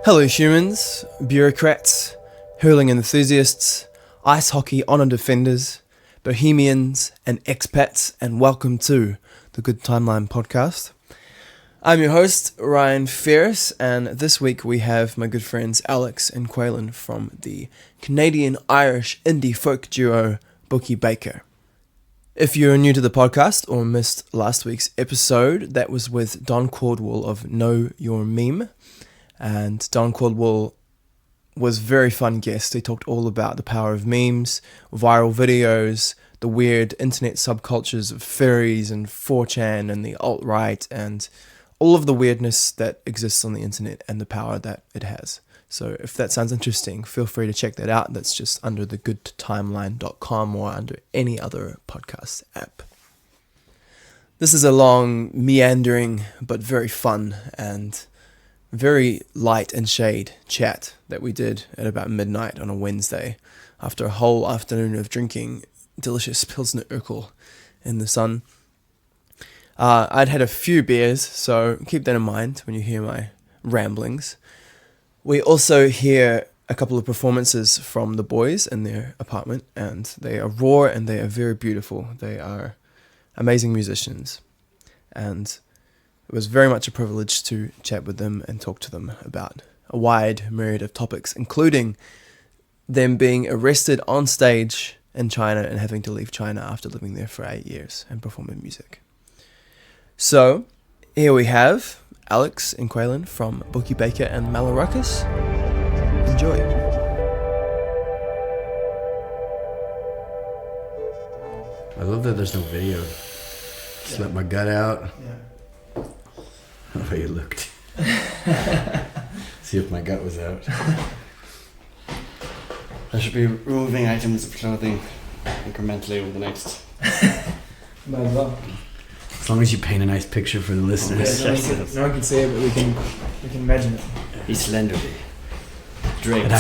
Hello humans, bureaucrats, hurling enthusiasts, ice hockey honour defenders, bohemians and expats, and welcome to the Good Timeline podcast. I'm your host, Ryan Ferris, and this week we have my good friends Alex and Caolan from the Canadian-Irish indie folk duo Bookie Baker. If you're new to the podcast or missed last week's episode, that was with Don Caldwell of Know Your Meme. And Don Caldwell was a very fun guest. He talked all about the power of memes, viral videos, the weird internet subcultures of furries and 4chan and the alt-right and all of the weirdness that exists on the internet and the power that it has. So if that sounds interesting, feel free to check that out. That's just under thegoodtimeline.com or under any other podcast app. This is a long, meandering, but very fun and very light and shade chat that we did at about midnight on a Wednesday after a whole afternoon of drinking delicious Pilsner Urquell in the sun. I'd had a few beers, so keep that in mind when you hear my ramblings. We also hear a couple of performances from the boys in their apartment, and they are raw and they are very beautiful. They are amazing musicians, and it was very much a privilege to chat with them and talk to them about a wide myriad of topics, including them being arrested on stage in China and having to leave China after living there for 8 years and performing music. So, here we have Alex and Caolan from Bookie Baker and Malaruckus. Enjoy. I love that there's no video. Just let my gut out. Yeah. How you looked. See if my gut was out. I should be removing items of clothing incrementally over the next. Might as well. As long as you paint a nice picture for the listeners. No one can see it, but we can imagine it. He slenderly draped.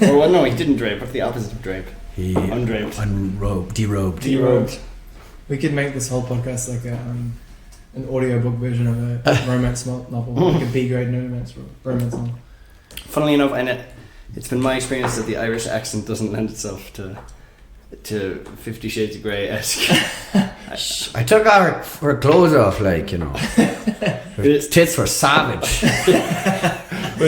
Or well, no, he didn't drape. What's the opposite of drape? He undraped. Derobed. We could make this whole podcast like an audiobook version of a romance novel, like a B-grade romance novel. Funnily enough, and it's been my experience that the Irish accent doesn't lend itself to 50 Shades of Grey-esque. I took her clothes off, like, you know. Her tits were savage. And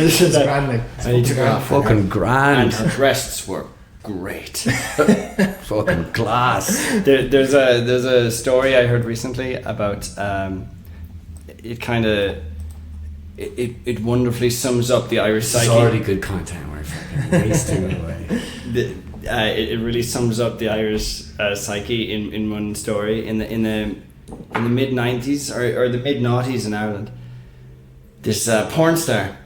he took her off. Fucking grand. And her breasts were great. Fucking class. There's a story I heard recently about it wonderfully sums up the Irish psyche. It's already good content. We're fucking wasting it away. It really sums up the Irish psyche in one story in the mid 90s or the mid noughties in Ireland. This porn star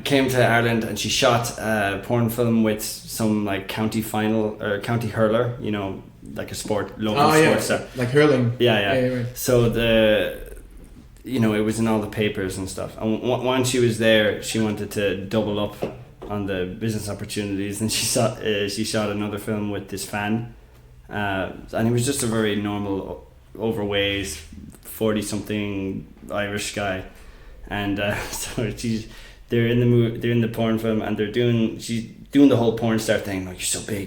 came to Ireland and she shot a porn film with some like county final or county hurler, you know, like a local sports star. Like hurling. Yeah. Right. So it was in all the papers and stuff. And once she was there, she wanted to double up on the business opportunities, and she shot another film with this fan, and he was just a very normal, overweight, 40-something Irish guy, and so they're in the porn film, and she's doing the whole porn star thing, like, you're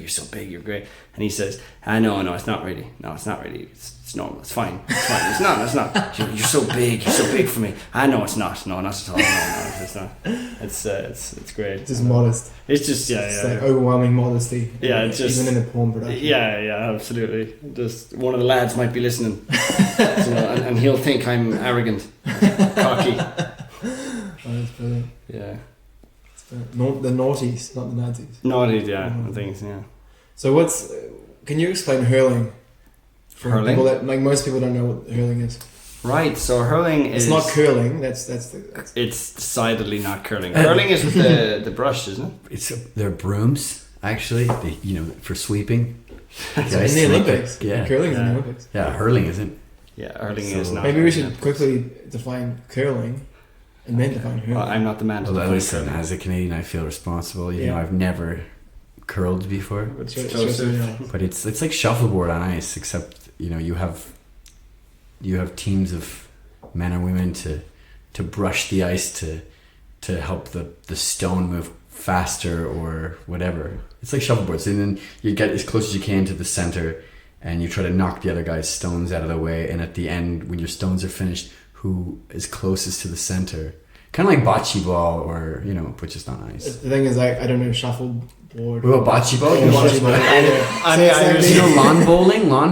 so big, you're great, and he says, no, it's not really, it's normal, it's fine, it's not, you're so big for me, no, it's not, no, not at all, no, it's not, it's great. It's just modest. It's just, It's like overwhelming modesty. Yeah, it's just, even in the porn production. Yeah, absolutely. Just one of the lads might be listening, and he'll think I'm arrogant, cocky. Oh, that's brilliant. Yeah. The naughties, not the nazis. Naughties, yeah, I think, yeah. So can you explain hurling? Hurling? People that, like, most people don't know what hurling is. Right, so hurling is... It's not curling. That's It's decidedly not curling. Curling is with the brush, isn't it? They're brooms, actually, for sweeping. in the Olympics. Yeah. Curling is in the Olympics. Yeah, hurling isn't. Yeah, hurling is not. Maybe we should quickly define curling and then define hurling. Well, I'm not the man to Well, define listen, curling. As as a Canadian, I feel responsible. You Yeah. know, I've never curled before. Sure. But it's like shuffleboard on ice, except you have teams of men and women to brush the ice to help the stone move faster or whatever. It's like shuffleboard. So then you get as close as you can to the center, and you try to knock the other guy's stones out of the way. And at the end, when your stones are finished, who is closest to the center? Kind of like bocce ball, or but just on ice. The thing is, I don't know shuffleboard. What about bocce ball? Yeah, bocce ball. Lawn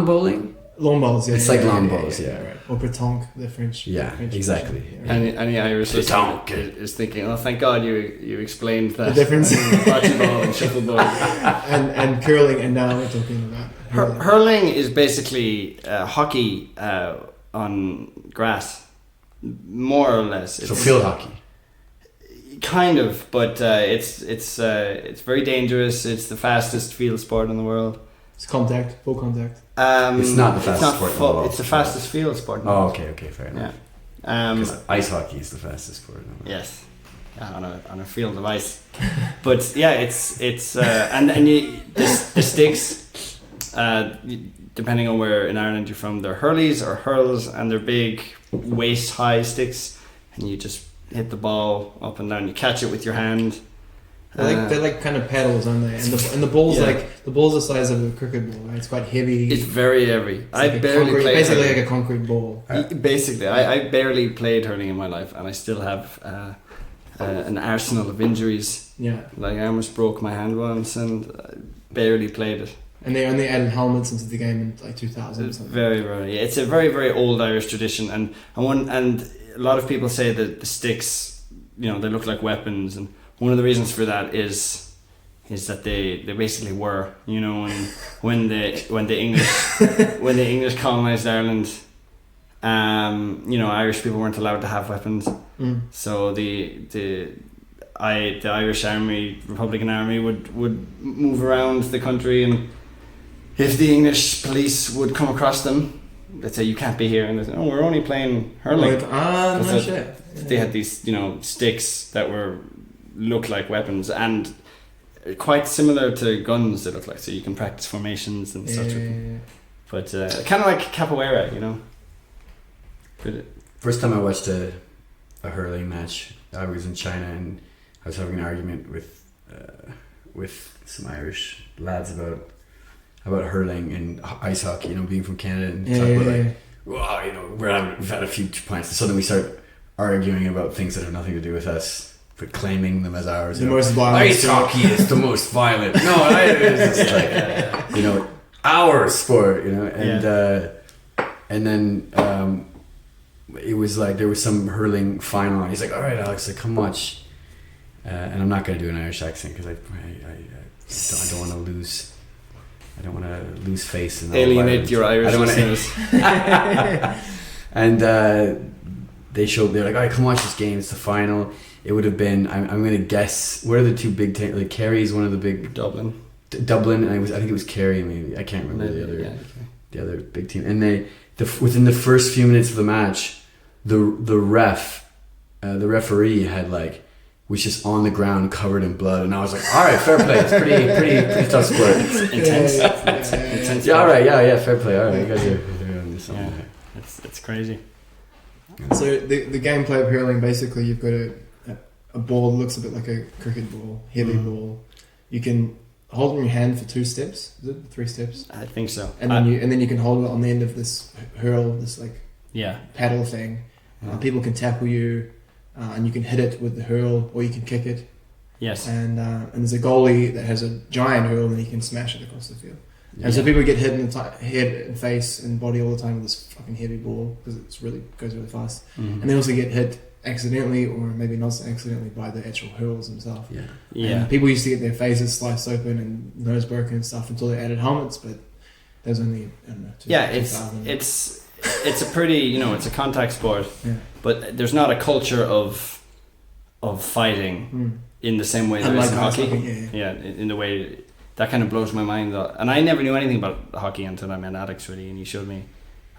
bowling. Lawn bowls, yeah. It's like lawn bowls, yeah. Right. Or pétanque, the French. Yeah, French exactly. version, yeah. Any Irish listener Pétanque. is thinking, oh, thank God you explained that. The difference. Bocce ball and shuffleboard. and curling, and now we're talking about hurling. Hurling is basically hockey on grass, more or less. So field hockey. Kind of, but it's very dangerous. It's the fastest field sport in the world. It's contact, full contact. It's not the fastest sport in the world. It's the fastest field sport. In the Oh, world. okay, fair enough. Yeah. Because ice hockey is the fastest sport in the world. Yes. Yeah, on a field of ice. But yeah, it's and you the sticks. Depending on where in Ireland you're from, they're hurleys or hurls, and they're big waist high sticks, and you just hit the ball up and down. You catch it with your hand. They're like kind of paddles, aren't they? And the ball's Yeah. like the ball's the size of a cricket ball. Right? It's quite heavy. It's very heavy. It's I like a barely concrete, played basically hurling. like a concrete ball. Basically, I barely played hurling in my life, and I still have an arsenal of injuries. Yeah. Like I almost broke my hand once, and I barely played it. And they only added helmets into the game in like 2000 or It's something. very. It's a very, very old Irish tradition, and a lot of people say that the sticks, they look like weapons, and one of the reasons for that is that they basically were, when the English colonized Ireland, Irish people weren't allowed to have weapons, so the Irish army, Republican army, would move around the country, and if the English police would come across them, they'd say, you can't be here, and they'd say, oh, we're only playing hurling. No shit. They had these, sticks that looked like weapons, and quite similar to guns. They look like, so you can practice formations and such. Yeah. But kind of like capoeira, First time I watched a hurling match, I was in China, and I was having an argument with some Irish lads about hurling and ice hockey. Being from Canada, and talking about well, we've had a few pints, and suddenly we start arguing about things that have nothing to do with us, but claiming them as ours. The most violent. Ice hockey is the most violent. No, it's just like our sport. And then it was like there was some hurling final, and he's like, "All right, Alex, like, come watch." And I'm not going to do an Irish accent because I don't want to lose. I don't want to lose face and alienate your Irish listeners. And they're like, all right, come watch this game. It's the final. It would have been. I'm going to guess. What are the two big teams? Like Kerry's one of the big. Dublin. And I think it was Kerry. Maybe I can't remember the other. Yeah, okay. The other big team. And within the first few minutes of the match, the referee was just on the ground covered in blood, and I was like, all right, fair play. It's pretty tough sport. It's intense. Intense. Yeah, all right, yeah, fair play. All right, you guys are doing something. Yeah, it's crazy. So the gameplay of hurling, basically, you've got a ball that looks a bit like a cricket ball, heavy ball. You can hold it in your hand for 2 steps. Is it 3 steps? I think so. And then you can hold it on the end of this hurl, this paddle thing. People can tackle you, and you can hit it with the hurl, or you can kick it. Yes. And there's a goalie that has a giant hurl, and he can smash it across the field. And so people get hit in the head and face and body all the time with this fucking heavy ball because it goes really fast. Mm-hmm. And they also get hit accidentally, or maybe not so accidentally, by the actual hurls themselves. Yeah. And people used to get their faces sliced open and nose broken and stuff until they added helmets, but there's only, I don't know, 2000. It's it's a pretty, it's a contact sport, Yeah. but there's not a culture of fighting in the same way there is in hockey. Yeah, in the way that kind of blows my mind. And I never knew anything about hockey until I met Alex, really, and he showed me.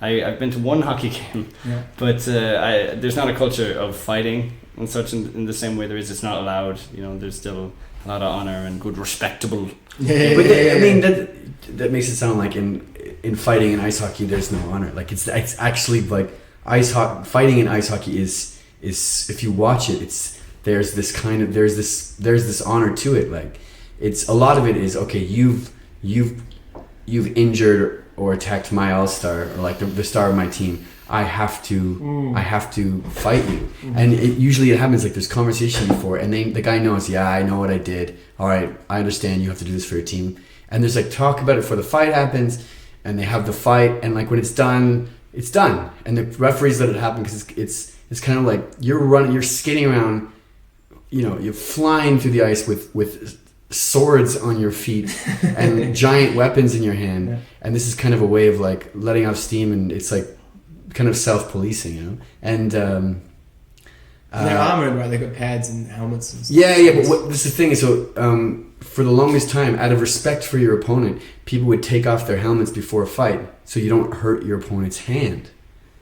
I've been to one hockey game, but there's not a culture of fighting and such in the same way there is. It's not allowed. There's still a lot of honor and good, respectable. I mean that makes it sound like in fighting in ice hockey there's no honor. Like it's actually like fighting in ice hockey is if you watch it, there's this honor to it. Like it's a lot of it is okay. You've injured or attacked my all-star or like the star of my team. I have to fight you. And usually it happens like there's conversation before and the guy knows, I know what I did. All right, I understand you have to do this for your team. And there's like talk about it before the fight happens and they have the fight and like when it's done, it's done. And the referees let it happen because it's kind of like you're skating around, you're flying through the ice with swords on your feet and giant weapons in your hand. And this is kind of a way of like letting off steam and it's like kind of self-policing, and they're armored, right? They got pads and helmets and stuff. But this is the thing. So for the longest time, out of respect for your opponent, people would take off their helmets before a fight so you don't hurt your opponent's hand,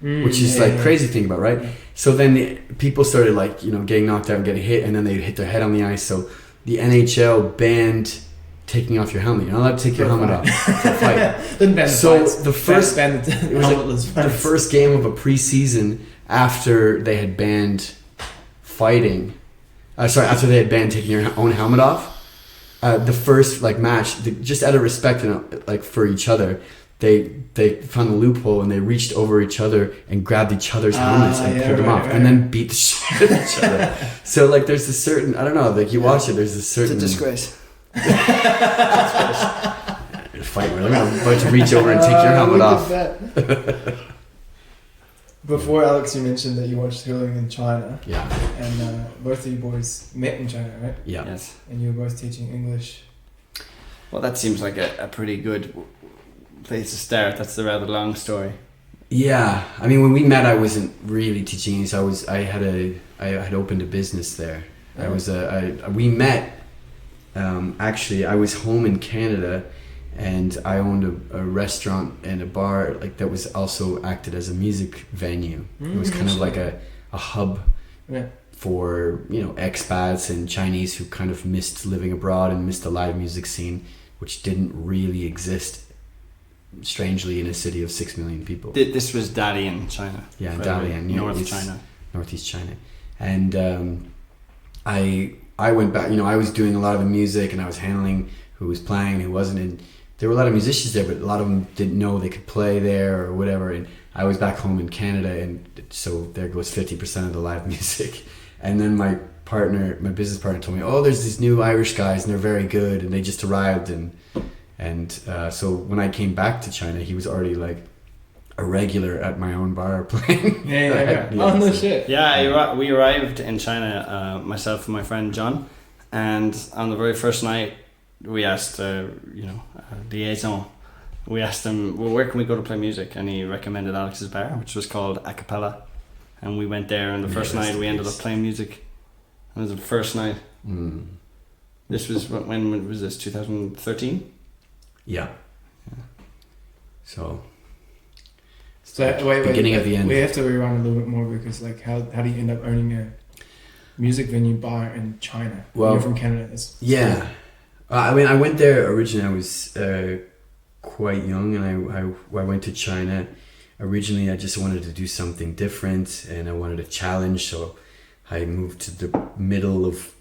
which is crazy thing about, right? So then people started like getting knocked out and getting hit, and then they'd hit their head on the ice. So the NHL banned taking off your helmet. You're not allowed to take your helmet off for a fight. Didn't ban the fights. It was like the first game of a preseason after they had banned fighting. After they had banned taking your own helmet off. The first like match, just out of respect and like for each other, they found a loophole and they reached over each other and grabbed each other's helmets and pulled them off and then beat the shit out of each other. So like there's a certain, I don't know, like you watch it, there's a certain... It's a disgrace. Fight where I'm about to reach over and take your helmet off. Before, Alex, you mentioned that you watched hurling in China. Yeah. And both of you boys met in China, right? Yeah. Yes. And you were both teaching English. Well, that seems like a pretty good place to start. That's the rather long story. Yeah, I mean, when we met, I wasn't really teaching English. I had opened a business there. We met. Actually, I was home in Canada, and I owned a restaurant and a bar like that was also acted as a music venue. It was kind of like a hub for expats and Chinese who kind of missed living abroad and missed the live music scene, which didn't really exist. Strangely, in a city of 6 million people. This was Dalian, China. Yeah, Dalian, Northeast China, and I went back. I was doing a lot of the music, and I was handling who was playing, who wasn't. And there were a lot of musicians there, but a lot of them didn't know they could play there or whatever. And I was back home in Canada, and so there goes 50% of the live music. And then my business partner, told me, "Oh, there's these new Irish guys, and they're very good, and they just arrived." And so when I came back to China, he was already like a regular at my own bar playing. Oh, no shit. Yeah, we arrived in China, myself and my friend John, and on the very first night, we asked, liaison. We asked him, well, where can we go to play music? And he recommended Alex's bar, which was called A Cappella. And we went there, and the first night we ended up playing music. It was the first night. This was, when was this, 2013? Yeah. So wait, beginning of the end. We have to rewind a little bit more because, like, how do you end up owning a music venue bar in China? Well, you're from Canada. I mean, I went there originally. I was quite young, and I went to China. Originally, I just wanted to do something different, and I wanted a challenge. So I moved to the middle of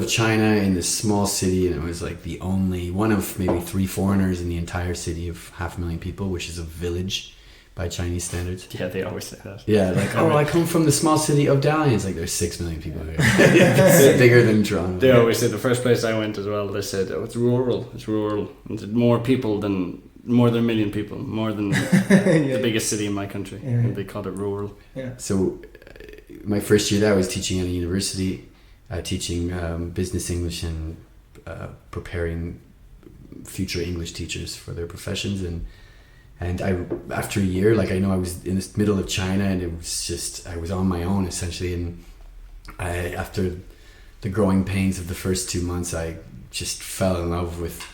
China in this small city, and it was like the only one of maybe 3 foreigners in the entire city of 500,000 people, which is a village by Chinese standards. Yeah, they always say that. Yeah, like, I come from the small city of Dalian. It's like there's 6 million people here. It's bigger than Toronto. They always say, the first place I went as well, they said, oh, it's rural. It's more than 1 million people, more than the biggest city in my country. Yeah. And they called it rural. Yeah. So my first year there, I was teaching at a university, teaching business English and preparing future English teachers for their professions. And after a year, like I know I was in the middle of China, and it was just I was on my own essentially. And after the growing pains of the first 2 months, I just fell in love with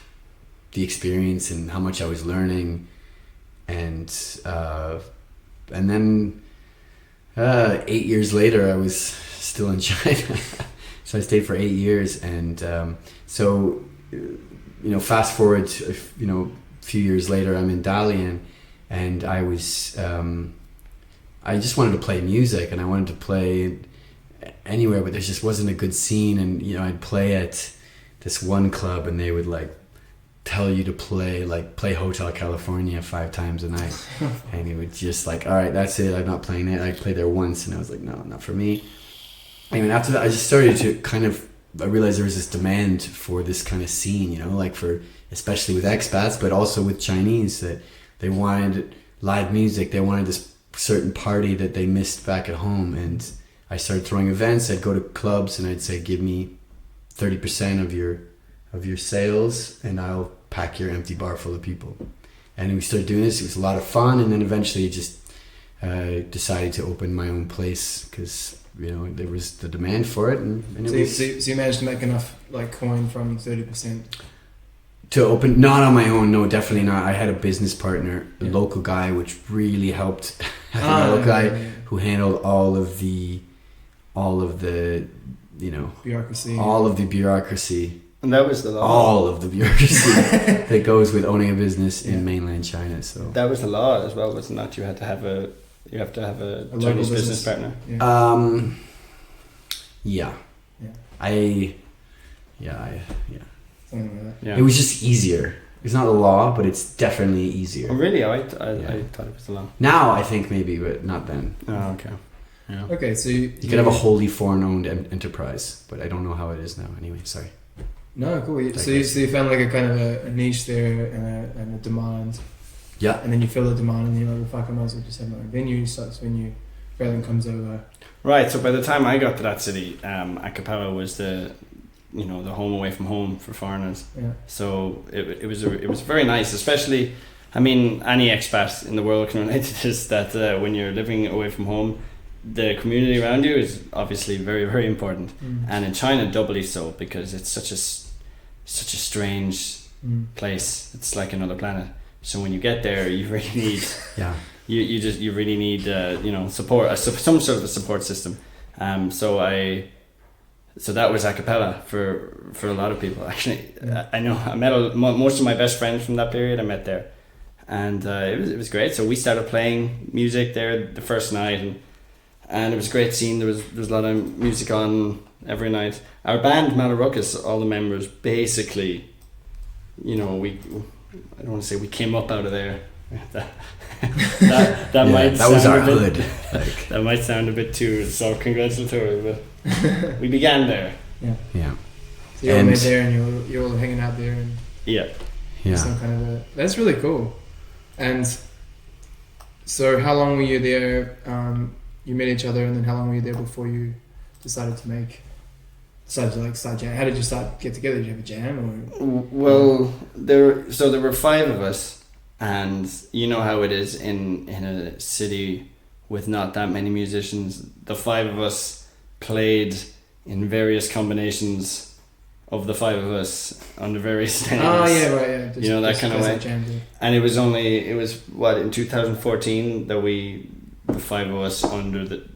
the experience and how much I was learning. And then 8 years later, I was still in China. So I stayed for 8 years, and so fast forward, a few years later, I'm in Dalian, and I was I just wanted to play music, and I wanted to play anywhere, but there just wasn't a good scene. And I'd play at this one club, and they would like tell you to play Hotel California 5 times a night, and it would just like, all right, that's it, I'm not playing it. I played there once, and I was like, no, not for me. Anyway, after that, I just started to I realized there was this demand for this kind of scene, especially with expats, but also with Chinese, that they wanted live music. They wanted this certain party that they missed back at home. And I started throwing events. I'd go to clubs, and I'd say, give me 30% of your sales, and I'll pack your empty bar full of people. And we started doing this. It was a lot of fun. And then eventually just decided to open my own place, because there was the demand for it, and so you managed to make enough like coin from 30% to open. Not on my own, no, definitely not. I had a business partner, a local guy, which really helped. A local guy who handled all of the bureaucracy, all of the bureaucracy, and that was the law. All of the bureaucracy that goes with owning a business in mainland China. So that was the law as well, wasn't it? You have to have a Chinese business partner. Yeah. Something like that. It was just easier. It's not a law, but it's definitely easier. Oh, really? I thought it was a law. Now I think maybe, but not then. Oh, okay. Yeah. Okay, so you could have a wholly foreign-owned enterprise, but I don't know how it is now. Anyway, sorry. No, cool. So you found like a kind of a niche there and a demand. Yeah. And then you fill the demand, and you're like, well, fuck, I might as well just have my own venue. Starts venue. Everything comes over. Right. So by the time I got to that city, a cappella was the home away from home for foreigners. Yeah. So it was very nice, especially. I mean, any expat in the world can relate to this. That when you're living away from home, the community around you is obviously very, very important, and in China doubly so, because it's such a strange place. It's like another planet. So when you get there, you really need you really need support, some sort of a support system. So that was a cappella for a lot of people. Actually, I know I met most of my best friends from that period. I met there, and it was great. So we started playing music there the first night, and it was a great scene. There was a lot of music on every night. Our band Malaruckus, all the members, basically, I don't want to say we came up out of there. That might that was our hood. That might sound a bit too self-congratulatory, but we began there. Yeah. So you all met there, and you're all hanging out there, and some kind of that's really cool. And so, how long were you there? You met each other, and then how long were you there before you decided to start jam? How did you get together? Did you have a jam, or? Well, there were 5 of us, and you know how it is in a city with not that many musicians. The 5 of us played in various combinations of the 5 of us under various names. Oh yeah, right, yeah. Just, that kind of way. And it was in 2014 that the 5 of us under the.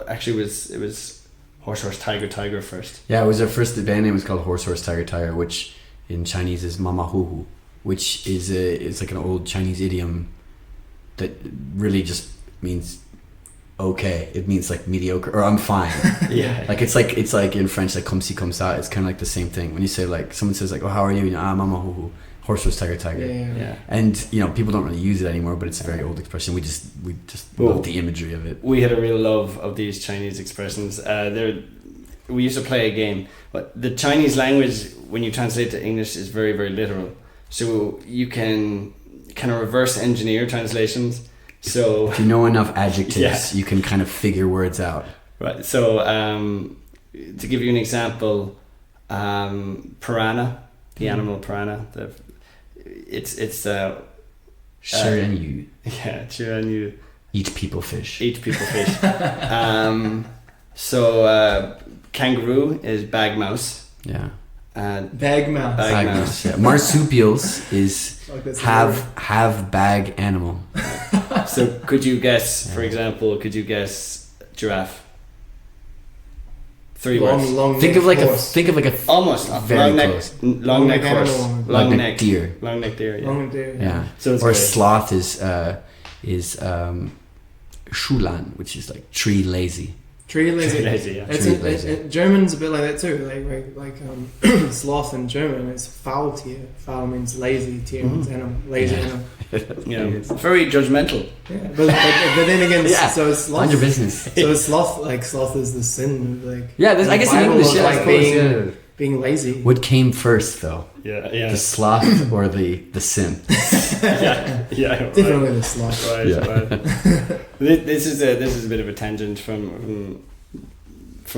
Actually, it was Horse Tiger first. Yeah, it was our first band name was called Horse Tiger, which in Chinese is Mama Hu, which is it's like an old Chinese idiom that really just means okay. It means like mediocre or I'm fine. Yeah. Like it's like in French like comme ci comme ça. It's kind of like the same thing. When you say like someone says like, oh, how are you? Mama Hu. Horse, tiger. Yeah. And people don't really use it anymore, but it's a very old expression. We just love the imagery of it. We had a real love of these Chinese expressions. We used to play a game, but the Chinese language, when you translate to English, is very, very literal. So you can kind of reverse engineer translations. So if you know enough adjectives, you can kind of figure words out. Right. So to give you an example, piranha, the animal piranha, it's Shiranyu. Yeah, Chiranyu. Eat people fish. Eat people fish. So kangaroo is bag mouse. Yeah. Bag mouse. Bag mouse. Yeah. Marsupials is Like that's have bag animal. So could you guess, for example, giraffe? 3 words. Think of like a Almost. very Long neck. close. Long neck horse. animal. Long neck deer. Long neck deer. Yeah. Long deer. Yeah. So it's Or great. sloth is Schulan, which is like tree lazy. Tree lazy. Tree lazy, yeah. It's Tree lazy. German's a bit like that too. Like sloth in German, it's Faultier. Faul means lazy. Tier means animal. Lazy Yeah. animal. Yeah. Very judgmental. Yeah, but then again, Yeah. so it's sloth. Mind your business. So it's sloth. Like sloth is the sin. Like Yeah, I guess in Bible English, was yeah, like I suppose, yeah. being lazy. What came first, though? Yeah. The sloth or the sin? Yeah. Definitely the sloth. Right. Yeah. Right. This is a bit of a tangent from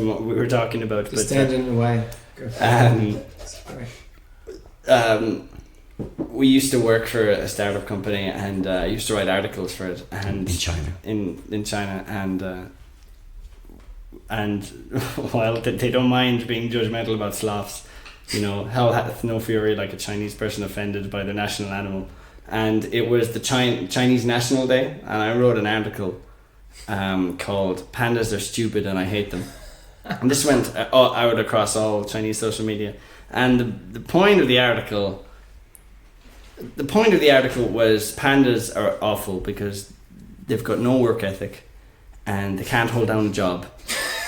what we were talking about. Just but, tangent away. Go for it. It's great. We used to work for a startup company, and I used to write articles for it, and In China. in China, and while they don't mind being judgmental about sloths, you know, hell hath no fury like a Chinese person offended by the national animal. And it was the Chinese National Day, and I wrote an article called "Pandas Are Stupid and I Hate Them," and this went out across all Chinese social media. And the point of the article was pandas are awful because they've got no work ethic and they can't hold down a job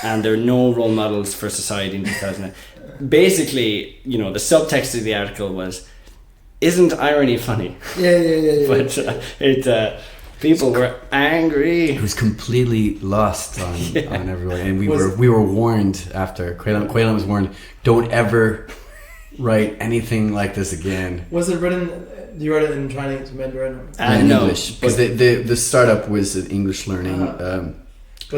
and they're no role models for society in 2000. Basically, you know, the subtext of the article was, isn't irony funny? Yeah. But people were angry. It was completely lost on everyone, and we were warned after Caolan was warned, don't ever write anything like this again. Was it written? You wrote it in Chinese, Mandarin? In No, English, because the startup was an English learning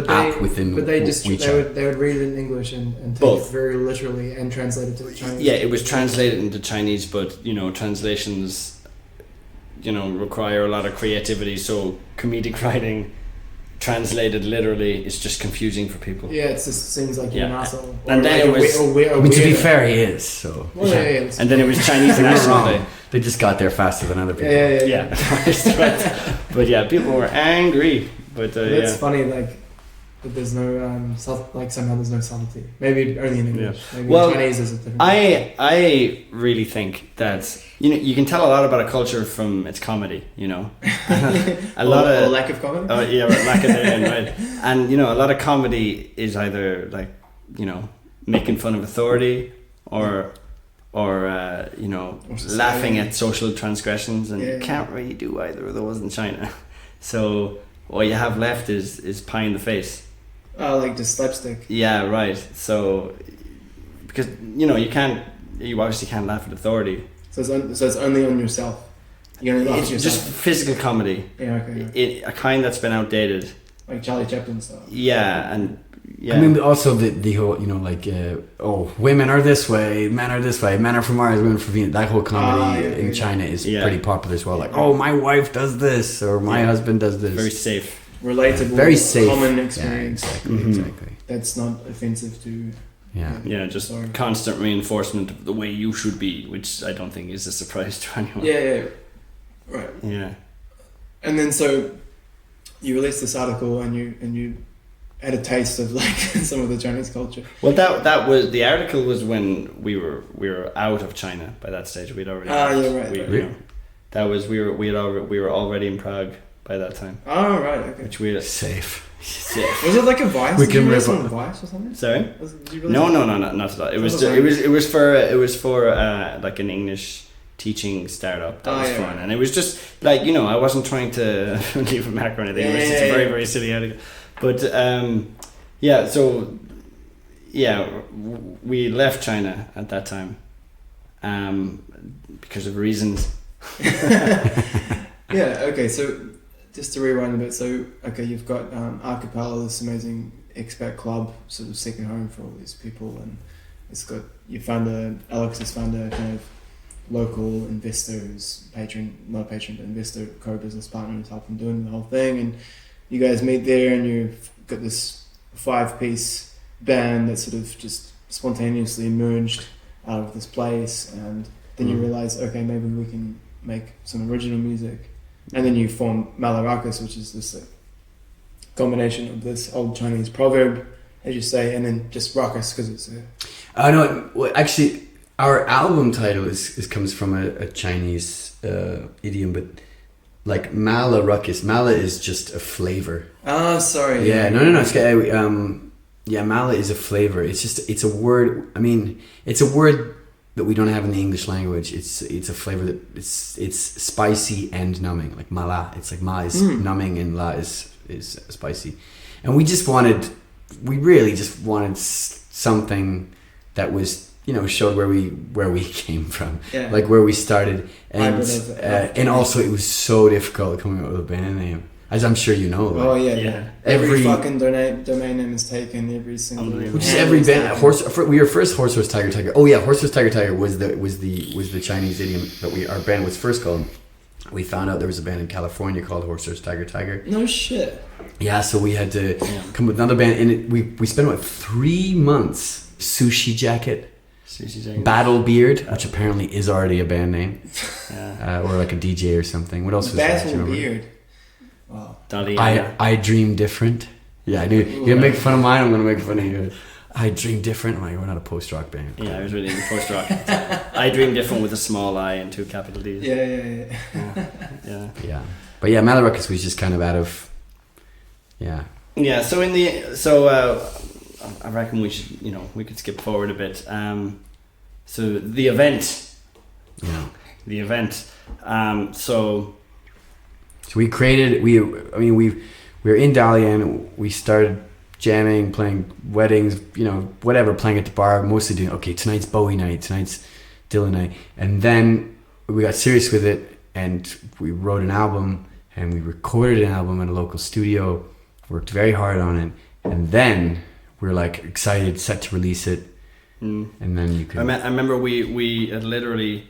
app within they WeChat. would read it in English and take Both. it very literally and translate it to Chinese. Yeah, it was translated into Chinese, but you know, translations, you know, require a lot of creativity. So comedic writing translated literally is just confusing for people. Yeah, it just seems like you're an Yeah. asshole. And then it was- I mean, to be fair, he is. So Well, yeah. And then it was Chinese They weren't National wrong. Day. They just got there faster than other people. Yeah. Right. But yeah, people were angry. But It's yeah. funny, like that. There's no like somehow there's no subtlety. Maybe only in English. Maybe Well, in Chinese is a different. I really think that you can tell a lot about a culture from its comedy. You know, a lot or of lack of comedy. Oh yeah, lack of therein, right? And you know, a lot of comedy is either like, you know, making fun of authority or you know, Or society. laughing at social transgressions, and Yeah. you can't really do either of those in China. So all you have left is pie in the face. Like just slapstick. Yeah, right. So because you know, you obviously can't laugh at authority. So it's only on yourself. You only laugh It's at yourself. just physical comedy, Yeah, okay. a kind that's been outdated. Like Charlie Chaplin style. Yeah, and yeah. I mean, also the whole, you know, like, women are this way, men are this way, men are from Mars, women are from Venus. That whole comedy in China is pretty popular as well. Like, oh, my wife does this, or my husband does this. Very safe. Relatable. Very safe. Common experience. Yeah, exactly, Mhm. exactly. That's not offensive to. Yeah. Yeah, just Sorry. constant reinforcement of the way you should be, which I don't think is a surprise to anyone. Yeah. Right. Yeah. And then so you released this article and you had a taste of like some of the Chinese culture. Well, that was the article was when we were out of China by that stage. We'd already. Yeah, right. You know, that was we were already in Prague by that time, Oh, right. Okay. which we Safe. Was it like a Vice? We Did can you release rip on up- Vice or something? Sorry. Did you release No, it? not at all. It was was just, like- it was for like an English teaching startup that was yeah, fun, right. and it was just like, you know, I wasn't trying to leave a mark or anything. It was just a very very silly article, but yeah. So yeah, we left China at that time because of reasons. Yeah. Okay. So just to rewind a bit. So okay, you've got Archipelago, this amazing expat club, sort of second home for all these people, and it's got Alex has found a kind of local investor who's not a patron, but investor, co-business partner who's helping doing the whole thing. And you guys meet there and you've got this 5-piece band that sort of just spontaneously emerged out of this place. And then you realize, okay, maybe we can make some original music. And then you form Malarakas, which is this combination of this old Chinese proverb, as you say, and then just ruckus because it's a... no, well, actually, our album title comes from a Chinese idiom, but like Mala ruckus. Mala is just a flavor. Oh, sorry. Yeah, no. It's yeah, Mala is a flavor. It's a word. I mean, it's a word that we don't have in the English language. It's a flavor that it's spicy and numbing. Like Mala, it's like Ma is numbing and La is spicy, and we really just wanted something that was, showed where we came from, like where we started, and also it was so difficult coming up with a band name, as I'm sure you know. Oh yeah. Every fucking domain name is taken. Every single. Which is every band. We were first Horse Tiger. Oh yeah, Horse Tiger was the Chinese idiom that our band was first called. We found out there was a band in California called Horse Tiger. No shit. Yeah, so we had to come with another band, and we spent about 3 months. Sushi Jacket. Battle Beard, which apparently is already a band name, or like a DJ or something. What else was that? Battle Beard. Wow. I Dream Different. Yeah, I knew you're gonna make fun of mine. I'm gonna make fun of yours. I Dream Different. I'm like, we're not a post-rock band. Yeah, I was really into post-rock. I Dream Different with a small I and 2 capital D's. Yeah. But yeah, Malarakas was just kind of out of. Yeah. Yeah. So I reckon we should, we could skip forward a bit. So the event. Yeah. The event. So we created. We were in Dalian. We started jamming, playing weddings, whatever, playing at the bar, mostly doing, okay, tonight's Bowie night, tonight's Dylan night. And then we got serious with it and we wrote an album and we recorded an album in a local studio, worked very hard on it. And then we were like excited, set to release it. And then you could... I remember we had literally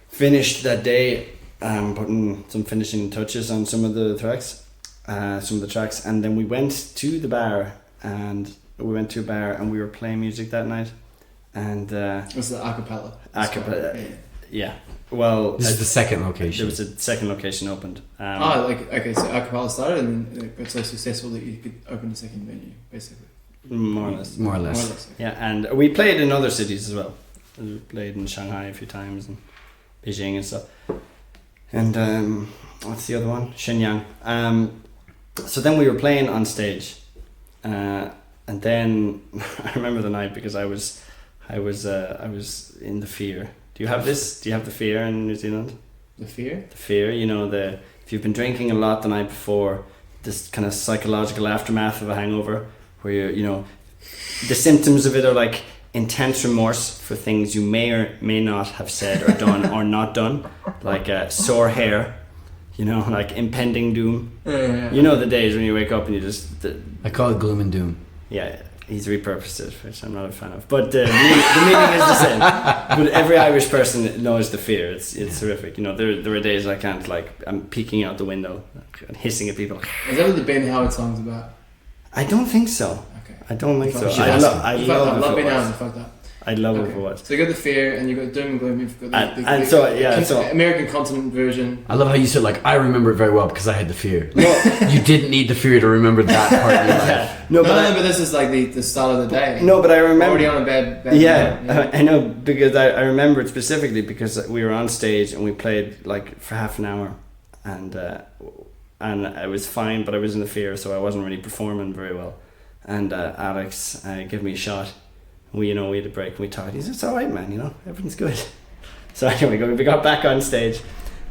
finished that day, putting some finishing touches on some of the tracks. And then we went to the bar and we were playing music that night, and it was the acapella. Yeah. Well, this is the second location. There was a second location opened. So acapella started and then it got so successful that you could open a second venue, basically. More or less. Yeah, and we played in other cities as well. We played in Shanghai a few times and Beijing and stuff. And what's the other one? Shenyang. So then we were playing on stage, and then I remember the night because I was in the fear. Do you have this? Do you have the fear in New Zealand? The fear? The fear. If you've been drinking a lot the night before, this kind of psychological aftermath of a hangover, where the symptoms of it are like intense remorse for things you may or may not have said or done or not done, like sore hair. Like impending doom. The days when you wake up and you just... I call it gloom and doom. Yeah, he's repurposed it, which I'm not a fan of. But the meaning is the same. But every Irish person knows the fear. It's horrific. There are days I can't, I'm peeking out the window and hissing at people. Is that what the Ben Howard song's about? I don't think so. Okay. I don't think so. I love Ben Howard. Fuck that. I'd love it if it was. So you got the fear and you got doom and gloom. You've got the American continent version. I love how you said I remember it very well because I had the fear. You didn't need the fear to remember that part of your life. But this is like the start of the day. No, but I remember already on a bad I know because I remember it specifically because we were on stage and we played for half an hour, and I was fine, but I was in the fear, so I wasn't really performing very well. And Alex gave me a shot. We had a break and we talked. He said, "It's all right, man. Everything's good." So anyway, we got back on stage,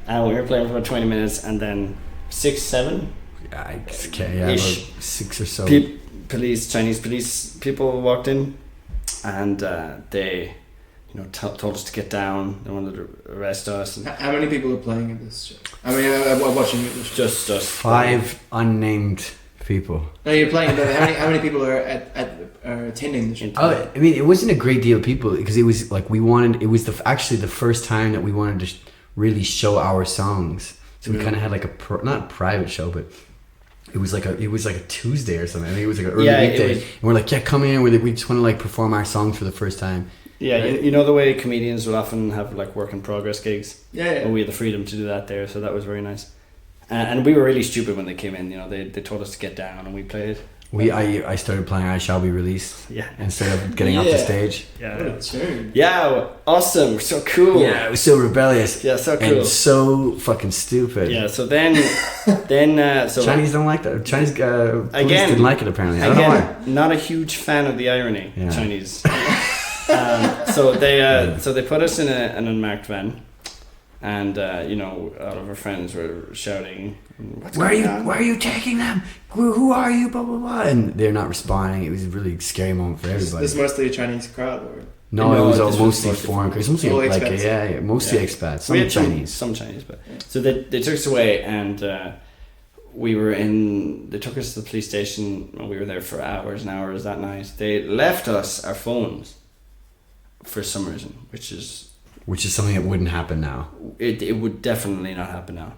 and we were playing for about 20 minutes, and then 6, 7, about 6 or so. Chinese police people walked in, and they, told us to get down. They wanted to arrest us. And how many people are playing at this show? Watching it. Just us. 5 unnamed people. No, you're playing. But how many people are are attending the show? Oh, I mean, it wasn't a great deal of people because it was like we wanted. It was actually the first time that we wanted to really show our songs. So we kind of had like not a private show, but it was like a Tuesday or something. I think it was like an early weekday, and we're like, yeah, come in. We just want to like perform our songs for the first time. Yeah, you know the way comedians will often have like work in progress gigs. Yeah. And we had the freedom to do that there, so that was very nice. And we were really stupid when they came in. You know, they told us to get down, and we played. I started playing "I Shall Be Released." Yeah. Instead of getting off the stage. Yeah. What a tune. Yeah, awesome. So cool. Yeah, it was so rebellious. Yeah, so cool. And so fucking stupid. Yeah. So then, so Chinese don't like that. Chinese police again didn't like it apparently. I don't know why. Not a huge fan of the irony. Yeah. Chinese. So they put us in an unmarked van, and you know, all of our friends were shouting, Where are you taking them? Who are you? Blah blah blah. And they're not responding. It was a really scary moment for everybody. This is mostly a Chinese crowd, or no, it was this mostly was foreign. It's mostly all like expats. mostly expats. Some we had Chinese. some Chinese, but so they took us away, and they took us to the police station, and we were there for hours and hours that night. They left us our phones for some reason, which is something that wouldn't happen now. It would definitely not happen now.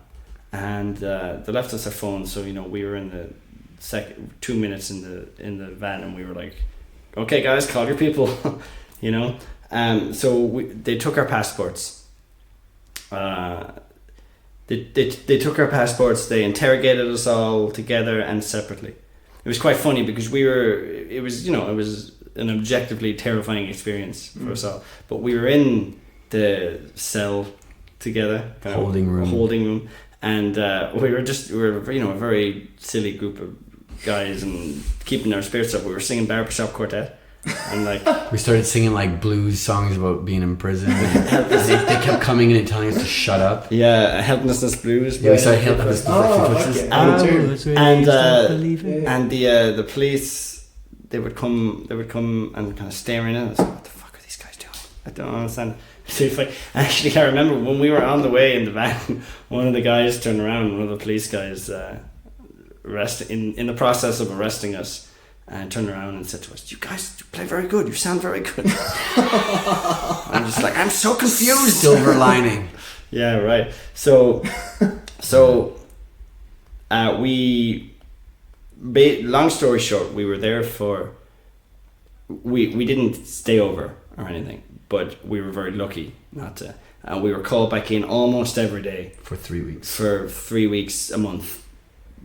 And they left us our phones, so you know we were in the 2 minutes in the van, and we were like, okay guys, call your people. You know. So they took our passports. They took our passports. They interrogated us all together and separately. It was quite funny because it was an objectively terrifying experience for us all. But we were in the cell together, Holding room, and we were a very silly group of guys and keeping our spirits up. We were singing Barbershop Quartet, and like we started singing like blues songs about being in prison. they kept coming in and telling us to shut up. Yeah, Helplessness Blues. Yeah, we started Helplessness Blues. And the police. They would come and kind of staring at us. What the fuck are these guys doing? I don't understand. Actually, I remember when we were on the way in the van, one of the guys turned around, one of the police guys, in the process of arresting us, and turned around and said to us, "You guys play very good. You sound very good." I'm just like, I'm so confused. Silver lining. Yeah, right. So long story short, we were there for. We didn't stay over or anything, but we were very lucky not to. And we were called back in almost every day for 3 weeks. For 3 weeks, a month,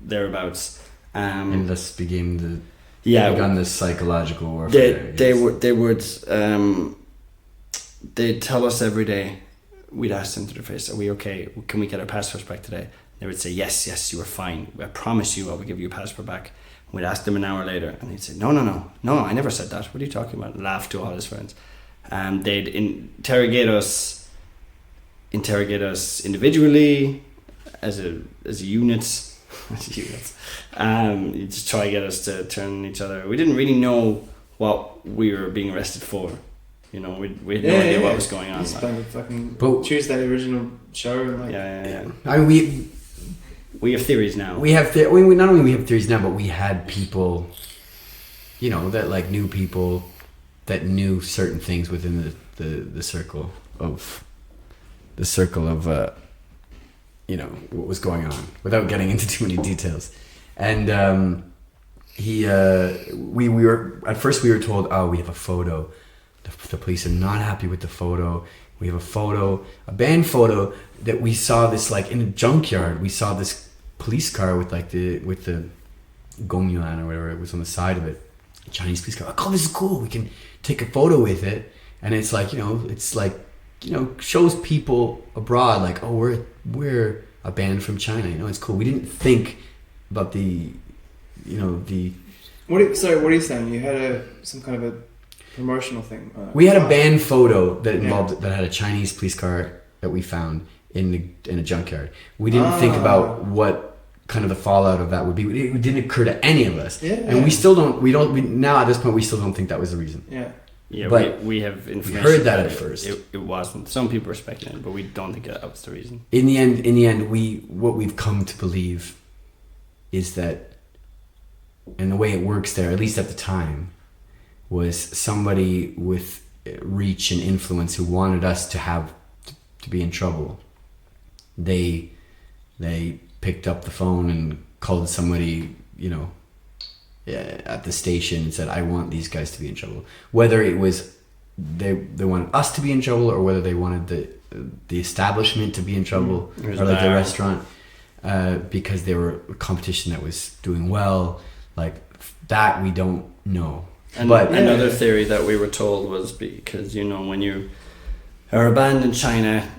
thereabouts. And this began this psychological warfare. They'd tell us every day. We'd ask them to their face, "Are we okay? Can we get our passports back today?" They would say, yes, you are fine. I promise you I will give you a passport back. We'd ask them an hour later, and they'd say, no, I never said that. What are you talking about? Laugh to all his friends. They'd interrogate us individually, as a unit. You just try to get us to turn each other. We didn't really know what we were being arrested for. You know, we had no idea what was going on. Tuesday original show. And like, yeah. I mean, we have theories now. We have not only we have theories now, but we had people, you know, that like knew people that knew certain things within the circle of you know, what was going on, without getting into too many details. And we were at first we were told, oh, we have a photo. The police are not happy with the photo. We have a band photo that we saw this like in a junkyard. We saw this police car with the Caolan or whatever it was on the side of it. A Chinese police car. Like, oh, this is cool. We can take a photo with it. And it's like, you know, shows people abroad like, oh, we're a band from China. You know, it's cool. We didn't think about the. What are you saying? You had some kind of a promotional thing. We had a band photo that involved that had a Chinese police car that we found in a junkyard. We didn't think about what kind of the fallout of that would be. It didn't occur to any of us, and we still don't. We now at this point we still don't think that was the reason. Yeah, but we have information. We heard that at first. It wasn't. Some people were speculating, but we don't think that was the reason. In the end, what we've come to believe is that and the way it works there, at least at the time, was somebody with reach and influence who wanted us to be in trouble. They picked up the phone and called somebody, you know, at the station and said, I want these guys to be in trouble. Whether it was they wanted us to be in trouble, or whether they wanted the establishment to be in trouble, or like the restaurant, because they were a competition that was doing well, like that we don't know. But another theory that we were told was because, you know, when you are a band in China,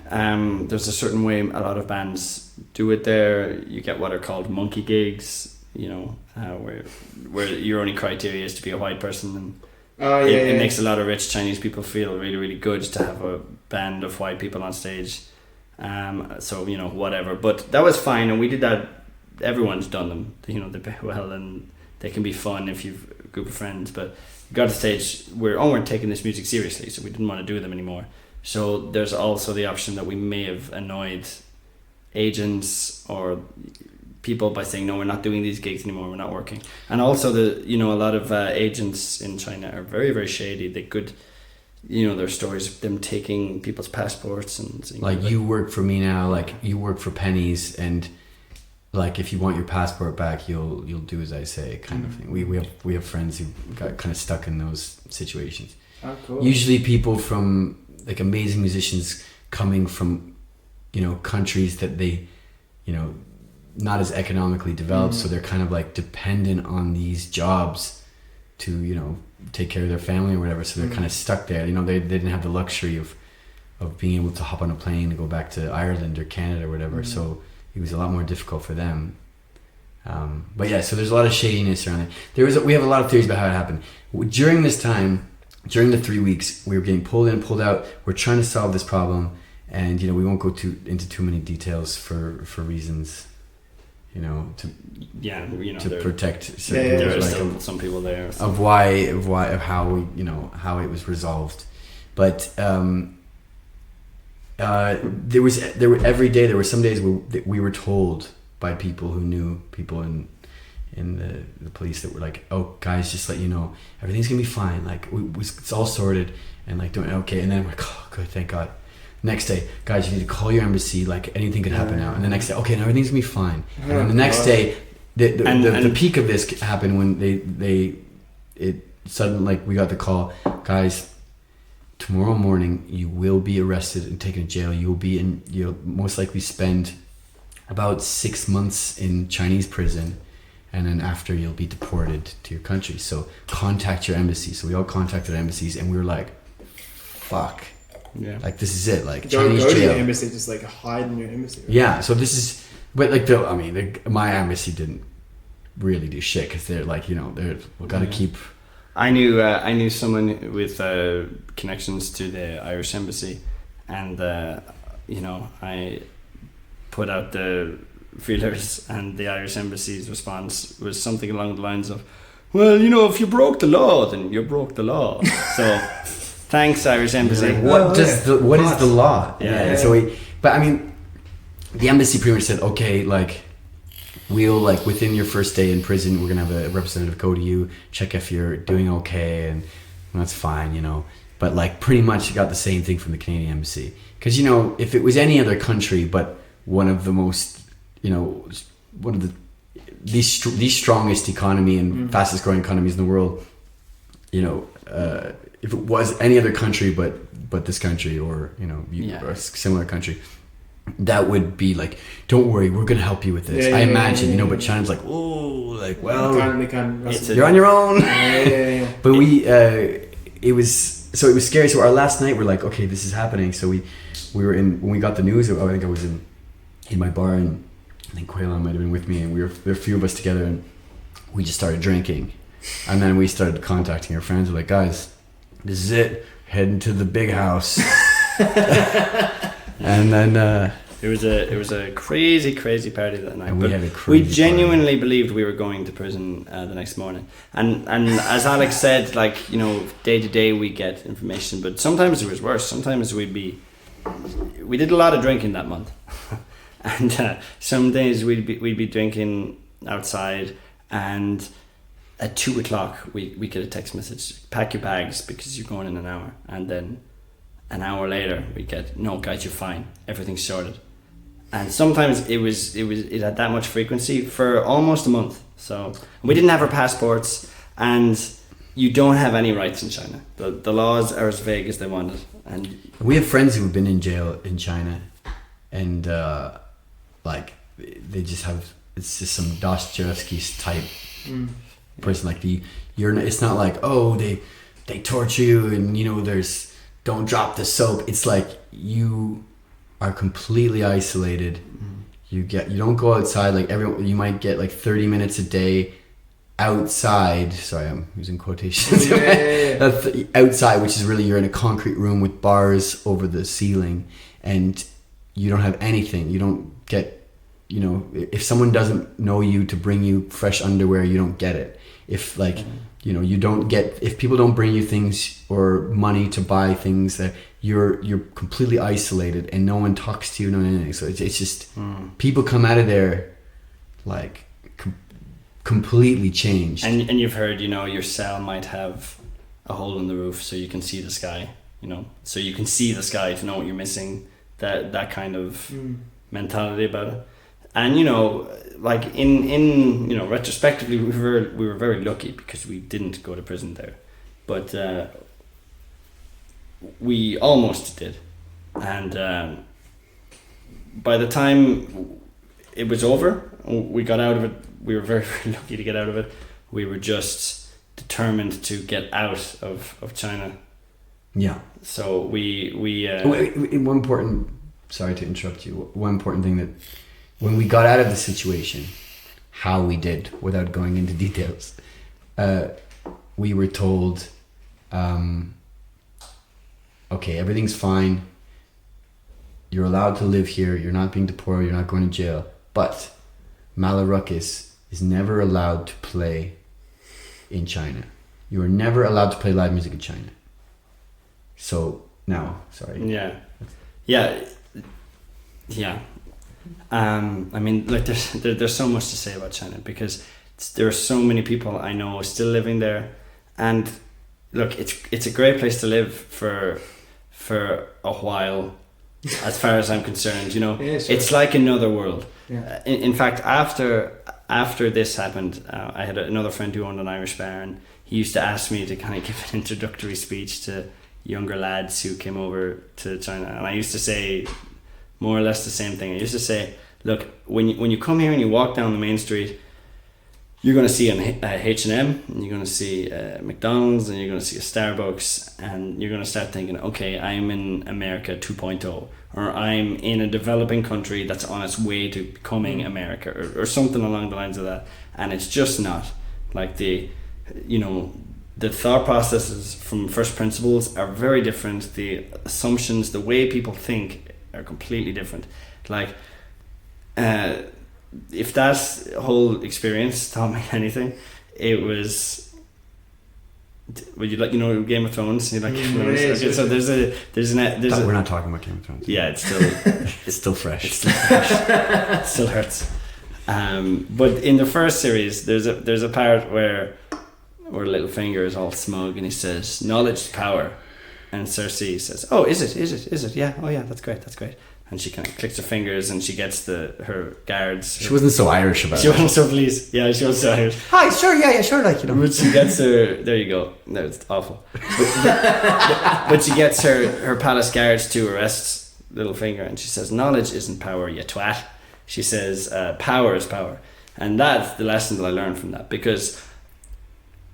there's a certain way a lot of bands do it there. You get what are called monkey gigs, you know, where your only criteria is to be a white person, and it makes a lot of rich Chinese people feel really, really good to have a band of white people on stage. So, you know, whatever. But that was fine, and we did that. Everyone's done them, you know, they pay well, and they can be fun if you've a group of friends. But we got to the stage where we weren't taking this music seriously, so we didn't want to do them anymore. So there's also the option that we may have annoyed agents or people by saying, no, we're not doing these gigs anymore, we're not working. And also a lot of agents in China are very, very shady. They could, you know, their stories of them taking people's passports and saying, like, you work for me now, like you work for pennies, and like if you want your passport back, you'll do as I say, kind of thing. We have friends who got kind of stuck in those situations. Oh, cool. Usually people from like amazing musicians coming from, you know, countries that they, you know, not as economically developed, so they're kind of like dependent on these jobs to, you know, take care of their family or whatever, so they're kind of stuck there. You know, they didn't have the luxury of being able to hop on a plane and go back to Ireland or Canada or whatever, so it was a lot more difficult for them. But yeah, so there's a lot of shadiness around it. We have a lot of theories about how it happened. During this time, during the 3 weeks, we were getting pulled in, pulled out. We're trying to solve this problem, and, you know, we won't go into too many details for reasons, you know, to protect certain there people, are like, still some people there of how we, you know, how it was resolved. But there were every day, there were some days where we were told by people who knew people in the police that were like, oh guys, just let you know, everything's gonna be fine, like it's all sorted, and like doing okay. And then we're like, oh good, thank God. Next day, guys, you need to call your embassy, like anything could happen now. And the next day, okay, now everything's gonna be fine. And then the next day, the peak of this happened when it suddenly, like, we got the call, guys, tomorrow morning you will be arrested and taken to jail. You'll most likely spend about 6 months in Chinese prison, and then after you'll be deported to your country. So contact your embassy. So we all contacted our embassies, and we were like, fuck. Yeah. Like, this is it. Like, Don't Chinese go to jail. your embassy, just like hide in your embassy. Right? Yeah. So this is, but like my embassy didn't really do shit, because they're like, you know, we gotta keep. I knew someone with connections to the Irish embassy, and you know, I put out the feelers, and the Irish embassy's response was something along the lines of, well, you know, if you broke the law, then you broke the law. So thanks, Irish embassy. Like, what is the law? Yeah. So but I mean, the embassy pretty much said, okay, like, we'll, like, within your first day in prison, we're gonna have a representative go to you, check if you're doing okay, and that's fine, you know. But like, pretty much got the same thing from the Canadian embassy, because, you know, if it was any other country but one of the most, you know, one of the strongest economy and fastest growing economies in the world, you know, if it was any other country but this country, or, you know, or a similar country, that would be like, don't worry, we're gonna help you with this. I imagine, you know. But China's like, oh, like, well, you're on your own. But it was scary. So our last night, we're like, okay, this is happening. So we were in, when we got the news. I think I was in my bar, and I think Caolan might have been with me, and there were a few of us together, and we just started drinking, and then we started contacting our friends. We're like, guys, this is it, heading to the big house. And then it was a crazy party that night. And we genuinely believed we were going to prison the next morning. And as Alex said, like, you know, day to day we get information, but sometimes it was worse. Sometimes we did a lot of drinking that month, and some days we'd be drinking outside, and at 2:00 we get a text message, pack your bags because you're going in an hour. And then an hour later we get, no guys, you're fine, everything's sorted. And sometimes it had that much frequency for almost a month. So we didn't have our passports, and you don't have any rights in China. The laws are as vague as they want it. And we have friends who have been in jail in China, and like they just have, it's just some Dostoevsky's type person. Like it's not like, oh, they torture you and there's, don't drop the soap. It's like you are completely isolated. You don't go outside. Like everyone, you might get like 30 minutes a day outside. Sorry, I'm using quotations. That's outside, which is really, you're in a concrete room with bars over the ceiling, and you don't have anything. You don't get, if someone doesn't know you to bring you fresh underwear, you don't get it. If you don't get, if people don't bring you things or money to buy things, that you're completely isolated and no one talks to you, no anything. So it's just people come out of there like completely changed. And you've heard, your cell might have a hole in the roof so you can see the sky, so you can see the sky to know what you're missing. That kind of mentality about it. And like in retrospectively, we were very lucky because we didn't go to prison there, but we almost did. And by the time it was over, we got out of it. We were very, very lucky to get out of it. We were just determined to get out of China. Yeah. So we one important, sorry to interrupt you, one important thing that when we got out of the situation, how we did, without going into details, we were told, okay, everything's fine. You're allowed to live here. You're not being deported. You're not going to jail. But Malaruckus is never allowed to play in China. You are never allowed to play live music in China. So now, sorry. Yeah. I mean, like there's so much to say about China because there are so many people I know still living there, and look, it's a great place to live for a while, as far as I'm concerned. Yeah, sure. It's like another world. Yeah. In fact, after this happened, I had another friend who owned an Irish bar, and he used to ask me to kind of give an introductory speech to younger lads who came over to China, and I used to say more or less the same thing. I used to say, look, when you come here and you walk down the main street, you're going to see a H&M, and you're going to see a McDonald's, and you're going to see a Starbucks, and you're going to start thinking, okay, I'm in America 2.0, or I'm in a developing country that's on its way to becoming America, or something along the lines of that. And it's just not. Like the thought processes from first principles are very different. The assumptions, the way people think are completely different. Like, if that whole experience taught me anything, it was, would you like, Game of Thrones? You like Game of Thrones? Okay, so We're not talking about Game of Thrones. Yeah, it's still it's still fresh. It's still fresh. It still hurts. But in the first series, there's a part where Littlefinger is all smug and he says, "Knowledge is power," and Cersei says, "Oh, is it? Yeah. Oh, yeah. That's great. And she kind of clicks her fingers and she gets her guards. She wasn't so Irish about it. She wasn't so pleased. Yeah, she wasn't so Irish. Hi, sure, yeah, sure, like, But she gets her. There you go. No, it's awful. But she gets her palace guards to arrest Littlefinger, and she says, "Knowledge isn't power, you twat." She says, "Power is power," and that's the lesson that I learned from that, because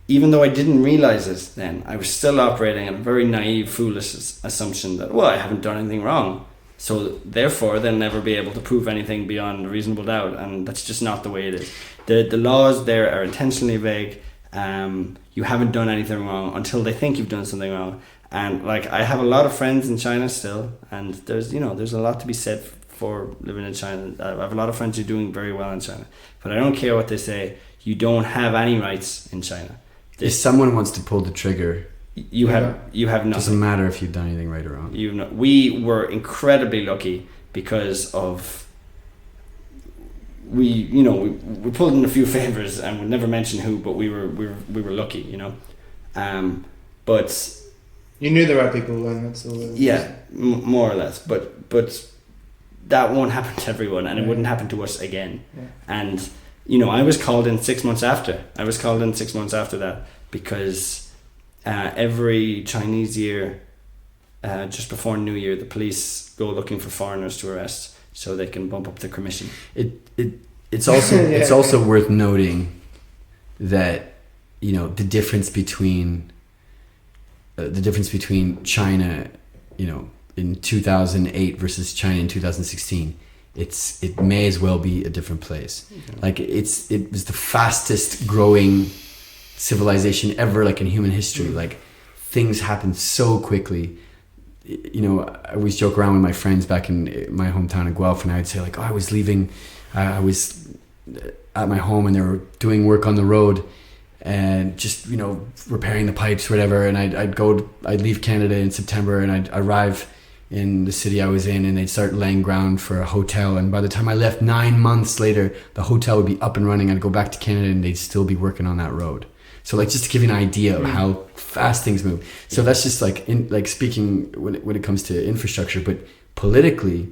even though I didn't realize it then, I was still operating on a very naive, foolish assumption that, well, I haven't done anything wrong, so therefore they'll never be able to prove anything beyond a reasonable doubt, and that's just not the way it is. The laws there are intentionally vague. You haven't done anything wrong until they think you've done something wrong. And like, I have a lot of friends in China still, and there's a lot to be said for living in China. I have a lot of friends who are doing very well in China, but I don't care what they say. You don't have any rights in China. If someone wants to pull the trigger, you have nothing. Doesn't matter if you've done anything right or wrong. We were incredibly lucky because of we pulled in a few favors, and we'll never mention who, but we were lucky, but you knew the right people, and that's all. More or less, but that won't happen to everyone, and it wouldn't happen to us again. And I was called in 6 months after. That, because every Chinese year, just before New Year, the police go looking for foreigners to arrest, so they can bump up the commission. It's also it's also worth noting that the difference between China, in 2008 versus China in 2016, it may as well be a different place. Like it was the fastest growing civilization ever, like in human history. Like things happened so quickly. I always joke around with my friends back in my hometown of Guelph, and I would say like, I was leaving, I was at my home and they were doing work on the road and just, repairing the pipes or whatever. And I'd leave Canada in September and I'd arrive in the city I was in, and they'd start laying ground for a hotel. And by the time I left 9 months later, the hotel would be up and running. I'd go back to Canada and they'd still be working on that road. So like, just to give you an idea of how fast things move. So that's just like speaking when it comes to infrastructure, but politically,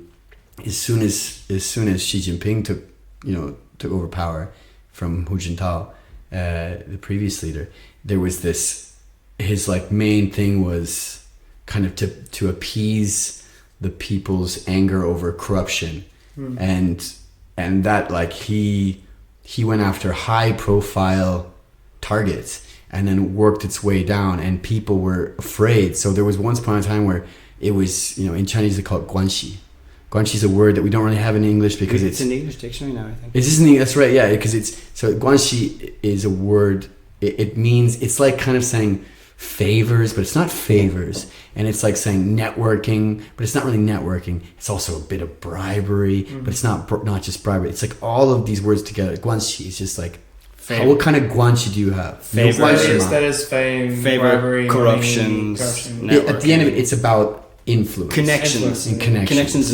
as soon as Xi Jinping took over power from Hu Jintao, the previous leader, there was his like main thing was kind of to appease the people's anger over corruption, and that like he went after high profile targets and then worked its way down, and people were afraid. So there was once upon a time where it was, in Chinese they call it guanxi. Guanxi is a word that we don't really have in English because it's in the English dictionary now, I think. That's right, yeah, because guanxi is a word. It means, it's like kind of saying favors, but it's not favors, and it's like saying networking, but it's not really networking. It's also a bit of bribery, but it's not just bribery. It's like all of these words together. Guanxi is just like, what kind of guanxi do you have? Favor, status, fame, bribery, corruption. At the end of it, it's about influence. Connections and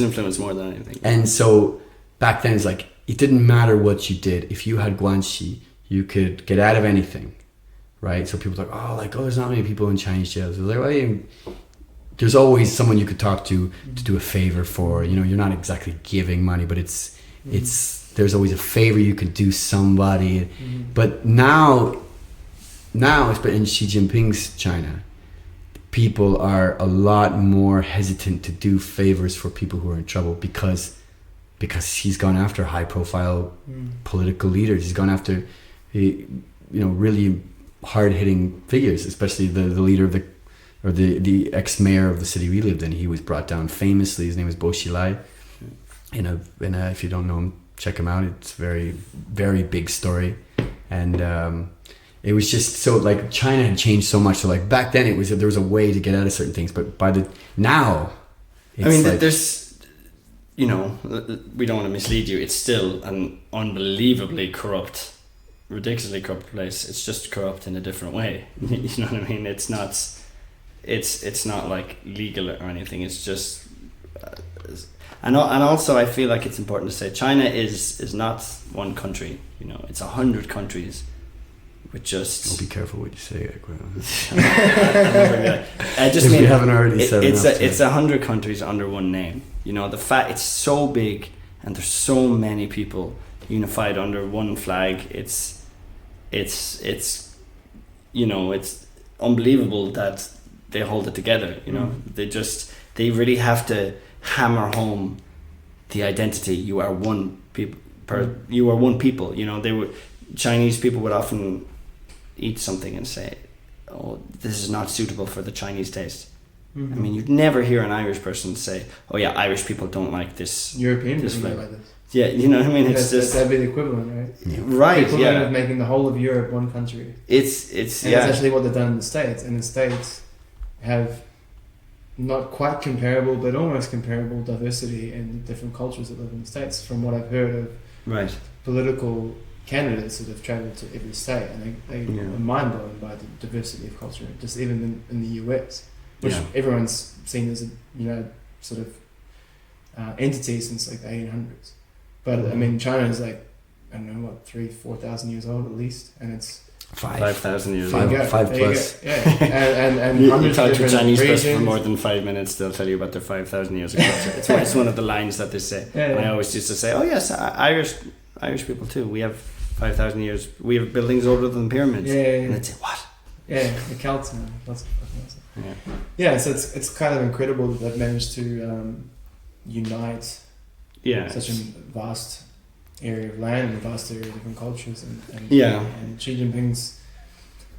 influence more than anything. And so back then, it's like, it didn't matter what you did. If you had guanxi, you could get out of anything, right? So people are like, there's not many people in Chinese jails. They're like, there's always someone you could talk to do a favor for. You're not exactly giving money, but it's there's always a favor you could do somebody. But now, but in Xi Jinping's China, people are a lot more hesitant to do favors for people who are in trouble because he's gone after high profile political leaders. He's gone after really hard hitting figures, especially the leader of the ex mayor of the city we lived in. He was brought down famously. His name was Bo Xilai. If you don't know him, check him out. It's a very, very big story. And it was just so like China had changed so much. So like back then there was a way to get out of certain things, but now it's there's we don't want to mislead you. It's still an unbelievably corrupt, ridiculously corrupt place. It's just corrupt in a different way. You know what I mean? It's not like legal or anything. It's just and also I feel like it's important to say China is not one country. It's 100 countries. With just be careful what you say. I just mean, we haven't already said it's 100 countries under one name. The fact it's so big and there's so many people unified under one flag. It's unbelievable that they hold it together. They really have to hammer home the identity. You are one people. You are one people. Chinese people would often eat something and say, this is not suitable for the Chinese taste. I mean, you'd never hear an Irish person say, Irish people don't like this. European people don't like this. Yeah, you know what I mean? It's just that'd be the equivalent, right? Yeah. Right. The equivalent of making the whole of Europe one country. It's actually what they've done in the States, and the States have not quite comparable, but almost comparable diversity in different cultures that live in the States. From what I've heard of political candidates that have travelled to every state, and they are mind blown by the diversity of culture, just even in the US, which everyone's seen as a entity since like the 1800s. But I mean, China is like I don't know what 3,000-4,000 years old at least, and it's 5,000 years There you old. go. Five There you plus. go. Yeah, and You hundreds of talk to a different Chinese person for regions. more than 5 minutes, they'll tell you about their 5,000 years of culture. It's one of the lines that they say. Yeah, And I yeah. always used to say, oh yes, Irish people too. We have 5,000 years. We have buildings older than pyramids. Yeah, yeah, And yeah. they'd say, what? Yeah, the Celts, man. Lots of fucking awesome. Yeah. Yeah, so it's kind of incredible that they've managed to unite Yeah. such a vast area of land and a vast area of different cultures, and Yeah. and Xi Jinping's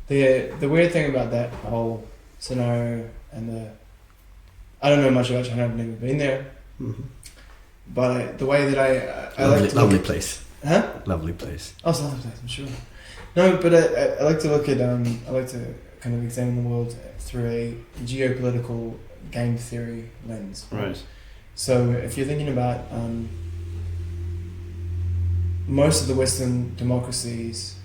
the weird thing about that whole scenario, and I don't know much about China. I've never been there, Mhm. but the way that I Lovely, like to lovely look place. at, huh? Lovely place. Oh, it's a lovely place, I'm sure. No, but I like to look at I like to kind of examine the world through a geopolitical game theory lens. Right. So if you're thinking about most of the Western democracies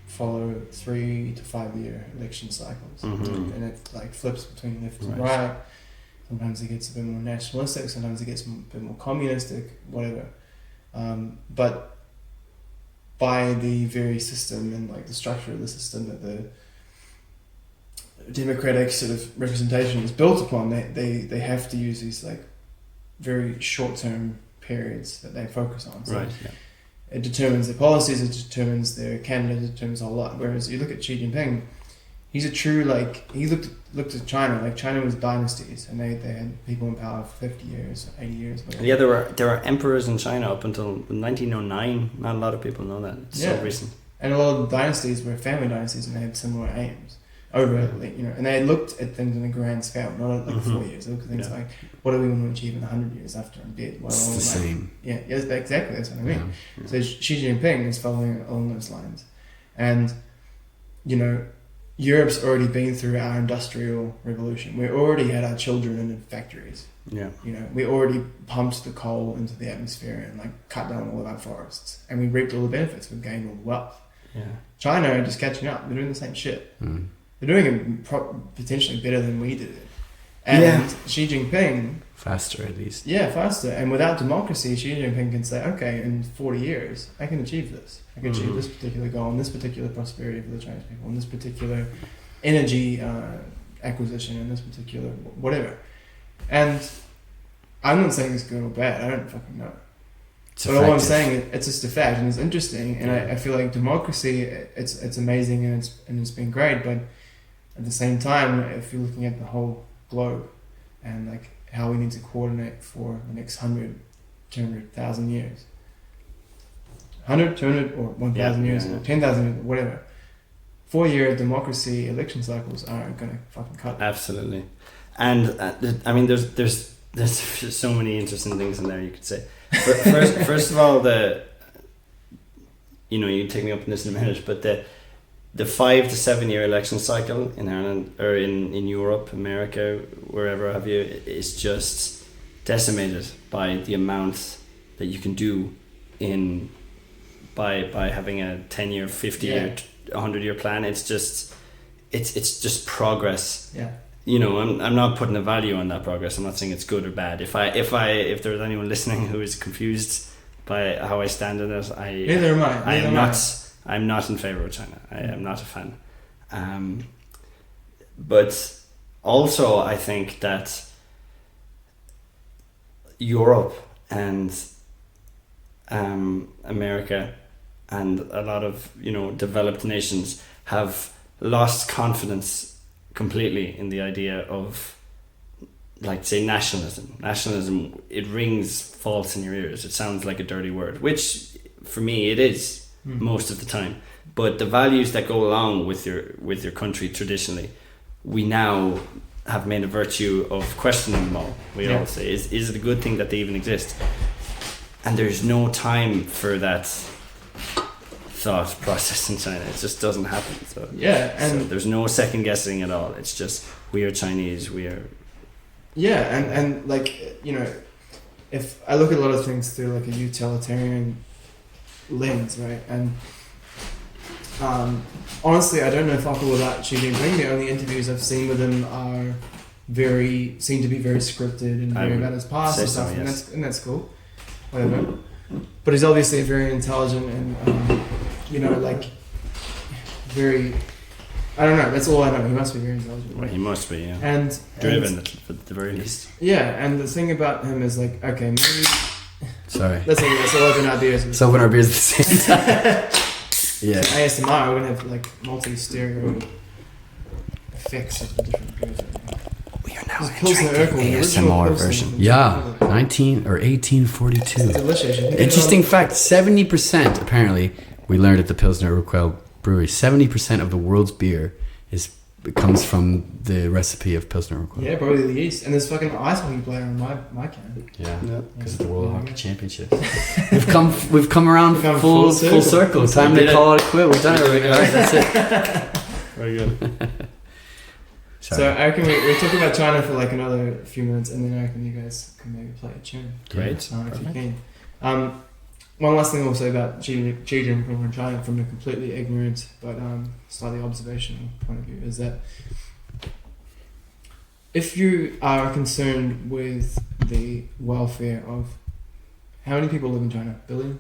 follow 3 to 5 year election cycles, Mhm. and it like flips between left and Right. right. Sometimes it gets a bit more nationalistic, sometimes it gets a bit more communistic, whatever. But by the very system and like the structure of the system that the democratic sort of representation is built upon, they have to use these like very short term periods that they focus on. So Right. Yeah. it determines their policies, it determines their candidate, it determines a whole lot. Whereas you look at Xi Jinping, he's a true he looked at China, like China was dynasties, and they had people in power for 50 years, 80 years. Whatever. Yeah, there were emperors in China up until 1909. Not a lot of people know that. It's so Yeah. recent. And a lot of the dynasties were family dynasties, and they had similar aims over, and they looked at things on a grand scale, not at like 4 years. They looked at things Yeah. like, what do we want to achieve in 100 years after I'm dead? What do I It's want the to make? same. Yeah, yes, exactly. That's what I mean. Yeah. So Xi Jinping is following along those lines, and Europe's already been through our industrial revolution. We already had our children in the factories. Yeah. We already pumped the coal into the atmosphere and like cut down all of our forests, and we reaped all the benefits. We've gained all the wealth. Yeah. China are just catching up. They're doing the same shit. Mm. They're doing it potentially better than we did it. And Yeah. Xi Jinping, Faster at least. yeah, faster. And without democracy, Xi Jinping can say, okay, in 40 years, I can achieve this. I can achieve Mhm. this particular goal, and this particular prosperity for the Chinese people, and this particular energy acquisition, and this particular whatever. And I'm not saying it's good or bad. I don't fucking know. But all I'm saying, it's just a fact, and it's interesting. And I feel like democracy, it's amazing, and it's been great. But at the same time, if you're looking at the whole globe and like how we need to coordinate for the next 100, 200,000 years, 100, 200, or 1,000 years, or 10,000 years, whatever. 4-year democracy election cycles aren't gonna fucking cut it. Absolutely. And I mean, there's so many interesting things in there you could say. First of all, you can take me up on this in a minute, but the 5 to 7 year election cycle in Ireland or in Europe, America, wherever have you, is just decimated by the amount that you can do by having a 10-year, 50-year, 100-year plan. It's just progress. Yeah. I'm not putting a value on that progress. I'm not saying it's good or bad. If there's anyone listening who is confused by how I stand in it, Neither am I. I'm not in favor of China. I am not a fan. But also I think that Europe and America and a lot of developed nations have lost confidence completely in the idea of, like, say, nationalism. It rings false in your ears. It sounds like a dirty word, which for me it is most of the time. But the values that go along with your country traditionally, we now have made a virtue of questioning them all. We all say, is it a good thing that they even exist? And there's no time for that thought process in China. It just doesn't happen. So so there's no second guessing at all. It's just, we are Chinese. We are. Yeah, and like if I look at a lot of things through like a utilitarian lens, right? And honestly, I don't know fuck all about Xi Jinping. The only interviews I've seen with him seem to be very scripted and very about his past and stuff, and that's cool, whatever. but he's obviously very intelligent and like very. I don't know. That's all I know. He must be very intelligent. Well, he must be, yeah. And driven at the very least. Yeah, and the thing about him is like, okay, maybe. Sorry. Let's open our beers. Let's open our beers at the same time. Yeah. ASMR, we're gonna have like multi-stereo effects of the different beers. We are now Pilsner Urquell, the original ASMR Pilsner version. from Yeah, Pilsner. 1842. It's delicious. Interesting fact: 70% apparently we learned at the Pilsner Urquell brewery. 70% of the world's beer comes from the recipe of Pilsner Urquell. Yeah, probably the yeast. And there's fucking ice hockey player on my can. Yeah, Yeah. because of the World Hockey Championships. We've come around full circle. Time to call it a quit. We've done it. All right, that's it. Very good. Sorry. So I reckon we talk about China for like another few minutes, and then I reckon you guys can maybe play a tune. Great. If you can. One last thing I'll say about Xi Jinping from China, from a completely ignorant but slightly observational point of view, is that if you are concerned with the welfare of how many people live in China? Billion?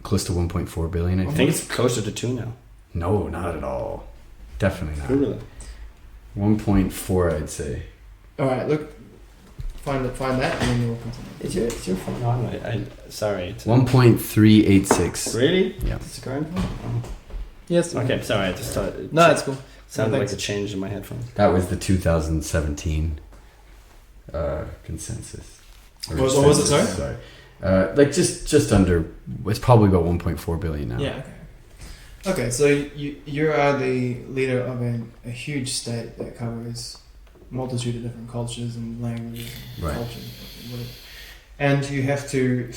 Close to 1.4 billion. I think it's closer to 2 now. No, not at all. Definitely not. Google it. 1.4, I'd say. All right, look, find that, and then we'll continue. Is your phone on? Sorry. 1.386. Really? Yeah. It's the current one? Oh. Yes. Okay, sorry. I just thought it No, that's cool. sounded No, like thanks. a change in my headphones. That was the 2017 consensus. Or What was it, sorry? Like just under. It's probably about 1.4 billion now. Yeah. Okay, so you are the leader of a huge state that covers a multitude of different cultures and languages and Right. cultures and whatever. And you have to,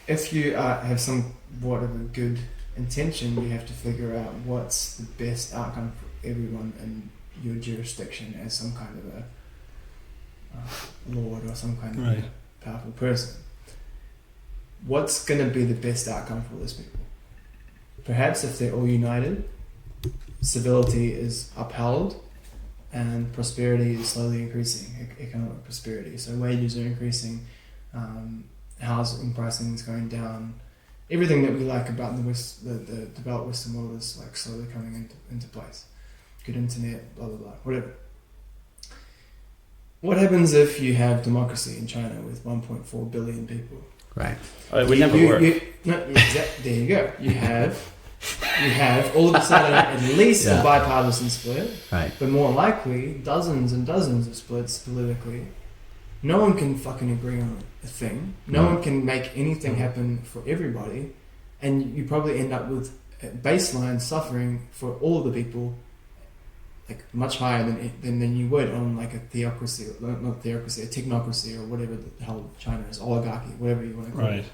if you have somewhat of a good intention, you have to figure out what's the best outcome for everyone in your jurisdiction as some kind of a lord or some kind of Right. powerful person. What's going to be the best outcome for those people? Perhaps if they're all united, civility is upheld and prosperity is slowly increasing, economic prosperity. So wages are increasing, housing pricing is going down. Everything that we like about the developed Western world is like slowly coming into place. Good internet, blah, blah, blah, whatever. What happens if you have democracy in China with 1.4 billion people? Right. Oh, it would never work. There you go. You have all of a sudden at least a bipartisan split, Right. but more likely dozens and dozens of splits politically. No one can fucking agree on a thing. No one can make anything happen for everybody, and you probably end up with a baseline suffering for all of the people, like much higher than you would on like a theocracy, not theocracy, a technocracy or whatever the hell China is, oligarchy, whatever you want to call Right. it.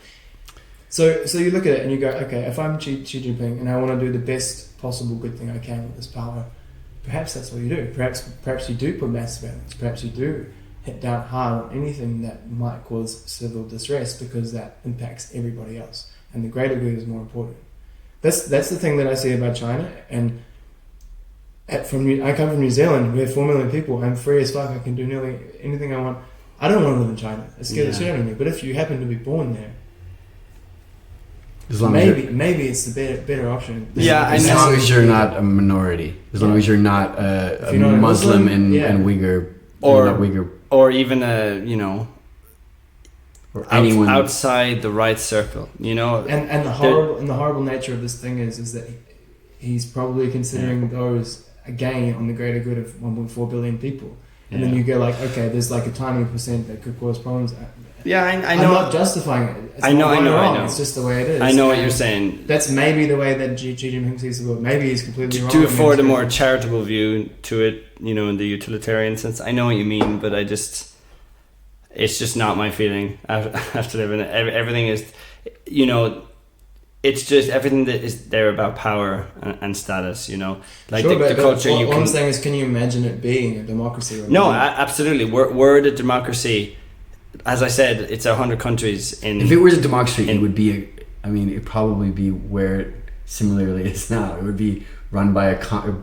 So you look at it and you go, okay, if I'm Xi Jinping and I want to do the best possible good thing I can with this power, perhaps that's what you do. Perhaps you do put mass surveillance. Perhaps you do hit down hard on anything that might cause civil distress because that impacts everybody else, and the greater good is more important. That's the thing that I see about China. And I come from New Zealand. We have 4 million people. I'm free as fuck. I can do nearly anything I want. I don't want to live in China. It scares the shit out of me. But if you happen to be born there, maybe it's the better option. Yeah, As long as you're not a minority. As long as you're not a If you're not a Muslim Muslim, and Uyghur. Or- not Uyghur. Or even Or anyone. outside the right circle, And the horrible nature of this thing is that he's probably considering those a gain on the greater good of 1.4 billion people. And then you go like, okay, there's like a tiny percent that could cause problems. Yeah, I know. I'm not justifying it. It's I know, not I know, wrong. I know. It's just the way it is. I know what And you're saying. That's maybe the way that Xi Jinping sees the world. Maybe he's completely wrong. To afford a more charitable view to it, in the utilitarian sense. I know what you mean, but it's just not my feeling after living it. Everything is, it's just everything that is there about power and status, like sure, the culture. What I'm saying is, can you imagine it being a democracy? No, absolutely. We're the democracy. As I said, it's 100 countries in. If it was a democracy, it would be. It'd probably be where it similarly is now. It would be run by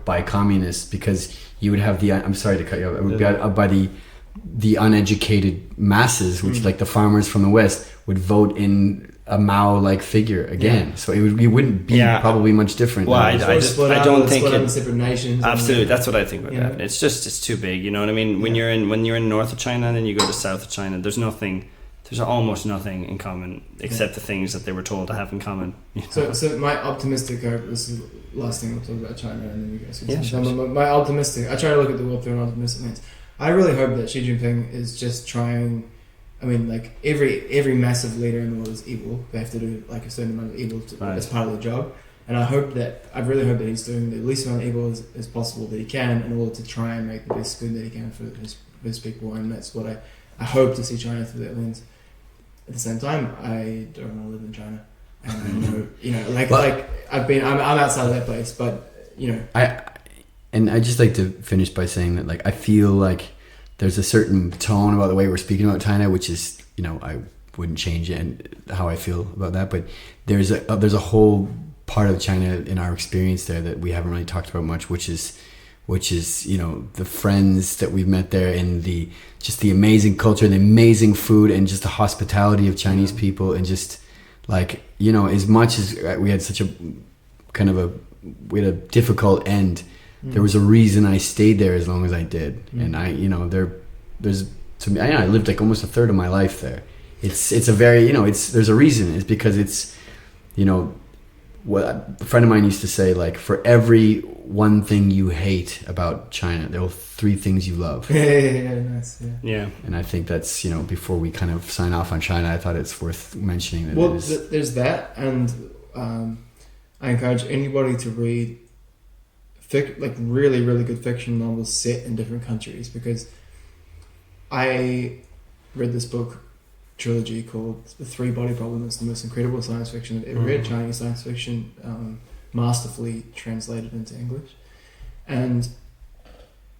by communists, because you would have the. I'm sorry to cut you off. It would be by the uneducated masses, which like the farmers from the West would vote in a Mao-like figure again. So it wouldn't be probably much different. Well, I don't think separate nations. Absolutely, that's what I think would Yeah. happen. It's too big. You know what I mean? When you're in north of China and then you go to south of China, there's almost nothing in common except the things that they were told to have in common. You know? So my optimistic hope. This is the last thing I'll talk about China, and then you guys can. Yeah, sure. My optimistic. I try to look at the world through an optimistic lens. I really hope that Xi Jinping is just trying. I mean, like every massive leader in the world is evil. They have to do like a certain amount of evil as part of the job. And I really hope that he's doing the least amount of evil as possible that he can in order to try and make the best good that he can for his people. And that's what I hope to see China through that lens. At the same time, I don't want to live in China. And I'm outside of that place, but you know. I just like to finish by saying that like I feel like there's a certain tone about the way we're speaking about China, which is, you know, I wouldn't change it and how I feel about that. But there's a whole part of China in our experience there that we haven't really talked about much, which is, you know, the friends that we've met there and the amazing culture, the amazing food, and just the hospitality of Chinese people, and just like, you know, as much as we had such a kind of we had a difficult end. There was a reason I stayed there as long as I did, and I, you know, there's to me, I lived like almost a third of my life there. It's a very, you know, there's a reason. It's because it's, you know, what a friend of mine used to say, like, for every one thing you hate about China, there are 3 things you love. Nice, yeah. And I think that's, you know, before we kind of sign off on China, I thought it's worth mentioning that. Well, there's that, and I encourage anybody to read really, really good fiction novels set in different countries, because I read this book trilogy called The Three Body Problem. It's the most incredible science fiction I've ever read, Chinese science fiction, masterfully translated into English. And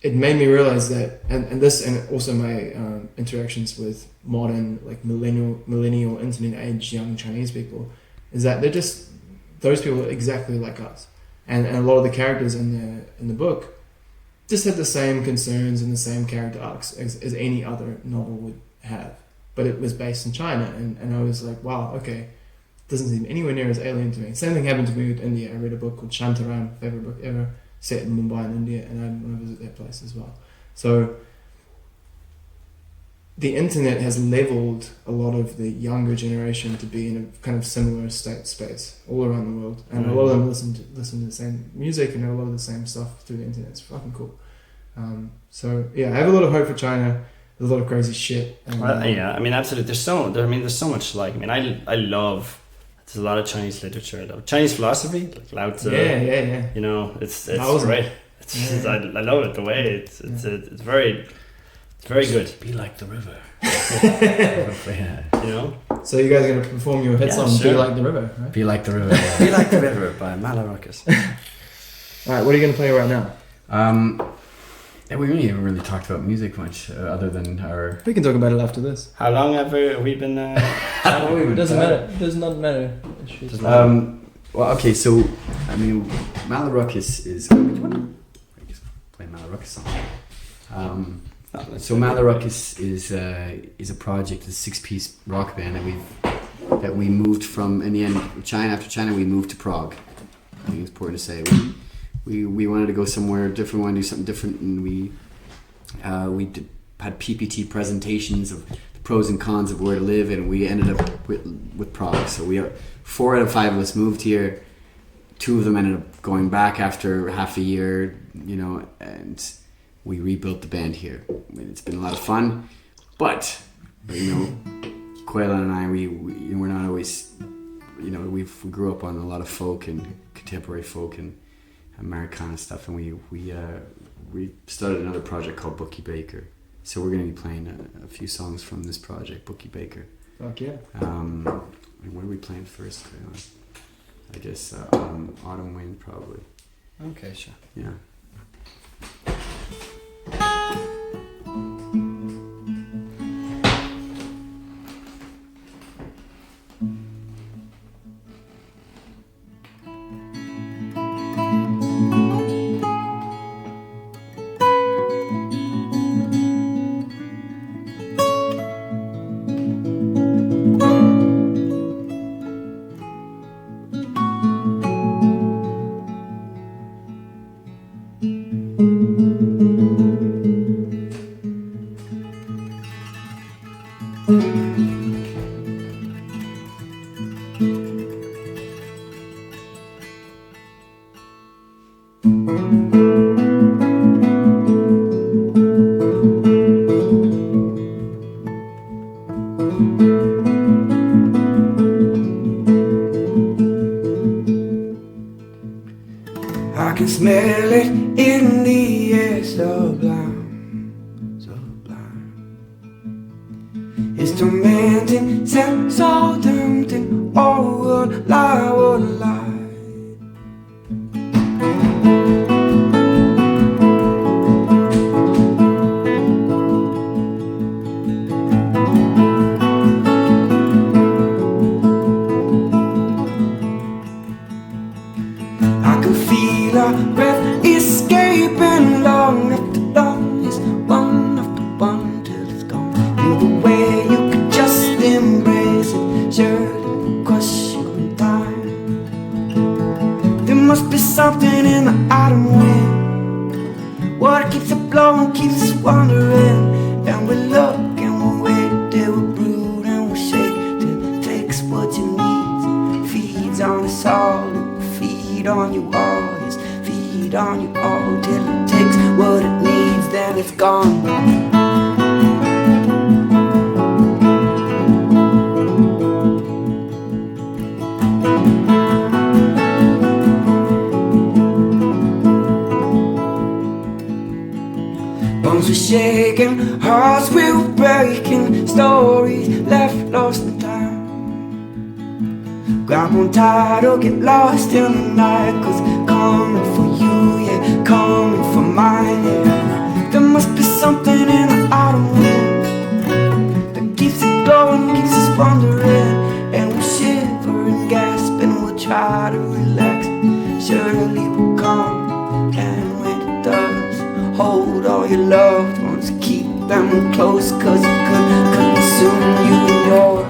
it made me realize that, and also my interactions with modern, like millennial internet age young Chinese people, is that they're just, those people are exactly like us. And a lot of the characters in the book just had the same concerns and the same character arcs as any other novel would have. But it was based in China, and I was like, wow, okay, it doesn't seem anywhere near as alien to me. Same thing happened to me with India. I read a book called Shantaram, favorite book ever, set in Mumbai in India, and I want to visit that place as well. So the internet has leveled a lot of the younger generation to be in a kind of similar space all around the world, and a lot of them listen to the same music and know a lot of the same stuff through the internet. It's fucking cool. So yeah, I have a lot of hope for China. There's a lot of crazy shit. Yeah, I mean, absolutely. There's so much like. I mean, I love. There's a lot of Chinese literature. I love Chinese philosophy, like Lao Tzu. Yeah. You know, it's great. I love it. The way it's very good. Be like the river. You know. So you guys are gonna perform your hit song, sure. "Be Like the River," right? Be like the river. Be Like the River by Malaruckus. All right, what are you gonna play right now? Yeah, we really talked about music much, other than our. We can talk about it after this. How long have we been? It doesn't matter. It does not matter. Well, okay, so I mean, Malaruckus is. Which one? I guess play Malaruckus song. So Malaruckus is a project, a 6-piece rock band that we moved from, in the end, China. After China, we moved to Prague. I think it's important to say we wanted to go somewhere different. We wanted to do something different, and we had PPT presentations of the pros and cons of where to live, and we ended up with Prague. So 4 out of 5 of us moved here. 2 of them ended up going back after half a year, you know, and we rebuilt the band here. I mean, it's been a lot of fun, but you know, Caolan and I, we're not always, you know, we grew up on a lot of folk and contemporary folk and Americana stuff, and we started another project called Bookie Baker. So we're going to be playing a few songs from this project, Bookie Baker. Fuck yeah. What are we playing first? I guess Autumn Wind, probably. Okay, sure. Yeah. in the air, sublime, sublime. It's tormenting, set so tempting. Oh, what a lie, what a lie. I can feel our breath escaping long after long. It's one after one till it's gone. Feel the way you could just embrace it. Surely crush you in time. There must be something in the autumn wind. What keeps it blowing, keeps us wandering. And we look and we wait till we brood and we shake till it takes what you need. Feeds on us all, feed on you all, yes, feed on you all till it takes what it needs, then it's gone. Bones were shaking, hearts were breaking, stories left lost in time. Grab on tight or get lost in the night, 'cause coming for you, yeah, coming for mine, yeah. There must be something in the autumn wind that keeps it going, keeps us wandering. And we'll shiver and gasp and we'll try to relax. Surely we'll come, and when it does, hold all your loved ones, keep them close, 'cause it could consume you and yours.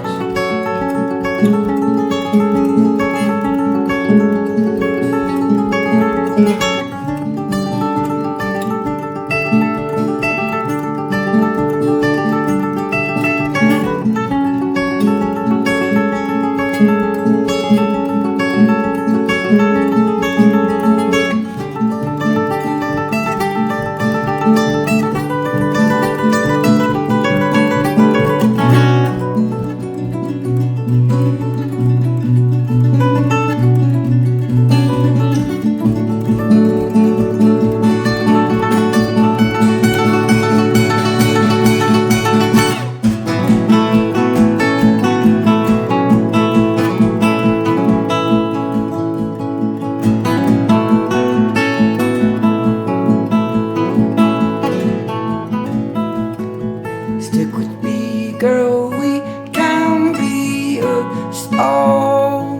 Stick with me, girl, we can be a stone.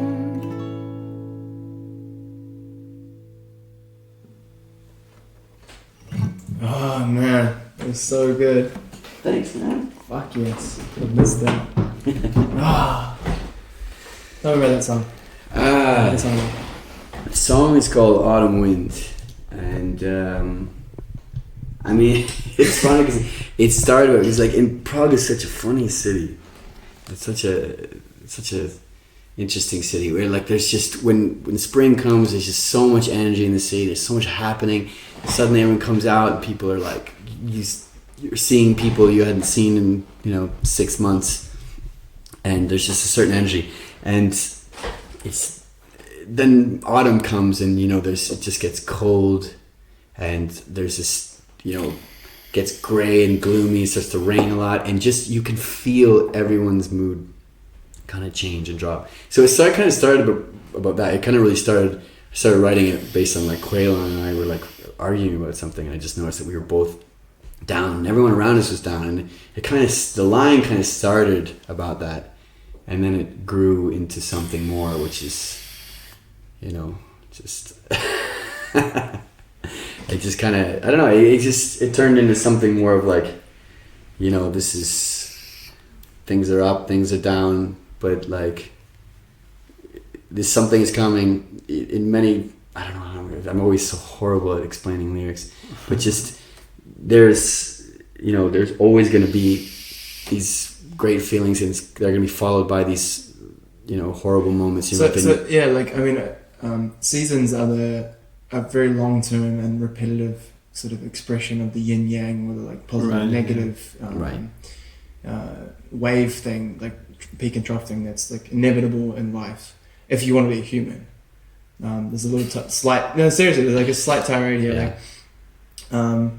Oh man, it was so good. Thanks, man. Fuck yes, I missed that. Ah, tell me about that song. That song. The song is called Autumn Wind, and I mean, it's funny because it started because like in Prague is such a funny city. It's such a interesting city where like there's just when spring comes, there's just so much energy in the city. There's so much happening. Suddenly everyone comes out and people are like you're seeing people you hadn't seen in 6 months, and there's just a certain energy. And it's then autumn comes and it just gets cold, and there's this gets gray and gloomy. It starts to rain a lot, and just you can feel everyone's mood kind of change and drop. So it started about that. It kind of really started writing it based on like Caolan and I were like arguing about something, and I just noticed that we were both down and everyone around us was down, and the line kind of started about that, and then it grew into something more, which is just it just kind of, I don't know, it turned into something more of like, this is, things are up, things are down, but like this something is coming in many, I don't know, I'm always so horrible at explaining lyrics, but just there's always going to be these great feelings, and they're going to be followed by these horrible moments. Seasons are a very long term and repetitive sort of expression of the yin yang, or the like positive and negative wave thing, like peak and trough thing that's like inevitable in life if you want to be a human. There's a little slight, no, seriously, there's like a slight tirade here. Like Let's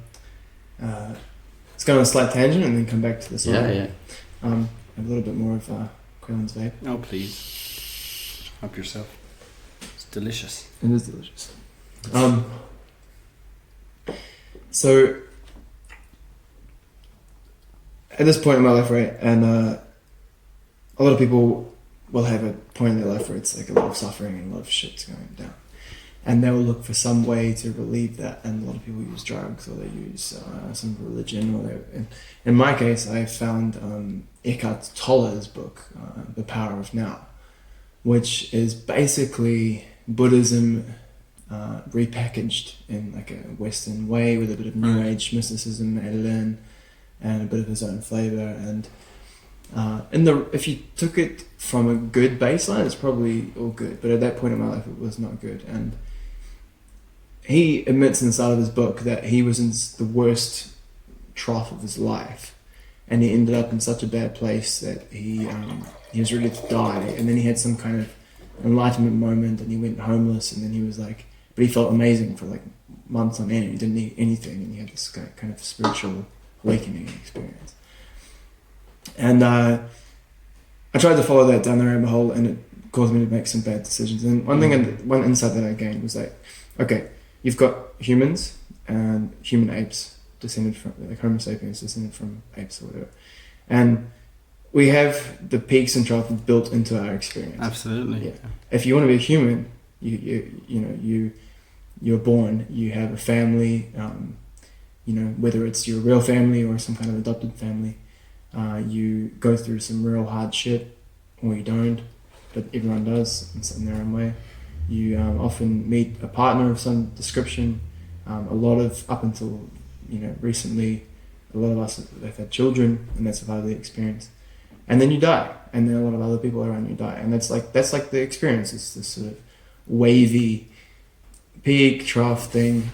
go on a slight tangent and then come back to the song. Yeah. A little bit more of Caolan's vape. Oh, please. Help yourself. It's delicious. It is delicious. So, at this point in my life, right, and a lot of people will have a point in their life where it's like a lot of suffering and a lot of shit's going down. And they'll look for some way to relieve that. And a lot of people use drugs, or they use some religion. In my case, I found Eckhart Tolle's book, The Power of Now, which is basically Buddhism repackaged in like a Western way with a bit of New Age mysticism added in, and a bit of his own flavor. And if you took it from a good baseline, it's probably all good. But at that point in my life, it was not good. And he admits in the start of his book that he was in the worst trough of his life, and he ended up in such a bad place that he was ready to die. And then he had some kind of enlightenment moment, and he went homeless, and then he was like, but he felt amazing for like months on end. He didn't need anything, and he had this kind of spiritual awakening experience. And I tried to follow that down the rabbit hole, and it caused me to make some bad decisions. And one insight that I gained was that, okay, you've got humans and human apes descended from, like Homo sapiens descended from apes or whatever, and we have the peaks and troughs built into our experience. Absolutely. Yeah. If you want to be a human, you're born, you have a family, whether it's your real family or some kind of adopted family. You go through some real hard shit, or you don't, but everyone does in their own way. You often meet a partner of some description. Up until recently, a lot of us have had children, and that's a part of the experience. And then you die, and then a lot of other people around you die, and that's like the experience. It's this sort of wavy peak trough thing.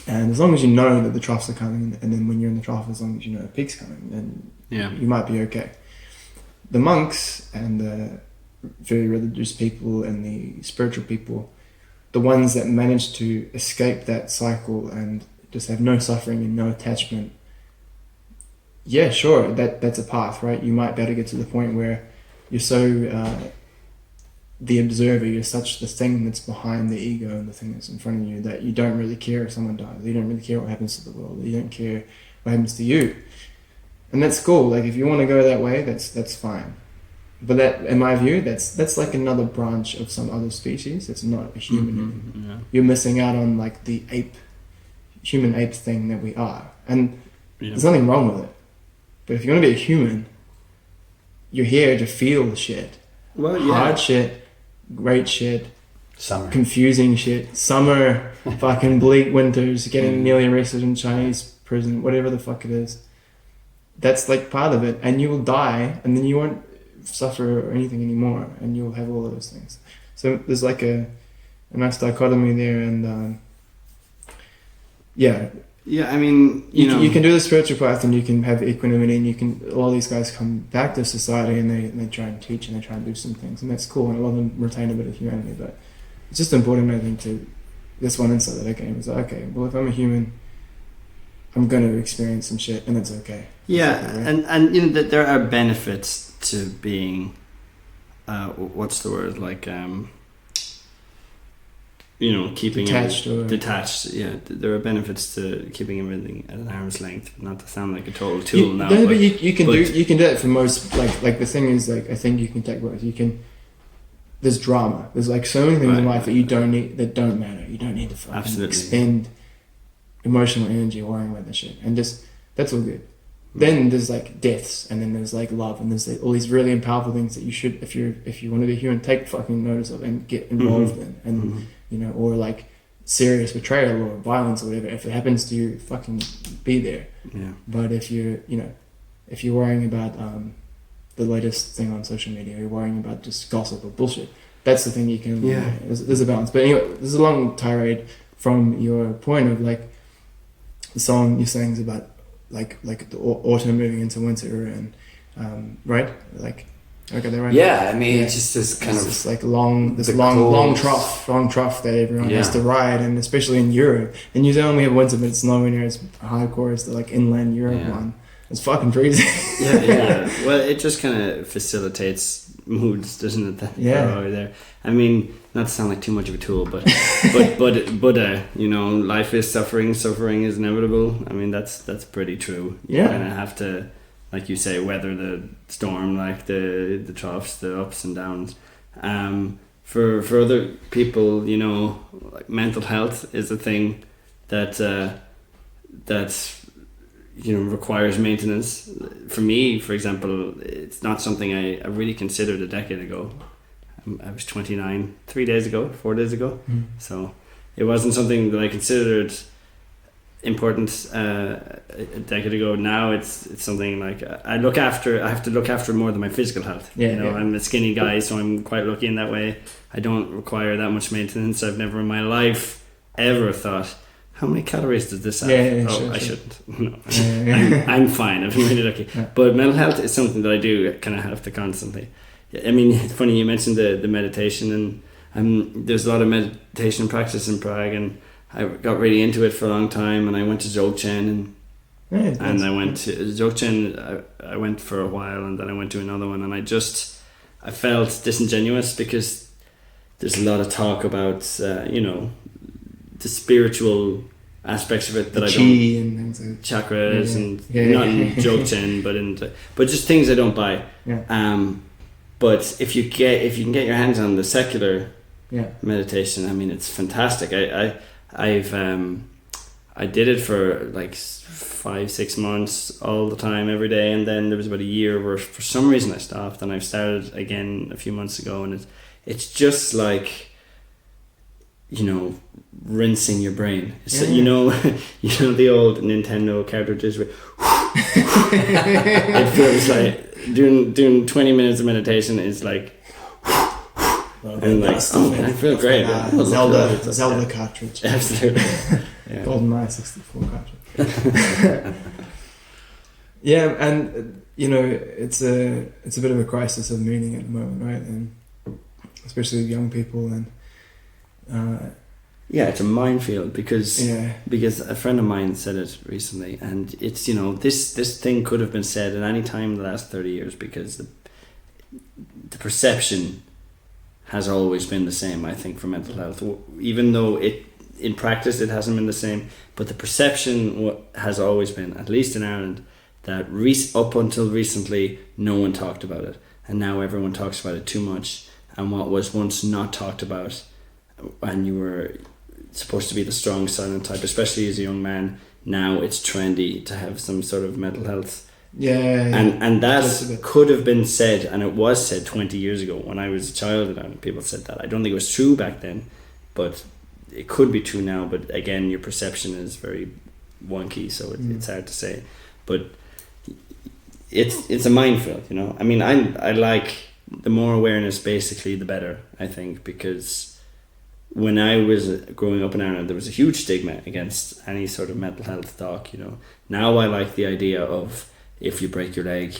And as long as you know that the troughs are coming, and then when you're in the trough, as long as you know the peak's coming, then you might be okay. The monks and the very religious people and the spiritual people, the ones that manage to escape that cycle and just have no suffering and no attachment, yeah, sure, that's a path, right? You might be able to get to the point where you're so the observer, you're such the thing that's behind the ego and the thing that's in front of you that you don't really care if someone dies. You don't really care what happens to the world. You don't care what happens to you. And that's cool. Like, if you want to go that way, that's fine. But that, in my view, that's like another branch of some other species. It's not a human. Mm-hmm. Yeah. You're missing out on like the human ape thing that we are. And there's nothing wrong with it. But if you want to be a human, you're here to feel shit. Well, hard shit, great shit, Summer, confusing shit, summer, fucking bleak winters, getting nearly arrested in Chinese prison, whatever the fuck it is. That's like part of it, and you will die, and then you won't suffer or anything anymore, and you'll have all of those things. So there's like a nice dichotomy there, and I mean, you can do the spiritual path, and you can have equanimity, and a lot of these guys come back to society, and they try and teach, and they try and do some things, and that's cool, and a lot of them retain a bit of humanity. But it's just important, I think, to this one insight that I gained was like, okay, well, if I'm a human, I'm going to experience some shit, and that's okay. Yeah, that's okay, right? and that there are benefits to being, what's the word, like, keeping detached. Yeah, there are benefits to keeping everything at an arm's length. Not to sound like a total tool now. No, but you can do it for most. Like the thing is, like, I think you can take both. There's drama. There's like so many things in life that you don't need, that don't matter. You don't need to fucking expend emotional energy worrying about that shit, and just that's all good. Then there's like deaths, and then there's like love, and there's like all these really powerful things that you should, if you want to be human, take fucking notice of and get involved in, and or like serious betrayal or violence or whatever. If it happens to you, fucking be there. Yeah. But if you're worrying about the latest thing on social media, or you're worrying about just gossip or bullshit, that's the thing you can. Yeah. There's a balance. But anyway, there's a long tirade from your point of like the song you're saying is about like the autumn moving into winter, and right, like Okay, they're right. Yeah, I mean, Yeah. it's just this kind It's of just like long cold- long trough that everyone Yeah. has to ride, and especially in Europe. In New Zealand we have winter, but it's nowhere near as hardcore as the like inland Europe Yeah. one. It's fucking freezing. Yeah. Well, it just kind of facilitates moods, doesn't it? That Yeah. are over there. I mean, not to sound like too much of a tool, but you know, life is suffering. Suffering is inevitable. I mean, that's pretty true. You Yeah. kind of have to, like you say, weather the storm, like the troughs, the ups and downs. For other people, you know, like mental health is a thing that you know requires maintenance. For me, for example, it's not something I really considered a decade ago. I was 29 4 days ago, so it wasn't something that I considered important a decade ago. Now it's something like I have to look after more than my physical health. Yeah, you know, yeah. I'm a skinny guy, so I'm quite lucky in that way. I don't require that much maintenance. I've never in my life ever thought, how many calories does this have? Yeah, I sure. shouldn't. No. Yeah. I'm fine. I'm really lucky. Yeah. But mental health is something that I do kind of have to constantly. I mean, it's funny you mentioned the meditation, and there's a lot of meditation practice in Prague, and I got really into it for a long time, and I went to Dzogchen, and I went to Dzogchen. I went for a while, and then I went to another one, and I felt disingenuous because there's a lot of talk about you know, the spiritual aspects of it that I don't. Chi and things like Chakras Yeah. and not in Dzogchen, but just things I don't buy. Yeah. But if you can get your hands on the secular Yeah. meditation, I mean, it's fantastic. I did it for like 5-6 months all the time every day, and then there was about a year where for some reason I stopped, and I've started again a few months ago, and it's just like, you know, rinsing your brain. So, Yeah. you know the old Nintendo cartridges where it feels like doing 20 minutes of meditation is like, and like, oh, I feel great. Zelda cartridge. Absolutely. Yeah. GoldenEye 64 cartridge. Yeah, and you know, it's a bit of a crisis of meaning at the moment, right? And especially with young people, and Yeah, it's a minefield because yeah, a friend of mine said it recently, and it's, you know, this thing could have been said at any time in the last 30 years because the perception has always been the same, I think, for mental health, even though in practice it hasn't been the same, but the perception has always been, at least in Ireland, that up until recently no one talked about it, and now everyone talks about it too much, and what was once not talked about and you were supposed to be the strong silent type, especially as a young man, now it's trendy to have some sort of mental health. yeah. And That's a that bit- could have been said, and it was said 20 years ago when I was a child, and people said that. I don't think it was true back then, but it could be true now. But again, your perception is very wonky, so it's hard to say. But it's a minefield, you know. I mean, I like the more awareness, basically, the better, I think, because when I was growing up in Ireland, there was a huge stigma against any sort of mental health talk, you know. Now I like the idea of, if you break your leg,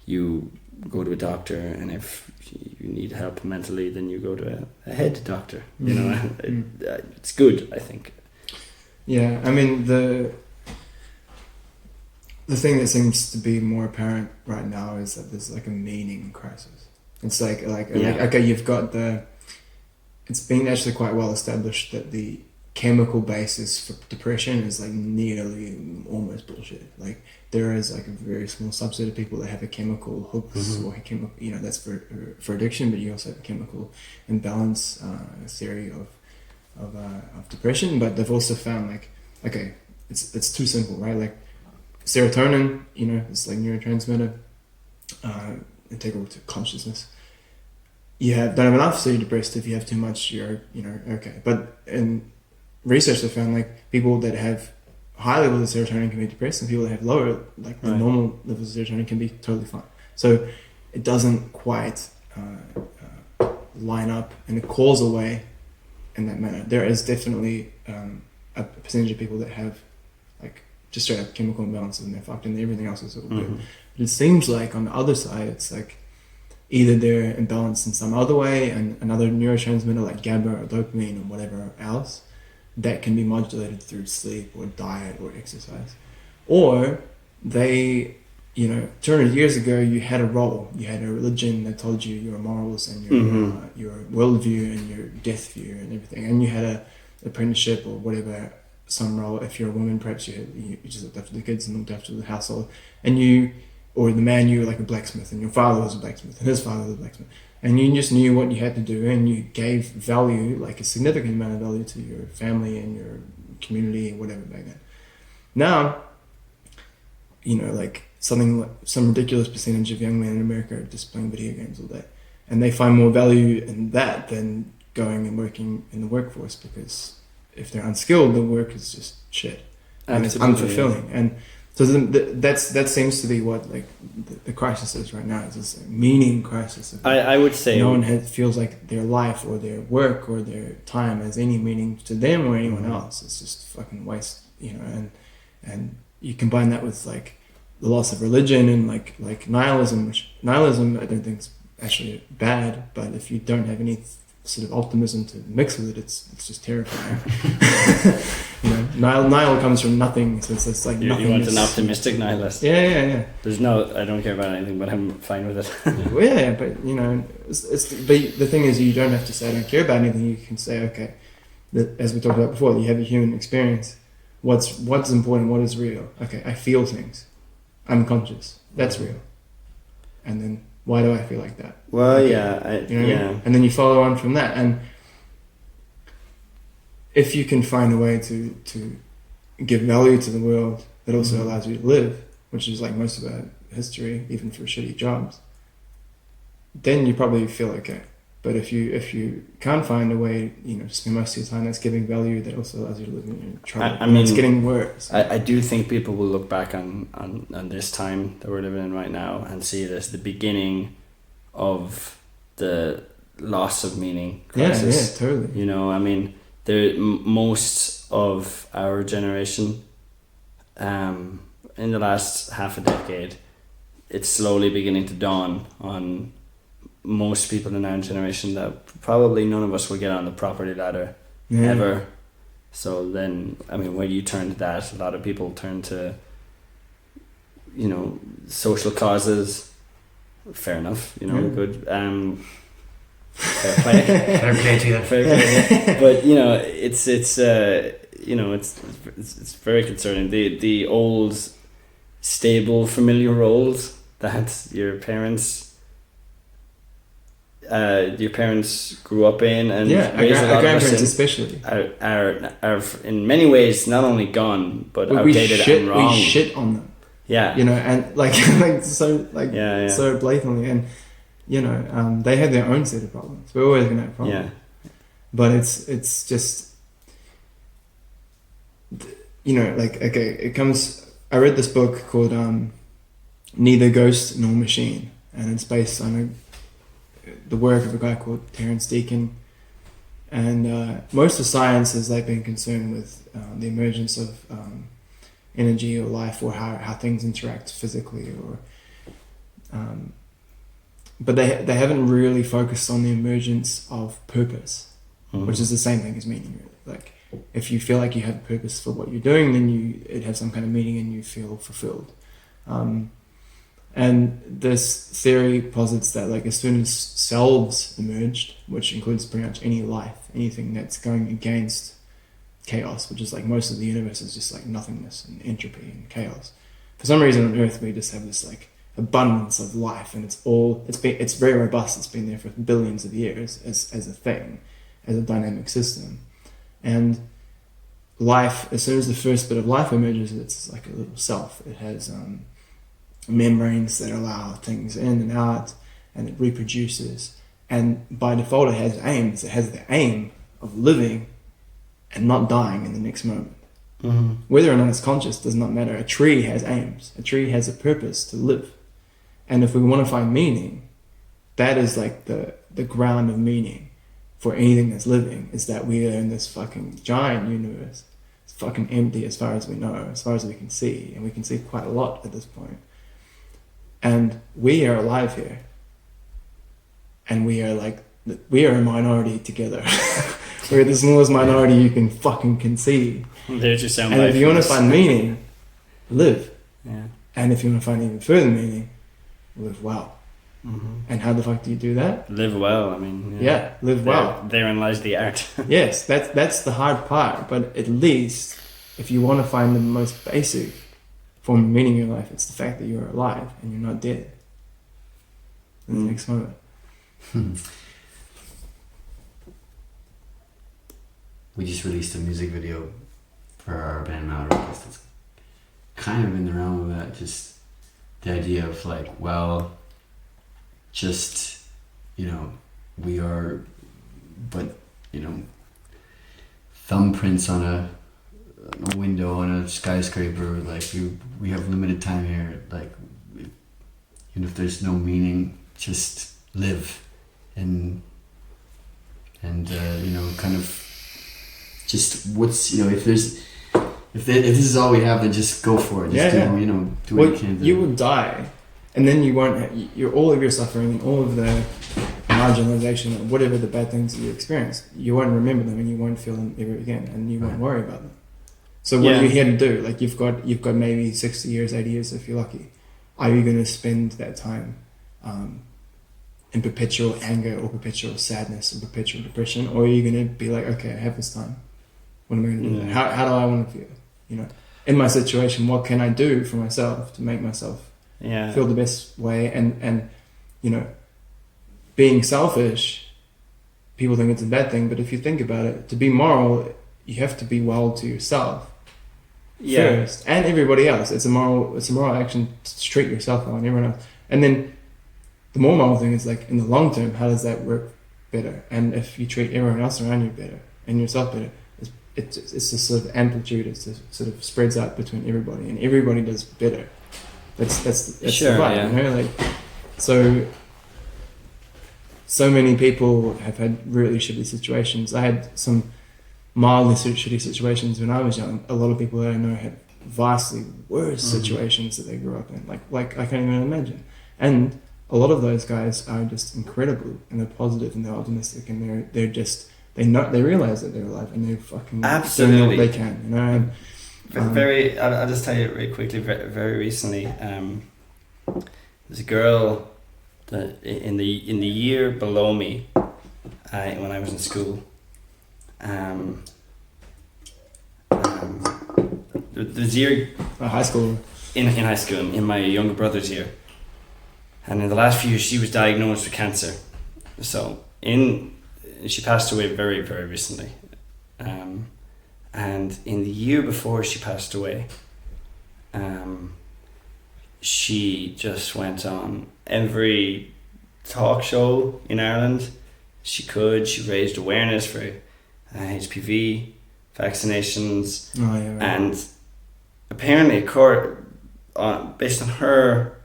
you go to a doctor, and if you need help mentally, then you go to a head doctor, you know. It's good, I think. Yeah, I mean the thing that seems to be more apparent right now is that there's like a meaning crisis. It's like okay, you've got it's been actually quite well established that the chemical basis for depression is like nearly almost bullshit. Like there is like a very small subset of people that have a chemical hooks or a chemical, you know, that's for addiction, but you also have a chemical imbalance theory of depression. But they've also found like, okay, it's too simple, right? Like serotonin, you know, it's like neurotransmitter, integral to consciousness. You don't have enough, so you're depressed. If you have too much, you're, you know, okay. But in research, they found like people that have high levels of serotonin can be depressed, and people that have lower, like the normal levels of serotonin, can be totally fine. So it doesn't quite line up in a causal way in that manner. There is definitely a percentage of people that have like just straight up chemical imbalances and they're fucked, and everything else is all good. But it seems like on the other side, it's like either they're imbalanced in some other way, and another neurotransmitter like GABA or dopamine or whatever else that can be modulated through sleep or diet or exercise. Or they, 200 years ago, you had a role, you had a religion that told you your morals and your worldview and your death view and everything, and you had a apprenticeship or whatever, some role. If you're a woman, perhaps you just looked after the kids and looked after the household, and or the man, you were like a blacksmith, and your father was a blacksmith, and his father was a blacksmith, and you just knew what you had to do, and you gave value, like a significant amount of value, to your family and your community, whatever back then. Now, like some ridiculous percentage of young men in America are just playing video games all day, and they find more value in that than going and working in the workforce, because if they're unskilled, the work is just shit, and it's unfulfilling. And so that seems to be what like the crisis is right now. It's this meaning crisis. I would say no one feels like their life or their work or their time has any meaning to them or anyone else. It's just fucking waste, and you combine that with like the loss of religion and like nihilism, which nihilism I don't think is actually bad, but if you don't have any sort of optimism to mix with it, it's just terrifying. Nihil comes from nothing, so it's like nothing. You want an optimistic nihilist? Yeah. There's I don't care about anything, but I'm fine with it. Well, yeah, but but the thing is, you don't have to say I don't care about anything. You can say, okay, as we talked about before, you have a human experience. What's important? What is real? Okay, I feel things. I'm conscious. That's real. And then, why do I feel like that? Well, okay. Yeah. And then you follow on from that. And if you can find a way to give value to the world that also allows you to live, which is like most of our history, even for shitty jobs, then you probably feel okay. But if you can't find a way, to spend most of your time that's giving value that also allows you to live in trouble, I mean, it's getting worse. I do think people will look back on this time that we're living in right now and see it as the beginning of the loss of meaning crisis. Yeah, totally. Most of our generation, in the last half a decade, it's slowly beginning to dawn on most people in our generation that probably none of us will get on the property ladder ever. So then, when you turn to that, a lot of people turn to, social causes. Fair enough, good. Fair play. Fair play to you. Fair play. But it's very concerning. The old, stable, familiar roles that your parents grew up in and raised a lot of us in, especially are in many ways not only gone but outdated and wrong. We shit on them. Yeah. And so blatantly, and they have their own set of problems. We're always gonna have problems. Yeah. But it's just it comes. I read this book called Neither Ghost Nor Machine, and it's based on the work of a guy called Terence Deacon, and most of science has been concerned with the emergence of energy or life, or how things interact physically, or but they haven't really focused on the emergence of purpose, which is the same thing as meaning, really. Like, if you feel like you have purpose for what you're doing, then it has some kind of meaning and you feel fulfilled. And this theory posits that as soon as selves emerged, which includes pretty much any life, anything that's going against chaos, which is most of the universe is just nothingness and entropy and chaos. For some reason on Earth we just have this abundance of life, and it's very robust. It's been there for billions of years as a thing, as a dynamic system. And life, as soon as the first bit of life emerges, it's like a little self. It has membranes that allow things in and out, and it reproduces, and by default it has aims. It has the aim of living and not dying in the next moment. Whether or not it's conscious does not matter. A tree has aims. A tree has a purpose to live, and if we want to find meaning, that is the ground of meaning for anything that's living, is that we are in this fucking giant universe. It's fucking empty as far as we know, as far as we can see, and we can see quite a lot at this point. And we are alive here. and we are a minority together. We're the smallest minority you can fucking conceive. There's your sound. And if you want to find meaning, live. Yeah. And if you want to find even further meaning, live well. Mm-hmm. And how the fuck do you do that? Live well. I mean. Yeah, live well. Therein lies the art. Yes, that's the hard part. But at least, if you want to find the most basic form of meaning in your life, it's the fact that you're alive and you're not dead. In the next moment. We just released a music video for our band Montyro. It's kind of in the realm of that, just the idea of like, well, just, you know, we are, but, you know, thumbprints on a window on a skyscraper, like we have limited time here, like even if there's no meaning, just live and you know, kind of just what's, you know, if this is all we have, then just go for it. Just do, you know, do what you can do. You will die, and then you won't. All of your suffering and all of the marginalization or whatever the bad things that you experience, you won't remember them and you won't feel them ever again, and you won't worry about them. So what are you here to do? Like you've got maybe 60 years, 80 years if you're lucky. Are you going to spend that time in perpetual anger or perpetual sadness or perpetual depression, or are you going to be like, okay, I have this time. What am I going to do? With it? How do I want to feel? You know, in my situation, what can I do for myself to make myself feel the best way? And you know, being selfish, people think it's a bad thing, but if you think about it, to be moral, you have to be well to yourself first and everybody else. It's a moral action to treat yourself well and everyone else. And then the more moral thing is like in the long term, how does that work better? And if you treat everyone else around you better and yourself better, it's a sort of amplitude. It sort of spreads out between everybody, and everybody does better. That's sure, the right, you know, like so many people have had really shitty situations. I had some mildly shitty situations when I was young. A lot of people that I know had vastly worse situations that they grew up in. Like I can't even imagine. And a lot of those guys are just incredible, and they're positive and they're optimistic, and they're just they realize that they're alive and they're fucking doing what they can, you know. And, I'll just tell you really quickly. Very recently, there's a girl that in the year below me, when I was in school, there's year high school in high school in my younger brother's year, and in the last few years she was diagnosed with cancer. So she passed away very, very recently, and in the year before she passed away, she just went on every talk show in Ireland she could. She raised awareness for HPV vaccinations, and apparently, based on her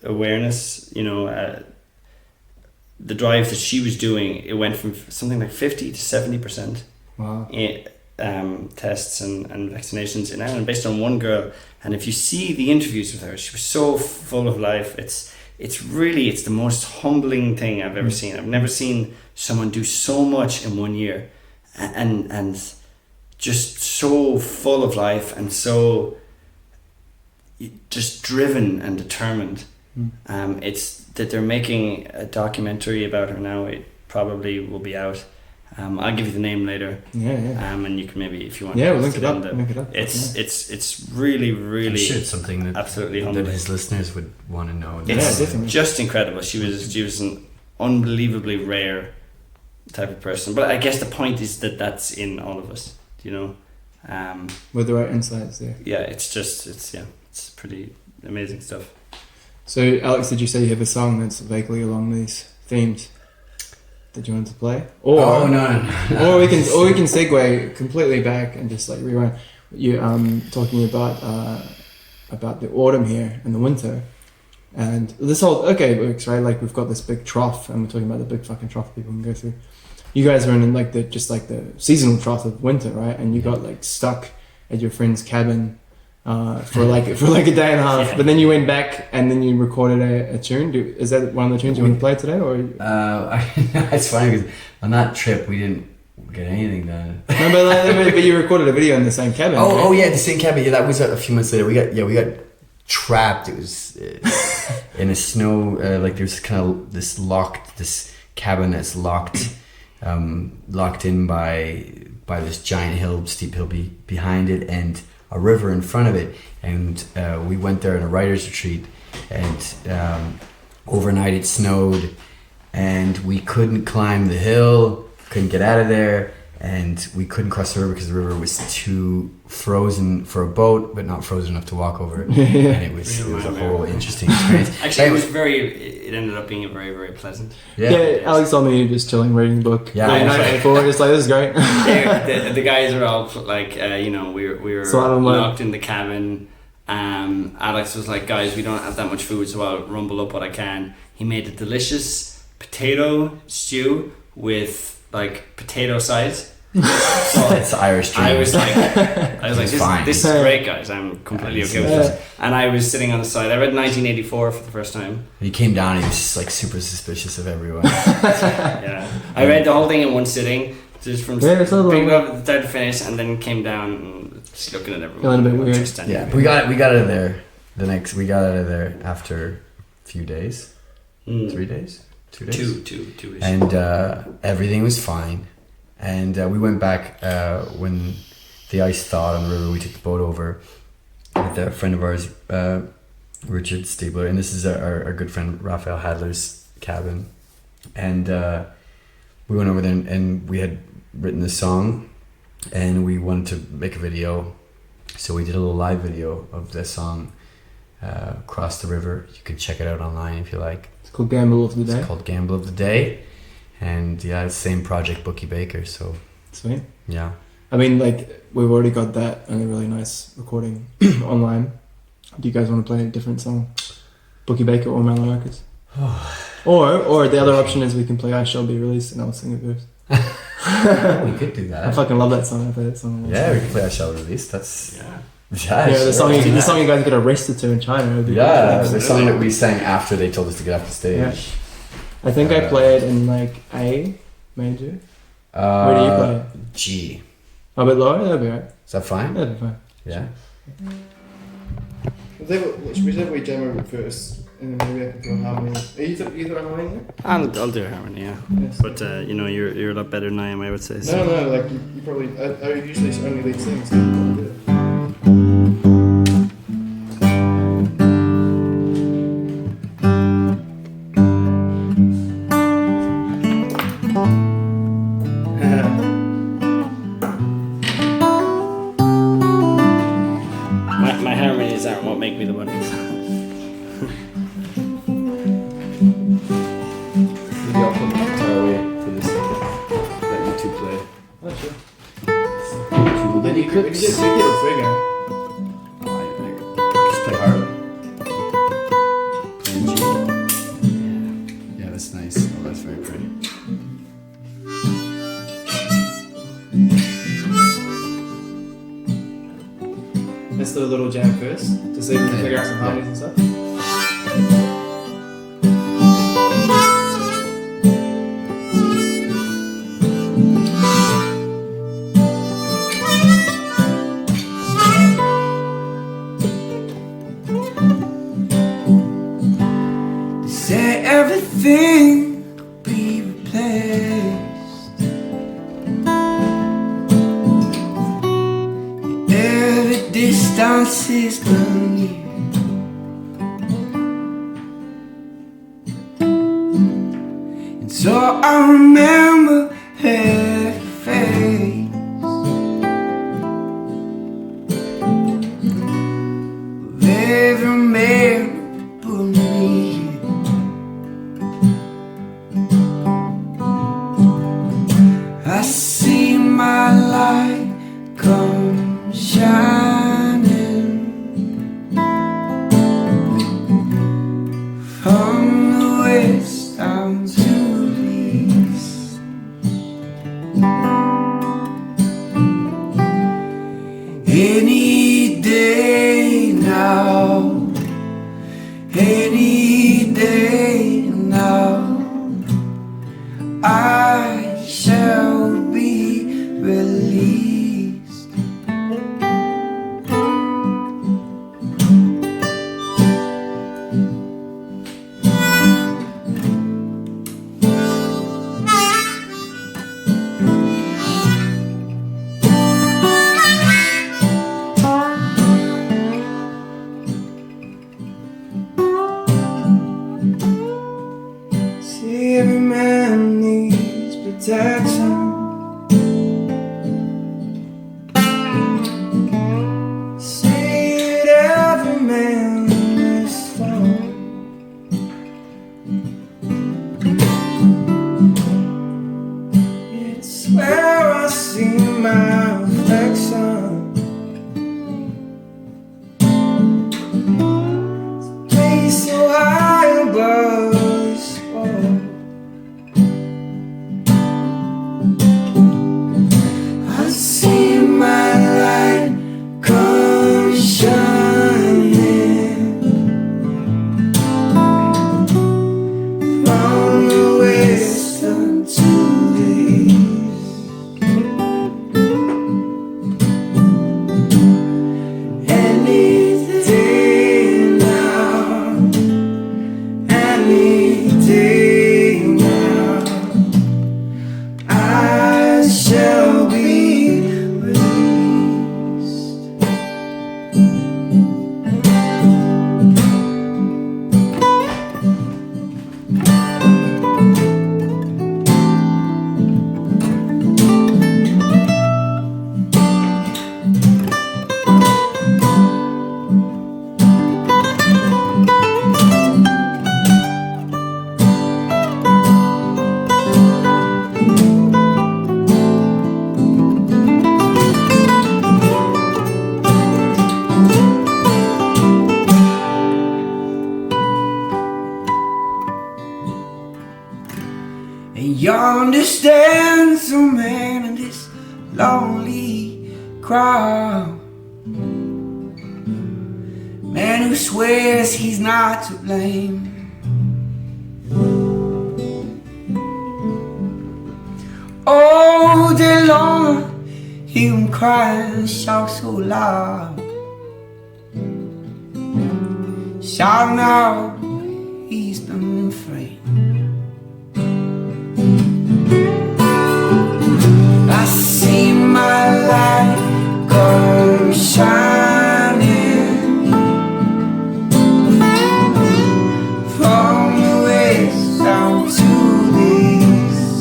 awareness, you know, the drive that she was doing, it went from something like 50 to 70%. Wow. Tests and vaccinations in Ireland based on one girl. And if you see the interviews with her, she was so full of life. It's the most humbling thing I've ever seen. I've never seen someone do so much in 1 year, and just so full of life and so just driven and determined. It's that they're making a documentary about her now. It probably will be out. I'll give you the name later. And you can maybe, if you want, we'll link it up. It's really, really. I'm sure it's something that absolutely humbling. That his listeners would want to know. It's definitely just incredible. She was an unbelievably rare type of person. But I guess the point is that that's in all of us, you know. With the right insights there. Yeah, it's pretty amazing stuff. So, Alex, did you say you have a song that's vaguely along these themes that you want to play? Or, no. Or we can segue completely back and just like rewind. You talking about the autumn here and the winter, and this whole works, right? Like we've got this big trough, and we're talking about the big fucking trough people can go through. You guys are in like the seasonal trough of winter, right? And you got like stuck at your friend's cabin for like a day and a half. Yeah. But then you went back and then you recorded a tune. Is that one of the tunes you want to play today, or? It's funny because on that trip we didn't get anything done. No, but you recorded a video in the same cabin. Oh right? yeah, the same cabin. Yeah, that was a few months later. We got trapped. It was in a snow. Like there's kind of this cabin that's locked in by this giant hill, steep hill behind it, and a river in front of it. And we went there in a writer's retreat, and overnight it snowed, and we couldn't climb the hill, couldn't get out of there, and we couldn't cross the river because the river was too frozen for a boat, but not frozen enough to walk over it. And it was a whole interesting experience. Actually, it ended up being a very, very pleasant. Yeah, Alex told me just chilling, reading the book. Yeah, just like, this is great. The guys are all like, we were locked in the cabin. Alex was like, guys, we don't have that much food, so I'll rumble up what I can. He made a delicious potato stew with like potato sides. So it's Irish dream. I was like, this is great, guys. I'm completely okay with this. And I was sitting on the side. I read 1984 for the first time. He came down and he was just like super suspicious of everyone. Yeah, I read the whole thing in one sitting, just from picking it up at start to finish, and then came down and just looking at everyone. Feeling a bit weird. Yeah, but we got out of there. We got out of there after a few days, 3 days, 2 days, two. And everything was fine. And we went back when the ice thawed on the river. We took the boat over with a friend of ours, Richard Stabler, and this is our good friend Raphael Hadler's cabin. And we went over there and we had written this song, and we wanted to make a video. So we did a little live video of this song, Across the River. You can check it out online if you like. It's called Gamble of the Day. It's called Gamble of the Day. And yeah, it's the same project, Bookie Baker. So sweet. Yeah. I mean, like, we've already got that and a really nice recording online. Do you guys want to play a different song? Bookie Baker or Mellow Records? Or the other option is we can play I Shall Be Released and I'll sing it first. We could do that. I fucking love that song. I play that song. Yeah, we can play I Shall Be Released. That's the song you guys get arrested to in China. The song that we sang after they told us to get off the stage. Yeah. I think I played in like A major. Where do you play it? G. A bit lower? That'd be right. Is that fine? That'd be fine. Yeah. Should we say we jam over first and then maybe I can do a harmony? Are you doing harmony there? I'll do a harmony, yeah. Yes. But you're a lot better than I am, I would say. So. No, like you probably. I usually only lead sings. So you probably do it. My harmonies aren't what make me the one. Maybe I'll put the guitar away for this. Let you two play. Oh, sure. Then you could. We get a figure. Just play hard. Play G. Yeah, that's nice. Oh, that's very pretty. Let's do a little jam first, to see if we can figure out some harmonies and stuff. They say everything could be replaced. Every distance is near. And so I remember her face. Every man put me here. I see my light come shining from the west down to the east. Any day now I shall be released. See, every man needs protection. See that every man is found. It's where I see my reflection. It's a place so high above us all. I see my light come shining from the west unto the east. Any day now, any day now, I shall be released. And yonder stands a man in this lonely crowd, man who swears he's not to blame. All day long, hear him cry and shout so loud, shouting out he's been framed. I see my light come shining from the west down to the east.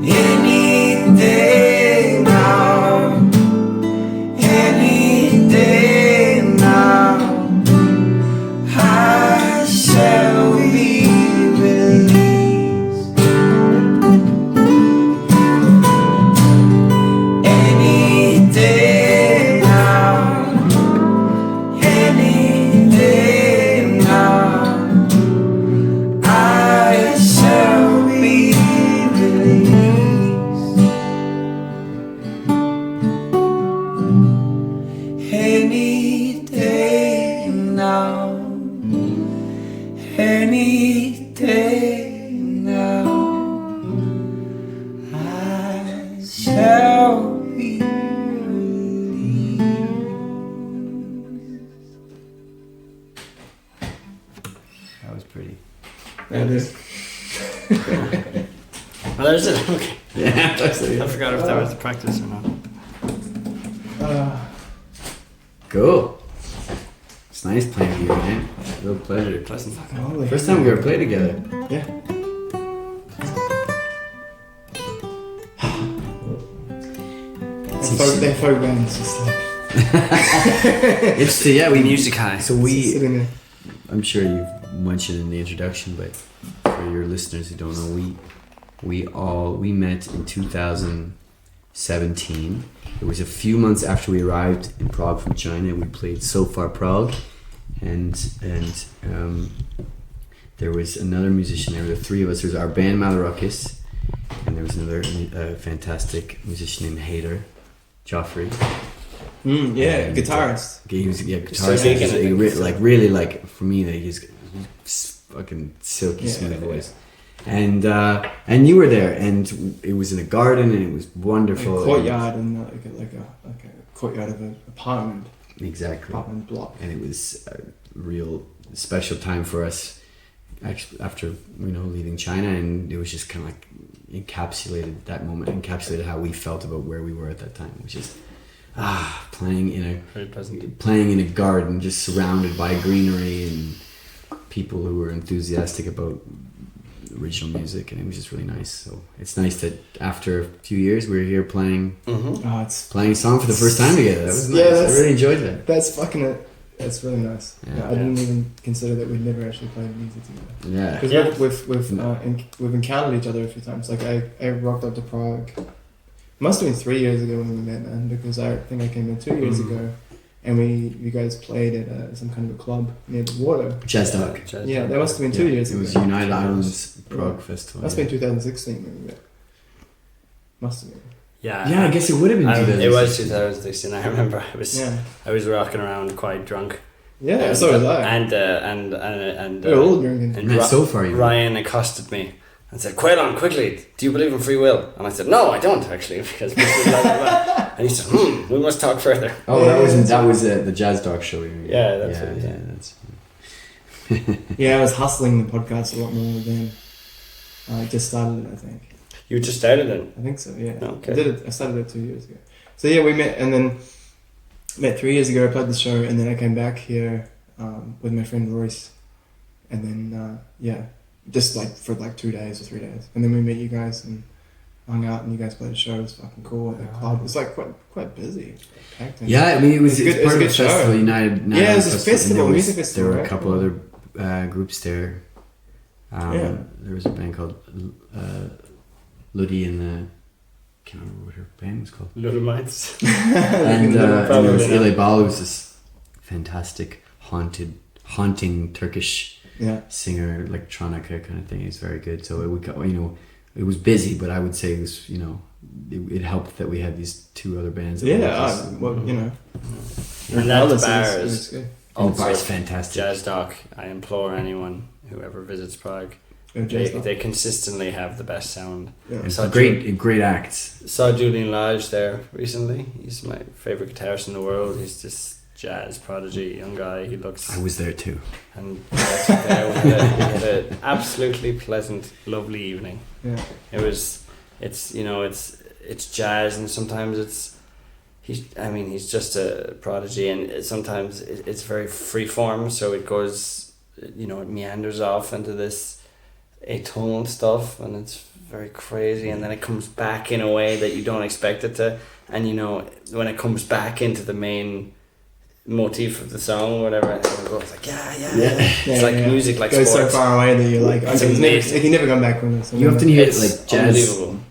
Any day now, any day now, I shall be released. Any day now, any day now, I shall be released. Any day now, any day now, I shall be released. That was pretty. That is. Oh, there's it. Okay. Yeah, that's it. I forgot if that was the practice or not. Cool. It's nice playing with you, man. Real pleasure. Pleasant. First time we ever played together. Yeah. They folk bands just like It's yeah, we Music high. So we sitting there. I'm sure you've mentioned in the introduction, but for your listeners who don't know, we met in 2017. It was a few months after we arrived in Prague from China. We played So Far Prague, and there was another musician. There were the three of us. There was our band Malarukis, and there was another fantastic musician named Hader, Joffrey. Yeah, And, guitarist. He was So guitarist. big in He it. really like for me that he's fucking silky smooth voice. And you were there, and it was in a garden, and it was wonderful. A courtyard and like a courtyard of an apartment. Exactly. Apartment block. And it was a real special time for us, actually, after leaving China, and it was just kind of like encapsulated how we felt about where we were at that time, which is playing in a garden, just surrounded by greenery and people who were enthusiastic about original music, and it was just really nice. So it's nice that after a few years we're here playing playing a song for the first time together. That was nice. I really enjoyed that. That's fucking it. That's really nice. Yeah. I didn't even consider that we'd never actually played music together. Yeah. Because we've encountered each other a few times. Like I rocked up to Prague. Must have been 3 years ago when we met, man. Because I think I came in 2 years ago, and you guys played at some kind of a club near the water. Jazz Dog. Yeah, that must have been 2 years ago. It was United Islands Prague Festival. Must have been 2016 when we met. Must have been. Yeah, I guess it would have been 2016. It was 2016. I remember I was rocking around quite drunk. Yeah, so was I. And we were all drinking. And so far, Ryan accosted me and said, "Caolan, quickly, do you believe in free will?" And I said, "No, I don't actually, because blah, blah, blah." And he said, "We must talk further." Oh, that was the Jazz Dog show. Yeah, that's it. Yeah, that's. Yeah, I was hustling the podcast a lot more then. I just started it, I think. You just started it? I think so, yeah. Okay. I started it 2 years ago. So yeah, we met, and then met 3 years ago. I played the show, and then I came back here with my friend Royce, and then just like for like 2 days or 3 days, and then we met you guys and hung out, and you guys played a show. It was fucking cool at the club. It was like quite busy. Packed in. Yeah, I mean it was part of the show. festival, United. Yeah, it was a festival, music festival. There were a couple other groups there. There was a band called Luddy and the. I can't remember what her band was called. Little Minds. And there was Ile Bal, who was this fantastic haunting Turkish singer, electronica kind of thing. He's very good. So it was busy, but I would say it was it helped that we had these two other bands. And that bar is good. Oh, the bar's fantastic. Jazz Doc. I implore anyone whoever visits Prague. They consistently have the best sound. Yeah. It's great acts. Saw Julian Lodge there recently. He's my favorite guitarist in the world. He's this jazz prodigy, young guy. He looks. I was there too. And we had an absolutely pleasant, lovely evening. Yeah. It's jazz, and sometimes he's just a prodigy, and sometimes it's very free form. So it goes, it meanders off into this atonal stuff, and it's very crazy, and then it comes back in a way that you don't expect it to, and when it comes back into the main motif of the song or whatever, it goes like it's like music, like goes sports. so far away that you're like, you never come back from this. You often hear like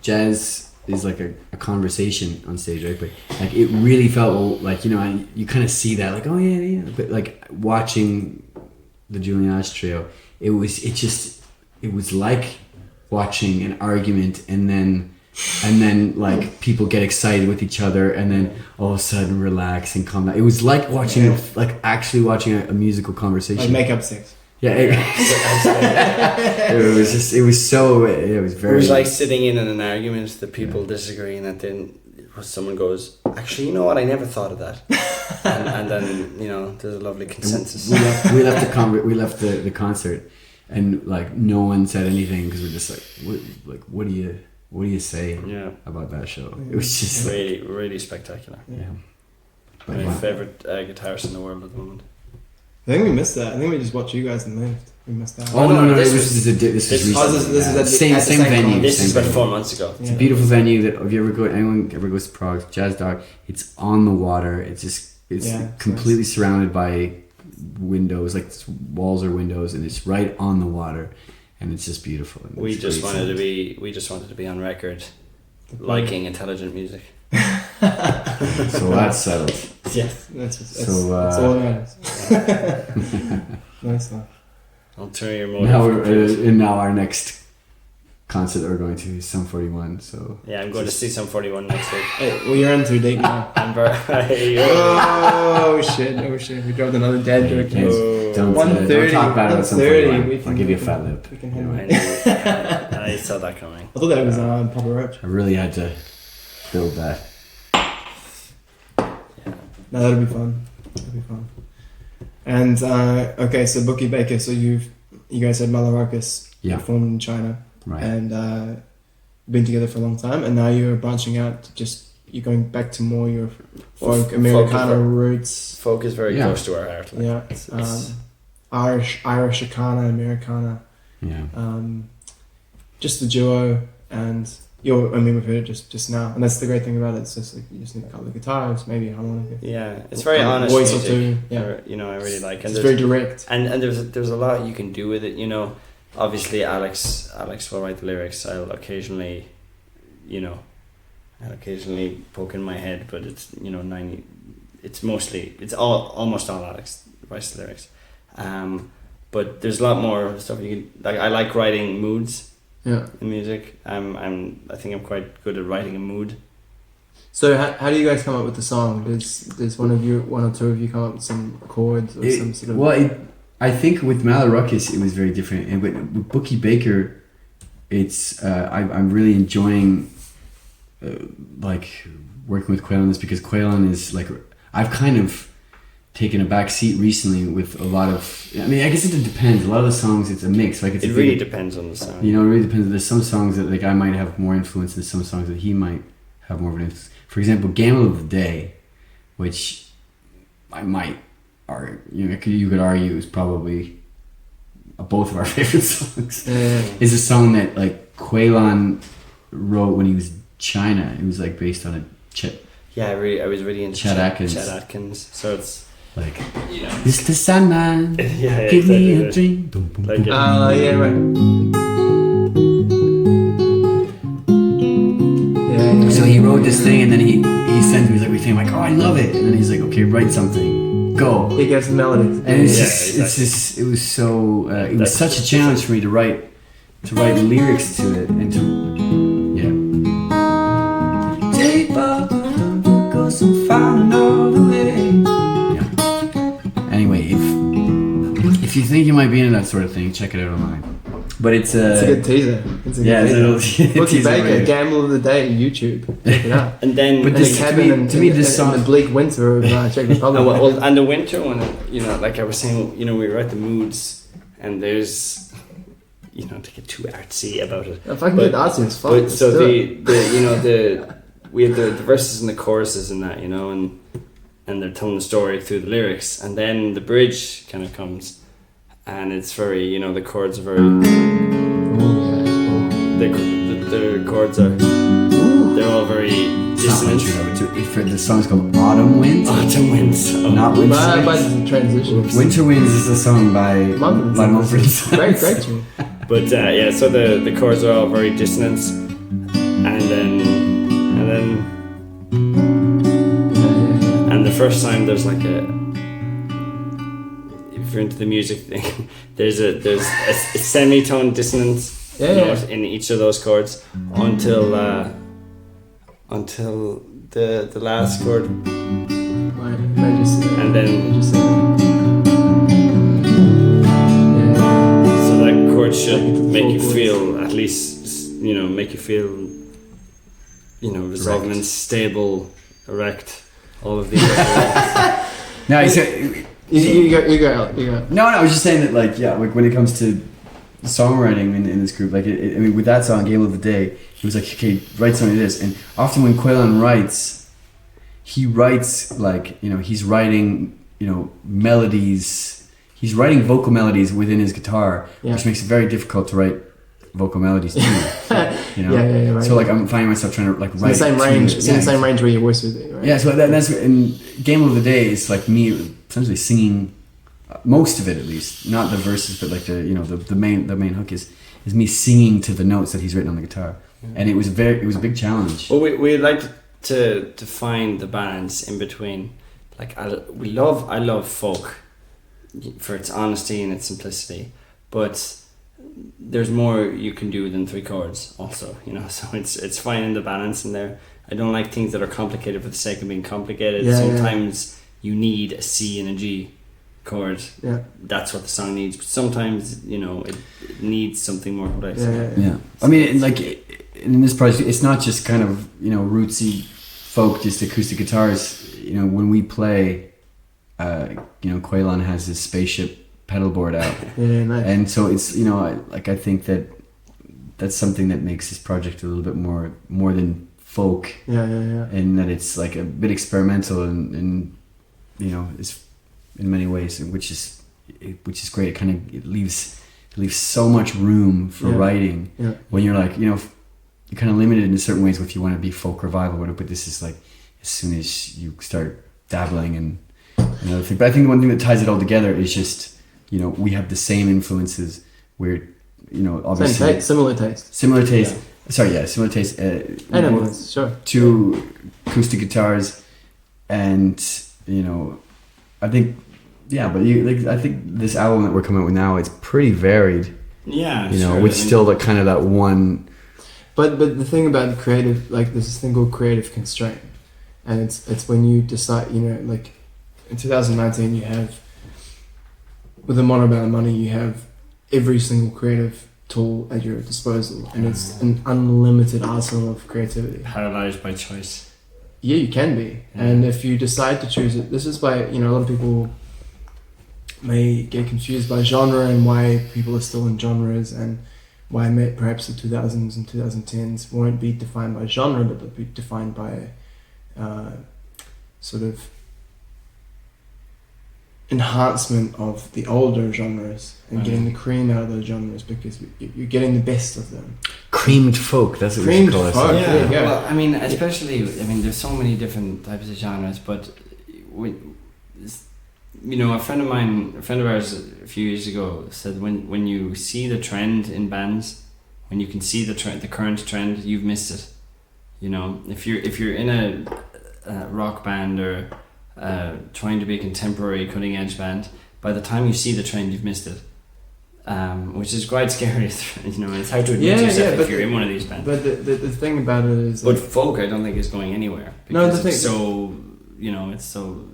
jazz is like a conversation on stage, right? But like it really felt like you kind of see that like but like watching the Julian Lodge trio, it was like watching an argument, and then like people get excited with each other, and then all of a sudden relax and calm down. It was like watching actually watching a musical conversation. Like makeup sex. Yeah, it was very. It was like sitting in an argument that people disagree, and then someone goes, "Actually, you know what? I never thought of that," and then there's a lovely consensus. We left the concert. And like no one said anything because we're just like, what do you say about that show? It was just really, really spectacular. Yeah. My favorite guitarist in the world at the moment. I think we missed that. I think we just watched you guys and left. We missed that. Oh no! This was the same venue. This is about 4 months ago. It's a beautiful venue that if anyone ever goes to Prague, Jazz Dog. It's on the water. It's completely surrounded by windows, like walls or windows, and it's right on the water, and it's just beautiful. We just wanted to be on record liking intelligent music. So that's settled. Yes, that's all that matters. Nice one. Ulterior motive. Now our next concert that we're going to, Sum 41. So Yeah, I'm going to see some 41 next week. Hey, well, you're on to a date now. Oh shit! We dropped another dead joke. don't 1:30. talk about it. 1:30. I'll give you a fat lip. We can I saw that coming. I thought that was on Papa Roach. I really had to build that. No, that'll be fun. And okay, so Bookie Baker. So you guys had Malarakis performed in China, Right. and been together for a long time, and now you're branching out. You're going back to more your folk Americana roots. Folk is very close to our heart. Like, Yeah, it's Irishicana, Americana. Yeah. Just the duo, and we've heard it just now, and that's the great thing about it. It's just like you just need a couple of guitars, maybe a harmonica. Yeah, it's very honest voice music. or two. Yeah, I really like. And it's very direct. And there's a lot you can do with it. Obviously Alex will write the lyrics. I'll occasionally poke in my head, but it's 90. It's almost all Alex writes the lyrics. But there's a lot more stuff you can like. I like writing moods. Yeah. In music, I think I'm quite good at writing a mood. So how do you guys come up with the song? Does one or two of you come up with some chords or some sort of? Well, I think with Malarakis it was very different, and with Bookie Baker, it's I'm really enjoying like working with Caolan on this, because Caolan is like, I've kind of taken a back seat recently with a lot of, I guess it depends. A lot of the songs, it's a mix. Like it really depends on the song. It really depends. There's some songs that like I might have more influence, and some songs that he might have more of an influence. For example, Gamble of the Day, which I might argue, you could argue is probably both of our favorite songs. Is a song that like Caolan wrote when he was in China. It was like based on a Chet. Yeah, I was really into Chet Atkins. So it's like, Mr. Sandman, yeah, give exactly, me a drink. Like yeah, right. So he wrote this thing, and then he sent me, he's like, oh, I love it. And then he's like, okay, write something, go. He gives the melodies. And it was so, it was such a challenge for me to write lyrics to it, and to, Take up the goes and find another way. Anyway, if you think you might be into that sort of thing, check it out online. But it's a good teaser. It's a good teaser. Bookie Baker, Gamble of the Day, YouTube. Check it out. And then, but this, to me, this song, the bleak winter of Czech Republic. And the winter one, like I was saying, we write the moods, and there's, to get too artsy about it. If I can get artsy, it's fun. But so we have the verses and the choruses and that, and they're telling the story through the lyrics, and then the bridge kind of comes, and it's very, the chords are very, the chords are, they're all very dissonant. The song's called Autumn Winds. Autumn Winds. Not Winter Winds. By the transition. Winter Winds is a song by Mumford & Sons. Great tune. But so the chords are all very dissonant, and the first time there's like if you're into the music thing, there's a semitone dissonance in each of those chords until the last chord, and then so that chord should make you feel, at least make you feel resolved and stable, erect. All of these. No, you go. No, I was just saying that, like when it comes to songwriting in this group, like with that song, Game of the Day, it was like, okay, write something like this. And often when Caolan writes, he writes like, he's writing, melodies. He's writing vocal melodies within his guitar, which makes it very difficult to write vocal melodies too. Right. So like I'm finding myself trying to like write the same range. It's in the same range where your voice is. Right? Yeah, so that's in Game of the Day. It's like me essentially singing most of it, at least, not the verses, but like the main hook is me singing to the notes that he's written on the guitar, and it was a big challenge. Well, we like to find the balance in between. Like I love folk for its honesty and its simplicity, but there's more you can do than 3 chords also, you know, so it's finding the balance in there. I don't like things that are complicated for the sake of being complicated. Sometimes you need a C and a G chord. Yeah. That's what the song needs. But sometimes, you know, it needs something more complex. Yeah. I mean, like, in this project, it's not just kind of, you know, rootsy folk, just acoustic guitars. You know, when we play, you know, Caolan has his spaceship pedal board out. Yeah, nice. And so it's, you know, I think that's something that makes this project a little bit more than folk. Yeah. And that it's like a bit experimental and you know, it's in many ways, which is great. It kind of leaves so much room for writing when you're like, you know, you're kind of limited in certain ways if you want to be folk revival, whatever, but this is like, as soon as you start dabbling and another thing. But I think the one thing that ties it all together is just, you know, we have the same influences. We're, you know, obviously similar taste. Similar taste. Similar taste. Sure. 2 acoustic guitars, and you know, I think, I think this album that we're coming out with now, it's pretty varied. Yeah, you know, with still the kind of that one. But the thing about the creative, like, there's this thing called creative constraint, and it's when you decide, you know, like in 2019 you have, with a moderate amount of money, you have every single creative tool at your disposal, and it's an unlimited arsenal of creativity. Paralyzed by choice. Yeah, you can be. And if you decide to choose it, this is why, you know, a lot of people may get confused by genre and why people are still in genres, and why perhaps the 2000s and 2010s won't be defined by genre, but they'll be defined by sort of enhancement of the older genres and getting the cream out of those genres, because you're getting the best of them. Creamed folk, that's what we call it. Well, I mean, especially, I mean, there's so many different types of genres, but you know, a friend of ours a few years ago said, when you see the trend in bands, when you can see the current trend, you've missed it. You know, if you're in a rock band or trying to be a contemporary cutting edge band, by the time you see the trend, you've missed it, which is quite scary. You know, it's hard to admit to yourself if you're in one of these bands. But the thing about it is, but folk, I don't think is going anywhere, because it's so, you know, it's so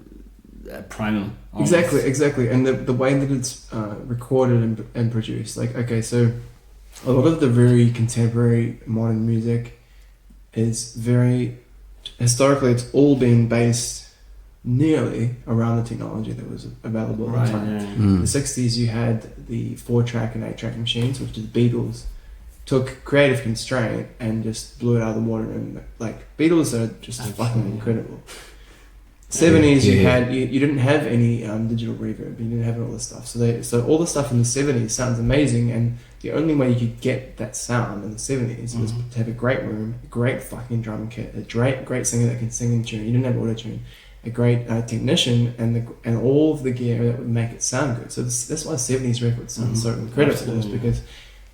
primal. Almost. Exactly, and the way that it's recorded and produced, like, okay, so a lot of the very contemporary modern music is very, historically, it's all been based nearly around the technology that was available at the time. In the 60s, you had the 4-track and 8-track machines, which the Beatles took creative constraint and just blew it out of the water. And like, Beatles are just fucking incredible. 70s, you didn't have any digital reverb, you didn't have all this stuff. So all the stuff in the 70s sounds amazing, and the only way you could get that sound in the 70s was to have a great room, a great fucking drum kit, a great singer that can sing in tune. You didn't have auto-tune. A great technician, and all of the gear that would make it sound good. So that's why 70s records sound so incredible, is because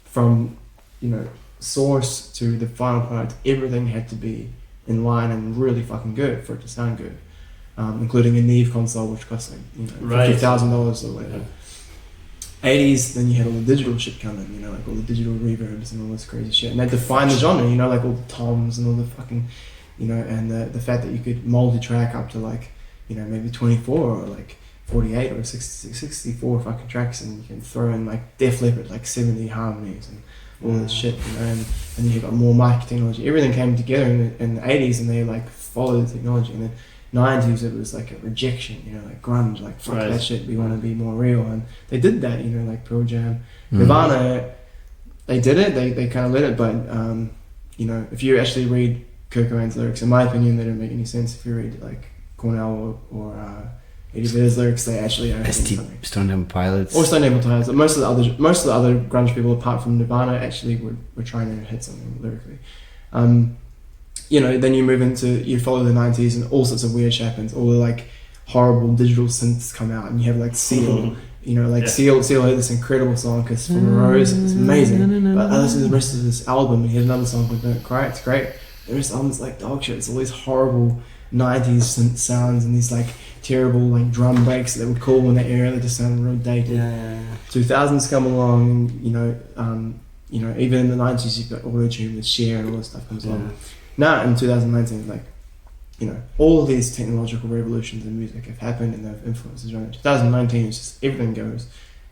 from, you know, source to the final product, everything had to be in line and really fucking good for it to sound good, including a Neill console, which cost like, you know, $50,000 or whatever. 80s, then you had all the digital shit coming, you know, like all the digital reverbs and all this crazy shit, and that defined the genre, you know, like all the toms and all the fucking, you know, and the fact that you could multi-track up to, like, you know, maybe 24 or like 48 or 64 fucking tracks, and you can throw in like Def Leppard, like 70 harmonies and all this shit, you know, and then you got more mic technology. Everything came together in the 80s, and they like followed the technology. And then 90s, it was like a rejection, you know, like grunge, like fuck that shit, we want to be more real. And they did that, you know, like Pearl Jam, Nirvana, they did it, they kind of let it, but you know, if you actually read Kurt Cobain's lyrics, in my opinion, they don't make any sense. If you read like Cornell or Eddie Vedder's lyrics, they actually are Stone Temple Pilots. Or Stone Temple Pilots. Most of the other grunge people, apart from Nirvana, actually were trying to hit something lyrically. You know, then you follow the 90s, and all sorts of weird shit happens. All the like horrible digital synths come out, and you have like Seal. You know, like Seal had this incredible song, Kiss from a Rose, and it's amazing. But I listen to the rest of this album, and he has another song called Don't Cry. It's great. The rest of the album's like dog shit. It's all these horrible 90s synth sounds and these like terrible like drum breaks that were cool in that era. They just sounded real dated. Yeah. 2000s come along, and even in the 90s you've got auto-tune with Cher and all this stuff comes along. Now in 2019, like, all of these technological revolutions in music have happened and they've influenced the genre. 2019 is just everything goes,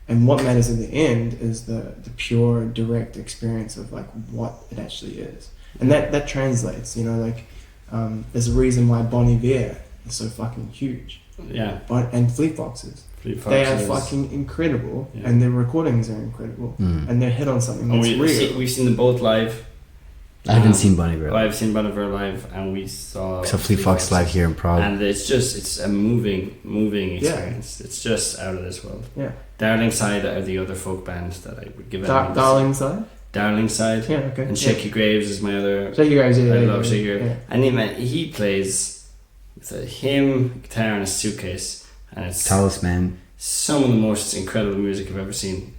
and what matters in the end is the pure direct experience of like what it actually is, and that translates. There's a reason why Bon Iver is so fucking huge. Yeah. And Fleet Foxes. They are fucking incredible, and their recordings are incredible, and they're hit on something that's real. We've seen them both live. I haven't seen Bon Iver. I've seen Bon Iver live, and we saw Fleet Foxes live here in Prague. And it's a moving experience. It's just out of this world. Yeah. Darling Side are the other folk band that I would give it. Darling Side? Darling Side. Yeah, okay. And Shaky Graves is my other. Shaky Graves, yeah. I love Shaky Graves. Yeah. And he plays with a guitar, and a suitcase, and it's Talisman. Some of the most incredible music I've ever seen.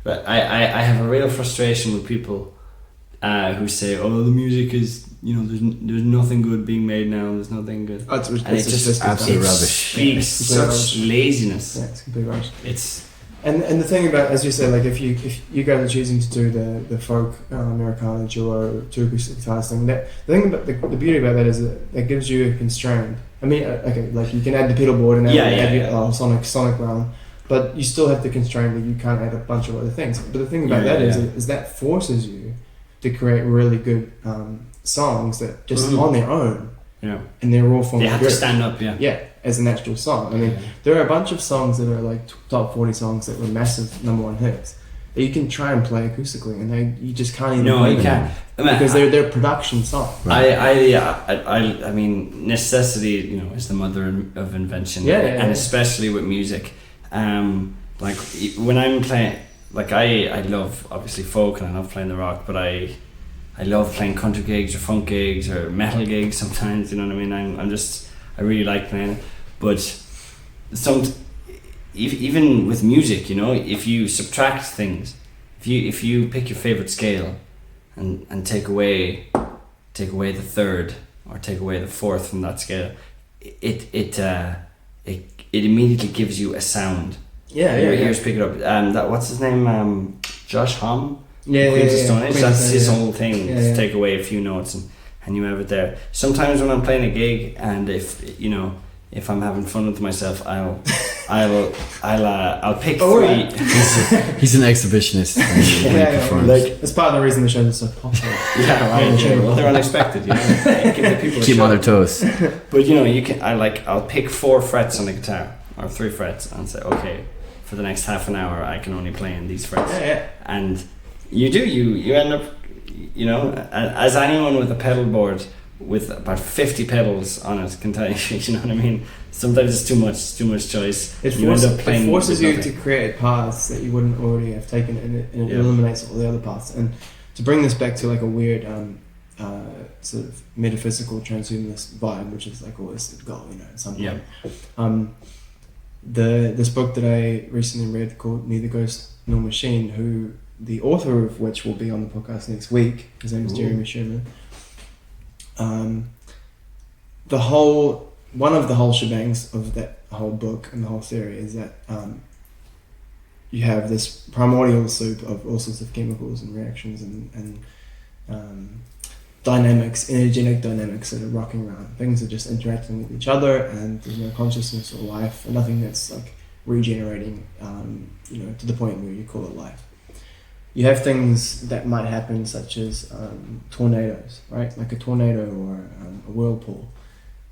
But I have a real frustration with people who say, "Oh, the music is, there's nothing good being made now. There's nothing good." Oh, it's just absolute rubbish. Speaks such laziness. Yeah, it's complete rubbish. And the thing about, as you say, like if you guys are choosing to do the folk Americana duo two acoustic guitars thing, the thing about the beauty about that is that it gives you a constraint. I mean, okay, like you can add the pedal board and add sonic realm, but you still have the constraint that you can't add a bunch of other things. But the thing about is that forces you to create really good songs that just on their own, in their raw form, they have to stand up, as an actual song. I mean, there are a bunch of songs that are like top 40 songs that were massive #1 hits that you can try and play acoustically, and you just can't even play them because they're production songs. Right. I mean, necessity, is the mother of invention, and especially with music. Like when I'm playing. Like I love obviously folk and I love playing the rock, but I love playing country gigs or funk gigs or metal gigs sometimes. You know what I mean? I really like playing it, but even with music, if you subtract things, if you pick your favorite scale and take away the third or take away the fourth from that scale, it immediately gives you a sound. Here's pick it up. That what's his name? Josh Homme. Queens of Stone Age. That's his whole thing. Take away a few notes and you have it there. Sometimes when I'm playing a gig and if I'm having fun with myself, I'll pick three. He's an exhibitionist. That's part of the reason the shows are so popular. Well, they're unexpected. Give the people keep them on their toes. But I'll pick 4 frets on the guitar or 3 frets and say, okay, for the next half an hour I can only play in these frets. And you end up, as anyone with a pedal board with about 50 pedals on it can tell you, you know what I mean? Sometimes it's too much choice. It forces you to create paths that you wouldn't already have taken, and it eliminates all the other paths. And to bring this back to like a weird sort of metaphysical transhumanist vibe, which is like always the goal, at some point. This book that I recently read called Neither Ghost Nor Machine, who the author of which will be on the podcast next week, his name is Jeremy Sherman. One of the whole shebangs of that whole book and the whole theory is that you have this primordial soup of all sorts of chemicals and reactions and dynamics, energetic dynamics that are rocking around. Things are just interacting with each other, and there's no consciousness or life, and nothing that's like regenerating, to the point where you call it life. You have things that might happen, such as tornadoes, right? Like a tornado or a whirlpool.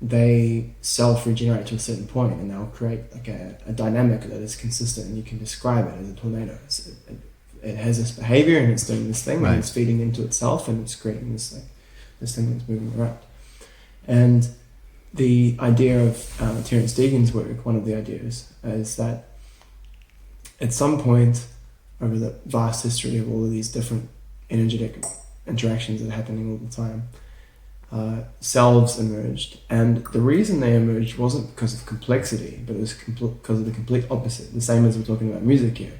They self-regenerate to a certain point, and they'll create like a dynamic that is consistent, and you can describe it as a tornado. It has this behavior, and it's doing this thing, and it's feeding into itself, and it's creating this thing that's moving around. And the idea of Terence Deegan's work, one of the ideas, is that at some point over the vast history of all of these different energetic interactions that are happening all the time, selves emerged, and the reason they emerged wasn't because of complexity, but it was because of the complete opposite. The same as we're talking about music here.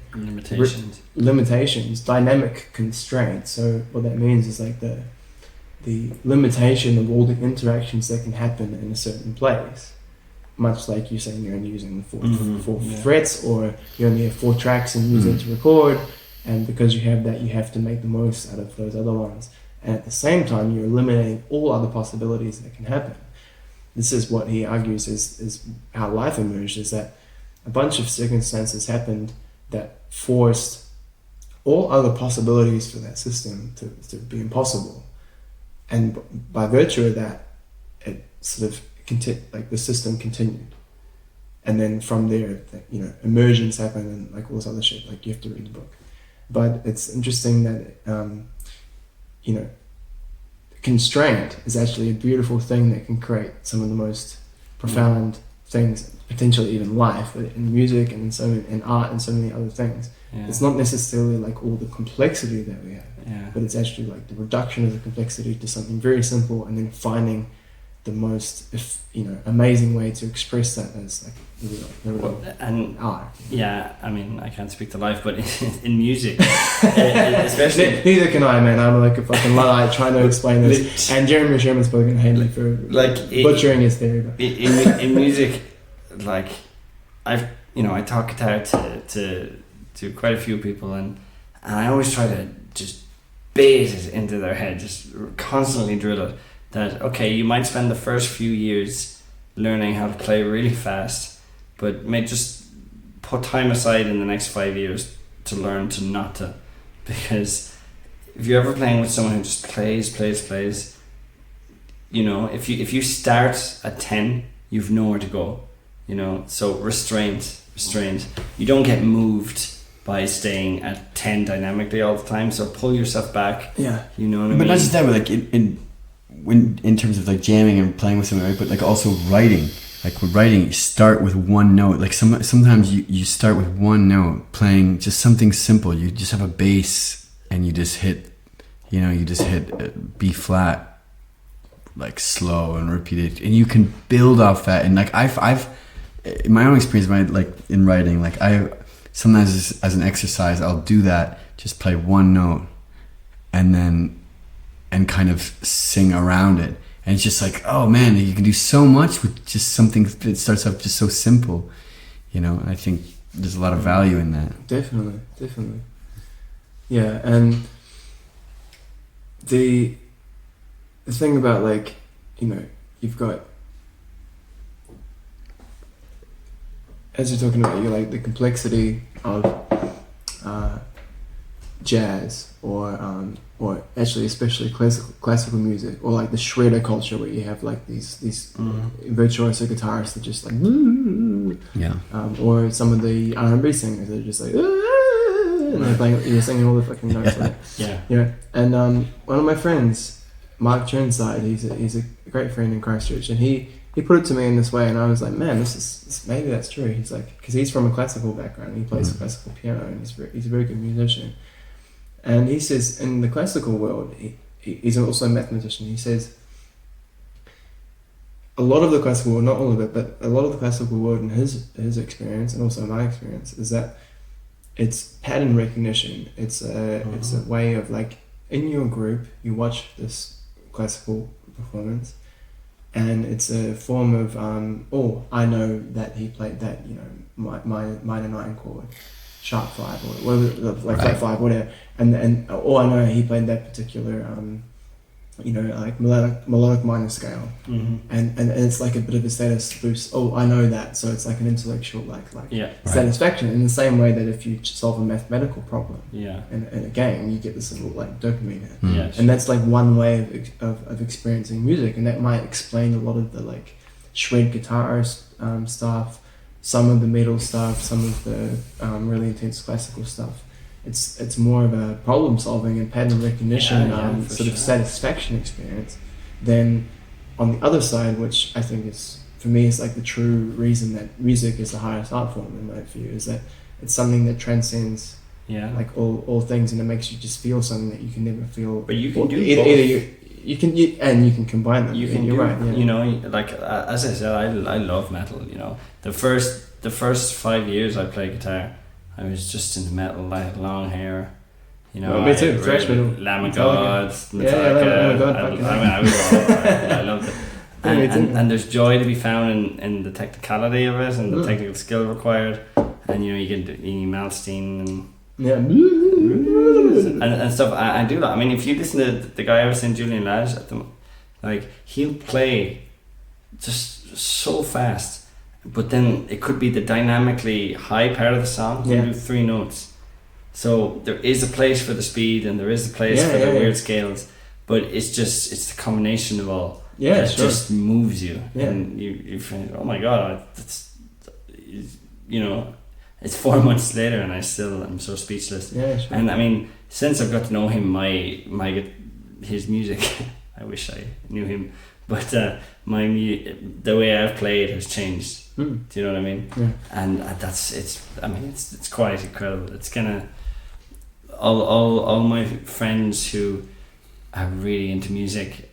Limitations, dynamic constraints. So what that means is like the limitation of all the interactions that can happen in a certain place much like you're saying you're only using four Yeah. frets, or you only have 4 tracks and use it to record, and because you have that, you have to make the most out of those other ones. And at the same time, you're eliminating all other possibilities that can happen. This is what he argues is how life emerged, is that a bunch of circumstances happened that forced all other possibilities for that system to be impossible. And by virtue of that, it sort of like the system continued. And then from there, you know, emergence happened and like all this other shit, like you have to read the book. But it's interesting that, you know, constraint is actually a beautiful thing that can create some of the most profound things, potentially even life, in music and in art and so many other things. Yeah. It's not necessarily like all the complexity that we have, Yeah. but it's actually like the reduction of the complexity to something very simple, and then finding the most, you know, amazing way to express that as like And art. yeah, I mean, I can't speak to life, but in music, especially. Neither can I, man. I'm like a fucking Luddite trying to explain this, and Jeremy Sherman's probably gonna hate me for butchering his theory. But. In music, like I talk guitar to quite a few people, and I always try to just bait it into their head, just constantly drill it, that okay, you might spend the first few years learning how to play really fast, but just put time aside in the next 5 years to learn to not to, because if you're ever playing with someone who just plays, you know, if you start at 10, you've nowhere to go, you know. So restraint. You don't get moved by staying at 10 dynamically all the time. So pull yourself back. Yeah. You know what I mean? But not just that, but like in terms of like jamming and playing with someone, right? But like also writing. Like with writing, you start with one note. Like sometimes you start with one note, playing just something simple. You just have a bass and you just hit B flat, like slow, and repeat it, and you can build off that. And like I've in my own experience, in writing, like I sometimes as an exercise, I'll do that, just play one note, and kind of sing around it. And it's just like, oh man, you can do so much with just something that starts off just so simple, you know. And I think there's a lot of value in that. Definitely. Yeah, and the thing about, like, you know, you've got, as you're talking about, you're like the complexity of jazz or actually especially classical music, or like the shredder culture where you have like these virtuoso guitarists that just like or some of the R&B singers that are just like and they're playing, you're singing all the fucking notes. Yeah. And one of my friends, Mark Churnside, he's a great friend in Christchurch, and he put it to me in this way, and I was like, man, this maybe that's true. He's like, because he's from a classical background, he plays classical piano, and he's a very good musician. And he says, in the classical world, he's also a mathematician. He says, a lot of the classical world, not all of it, but a lot of the classical world in his experience, and also my experience, is that it's pattern recognition. It's a way of, like, in your group, you watch this classical performance, and it's a form of, I know that he played that, you know, minor 9 chord, sharp 5 or whatever, like flat 5, whatever, and I know he played that particular you know, like melodic minor scale, and it's like a bit of a status boost. Oh, I know that, so it's like an intellectual satisfaction, in the same way that if you solve a mathematical problem in a game, you get this little like dopamine hit. And that's like one way of experiencing music, and that might explain a lot of the like shred guitar stuff, some of the metal stuff, some of the really intense classical stuff. It's more of a problem solving and pattern recognition sort of satisfaction experience than on the other side, which I think is, for me, is like the true reason that music is the highest art form in my view, is that it's something that transcends like all things, and it makes you just feel something that you can never feel. But you can do either both. you can combine them. You're right. Yeah. You know, like as I said, I love metal. You know, the first 5 years I played guitar, I was just into metal. I had long hair. You know, me too. Thrash metal. Lamb of God, Metallica. Lamb of God. I was all, I loved it. and there's joy to be found in the technicality of it and the technical skill required, and you know you get Ian Malmsteen and and stuff. I do that. I mean, if you listen to the guy I was saying, Julian Lash, like he'll play just so fast, but then it could be the dynamically high part of the song. He'll do 3 notes. So there is a place for the speed and there is a place for the weird scales, but it's the combination of all that just moves you, and you think, oh my god, you know, it's 4 months later and I'm so speechless. And I mean, since I've got to know him, his music, I wish I knew him, but the way I've played has changed. Do you know what I mean? And it's quite incredible. It's kind of all my friends who are really into music,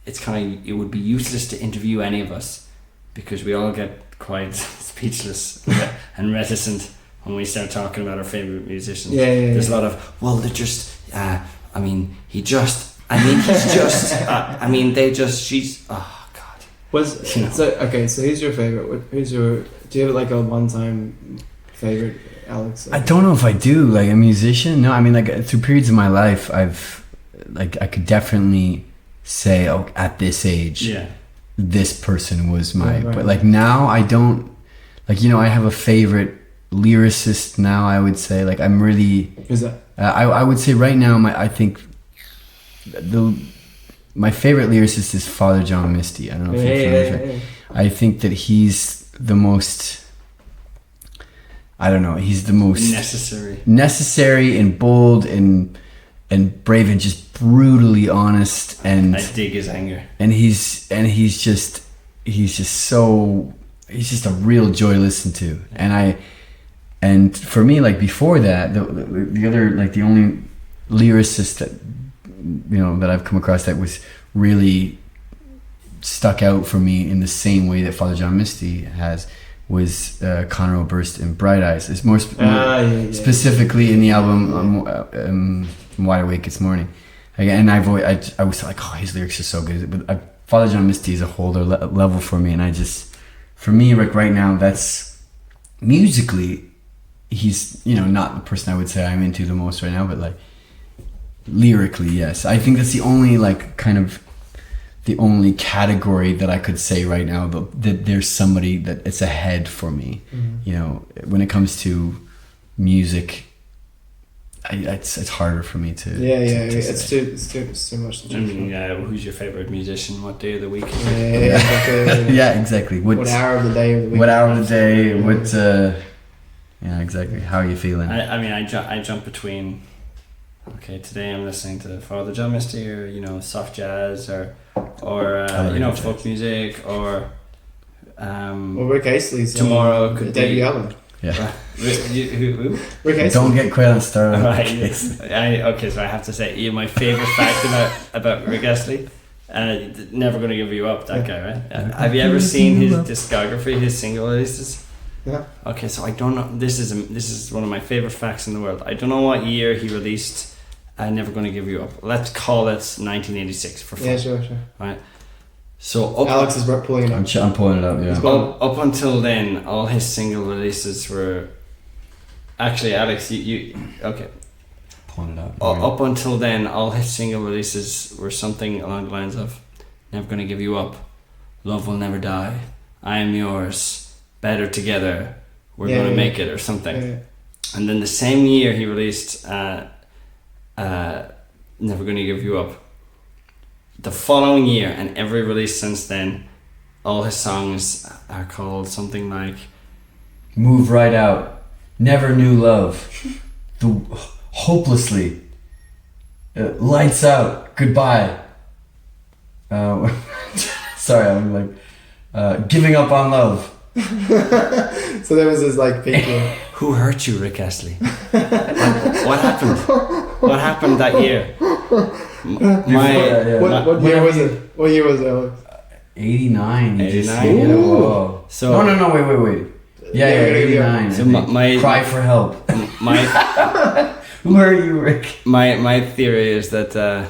it's kind of, it would be useless to interview any of us because we all get quite speechless and reticent when we start talking about our favorite musicians. There's a lot of, well, they're just he's just she's, oh god. So who's your favorite? Do you have like a one-time favorite, Alex? I don't know if I do, like a musician. No, I mean, like through periods of my life, I could definitely say, oh, at this age, this person was my. But like now, I don't. Like, you know, I have a favorite lyricist now. I would say, like, I'm really. Who's that? I would say right now, I think my favorite lyricist is Father John Misty. I don't know if you're familiar. I think that he's the most. I don't know. He's the most necessary and bold and brave and just brutally honest. And I dig his anger. And he's just a real joy to listen to. And for me, like before that, the other, like the only lyricist that, you know, that I've come across that was really stuck out for me in the same way that Father John Misty has was Conor Oberst in Bright Eyes. It's more specifically in the album Wide Awake It's Morning. And I was like, oh, his lyrics are so good. But Father John Misty is a whole other level for me, and for me, like right now, that's musically, he's, you know, not the person I would say I'm into the most right now, but like lyrically, yes. I think that's the only like kind of the only category that I could say right now that there's somebody that it's ahead for me. You know, when it comes to music, it's harder for me to. It's too much. I mean, who's your favorite musician? What day of the week? Yeah, exactly. What hour of the day or the week? What hour of the day? What? Yeah, exactly. How are you feeling? I jump between. Okay, today I'm listening to Father John Misty, or you know, soft jazz, or you know, folk music, or Rick Astley's tomorrow could debut be album. Yeah. Who? Rick Astley. Don't get Caolan started. Right. Okay, so I have to say, my favorite fact about Rick Astley, Never Gonna Give You Up. That guy, right? Have you ever seen his discography, his single releases? Yeah. Okay, so I don't know. This is one of my favorite facts in the world. I don't know what year he released Never Gonna Give You Up. Let's call it 1986 for fun. Yeah, sure. Right. So Alex is pulling it up. I'm pulling it up. Yeah. Up until then, all his single releases were. Actually, Alex, you okay? Pulling it up. Up until then, all his single releases were something along the lines of "Never Gonna Give You Up," "Love Will Never Die," "I Am Yours," "Better Together," "We're Gonna Make It," or something. Yeah. And then the same year he released "Never Gonna Give You Up." The following year, and every release since then, all his songs are called something like "Move Right Out," "Never Knew Love," "Hopelessly," "Lights Out," "Goodbye." Sorry, I'm like "Giving Up on Love." So there was this like people. Who hurt you, Rick Astley? What happened? What happened that year? What year was it? What year was it, Alex? 89. 89. Whoa. So no, wait. Yeah, 89. So my cry for help. Who are you, Rick? My theory is that the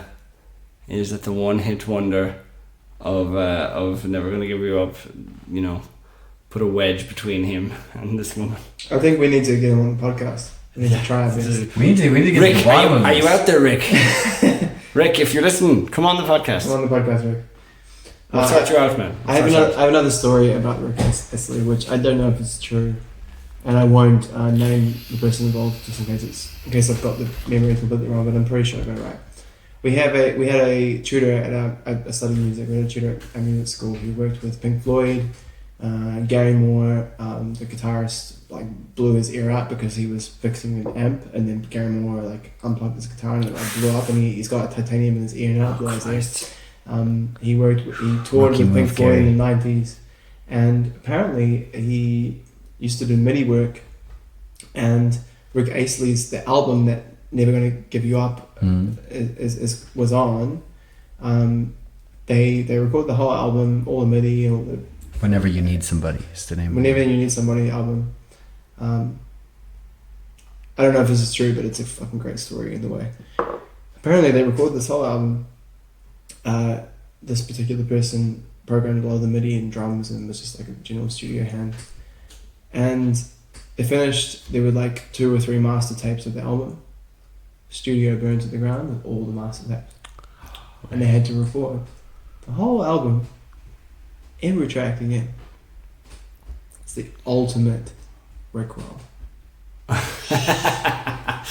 one-hit wonder of Never Gonna Give You Up, you know, put a wedge between him and this woman. I think we need to get him on the podcast. We need to try our best. We need to get Rick, to the bottom of are you this. out there, Rick? Rick, if you're listening, come on the podcast. I'm on the podcast, Rick. We'll sort you out, man. I have another story about Rick Astley, which I don't know if it's true, and I won't name the person involved just in case I've got the memory completely wrong, but I'm pretty sure I got it right. We had a tutor at studying music. We had a tutor at music school who worked with Pink Floyd, Gary Moore, the guitarist, like blew his ear out because he was fixing an amp, and then Gary Moore like unplugged his guitar and it like blew up, and he's got titanium in his ear now. Blew his ear. He toured with Pink Floyd in the 90s, and apparently he used to do MIDI work, and Rick Astley's the album that Never Gonna Give You Up was on. They record the whole album, all the MIDI, all the Whenever You Need Somebody is the name. Whenever You Need Somebody album. I don't know if this is true, but it's a fucking great story either way. Apparently they recorded this whole album. This particular person programmed a lot of the MIDI and drums and was just like a general studio hand. And they finished, there were like 2 or 3 master tapes of the album. Studio burned to the ground with all the master tapes. And they had to record the whole album, every track again. It's the ultimate Rickroll.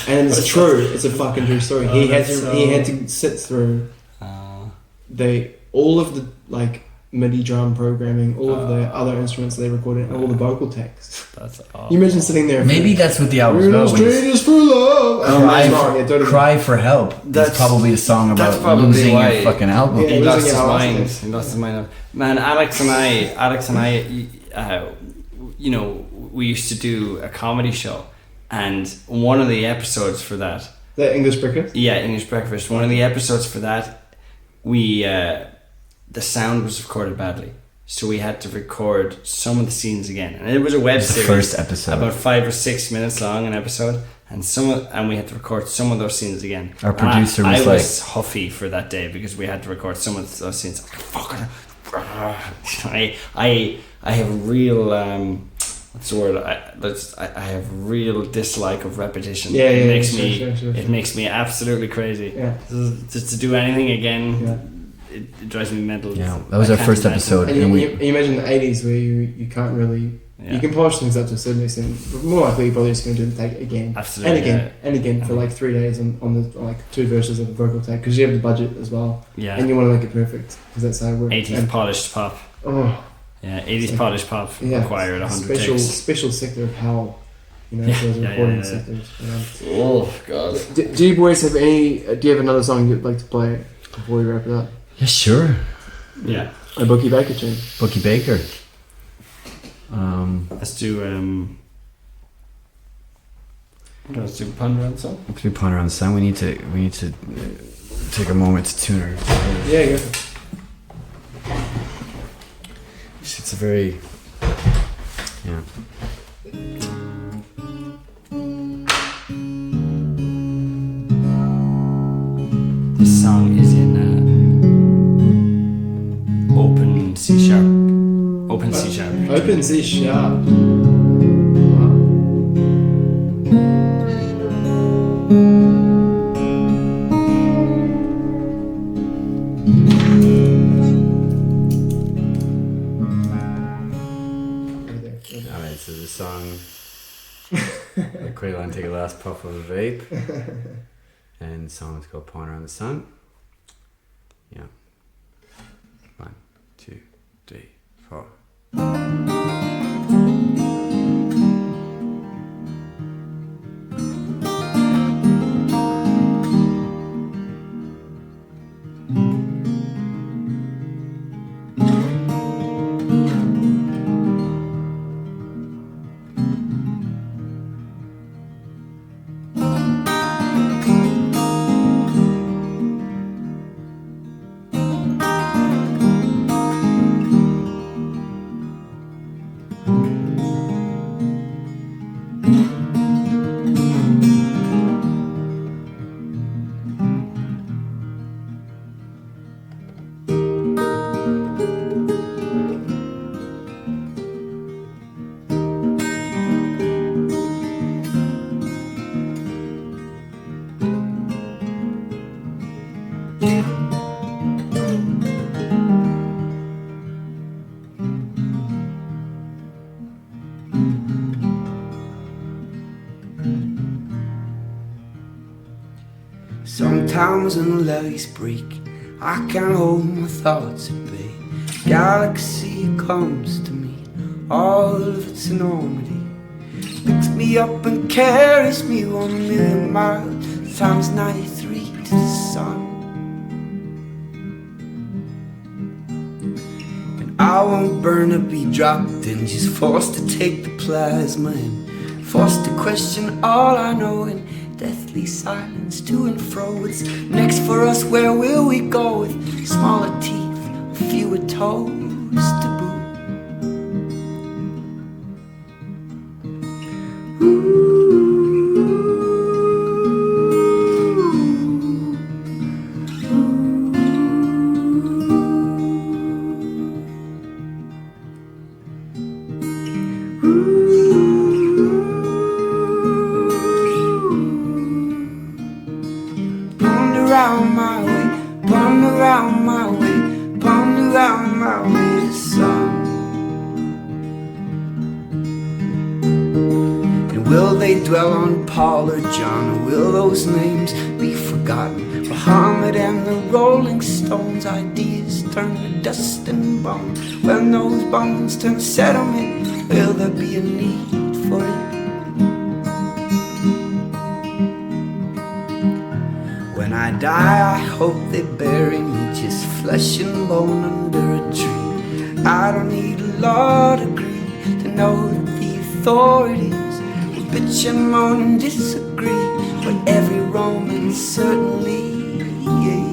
And it's true. It's a fucking true story. He had to sit through all of the like MIDI drum programming, all of the other instruments they recorded, and all the vocal takes. That's awesome. You imagine sitting there. Maybe that's what the album's We're no about. strangers for love. Cry for Help. That's probably a song about losing your fucking album. Yeah, He lost his losing your mind. house. He lost his mind. Man, Alex and I, you know, we used to do a comedy show, and one of the episodes for that, The English Breakfast? yeah, English Breakfast. One of the episodes for that, we the sound was recorded badly, so we had to record some of the scenes again, and it was a web The series, first episode. about 5 or 6 minutes long, an episode, and we had to record some of those scenes again. Our And producer I was was huffy for that day because we had to record some of those scenes. I have real what's the word? I have real dislike of repetition. Yeah, it yeah, makes sure, me sure. it makes me absolutely crazy. Yeah. Just to do anything again, Yeah. it drives me mental. Yeah, that was I our can't first imagine. episode. And you imagine the 80s where you can't really... Yeah. You can polish things up to a certain extent, but more likely you're probably just going to do the take again. Absolutely, And again for like 3 days on the like 2 verses of the vocal take, because you have the budget as well. Yeah. And you want to make it perfect, because that's how it works. 80s And- polished pop. Oh, Yeah, 80s like- polished pop yeah. required 100 takes. Special sector of hell. You know, Yeah, those yeah, recording yeah. sectors. Oh god. Do you boys have any... do you have another song you'd like to play before we wrap it up? Yeah, sure. Yeah. A Bookie Baker tune. Bookie Baker. Let's do Ponder on Song. Let's do Ponder on the Sun. We need to take a moment to tune our. Yeah, go for it. It's a very. Yeah. This song is in open C sharp. Open C sharp. Open C sharp. Alright, so the song. Let Caolan take a last puff of a vape. And the song is called Ponder on the Sun. Yeah. 1, 2, 3, 4. Sometimes when the levees break, I can't hold my thoughts at bay. Galaxy comes to me, all of its enormity, picks me up and carries me 1,000,000 miles times 93 to the sun. And I won't burn or be dropped in, just forced to take the plasma in, forced to question all I know in deathly silence to and fro. It's next for us, where will we go with smaller teeth, fewer toes to boot? Around my way, bummed around my way, bummed around my way to sun. And will they dwell on Paul or John, or will those names be forgotten? Muhammad and the Rolling Stones, ideas turn to dust and bone. When those bones turn sediment, will there be a need for it? When I die, I hope they bury me just flesh and bone under a tree. I don't need a law degree to know that the authorities will bitch and moan and disagree, but every Roman certainly, yeah.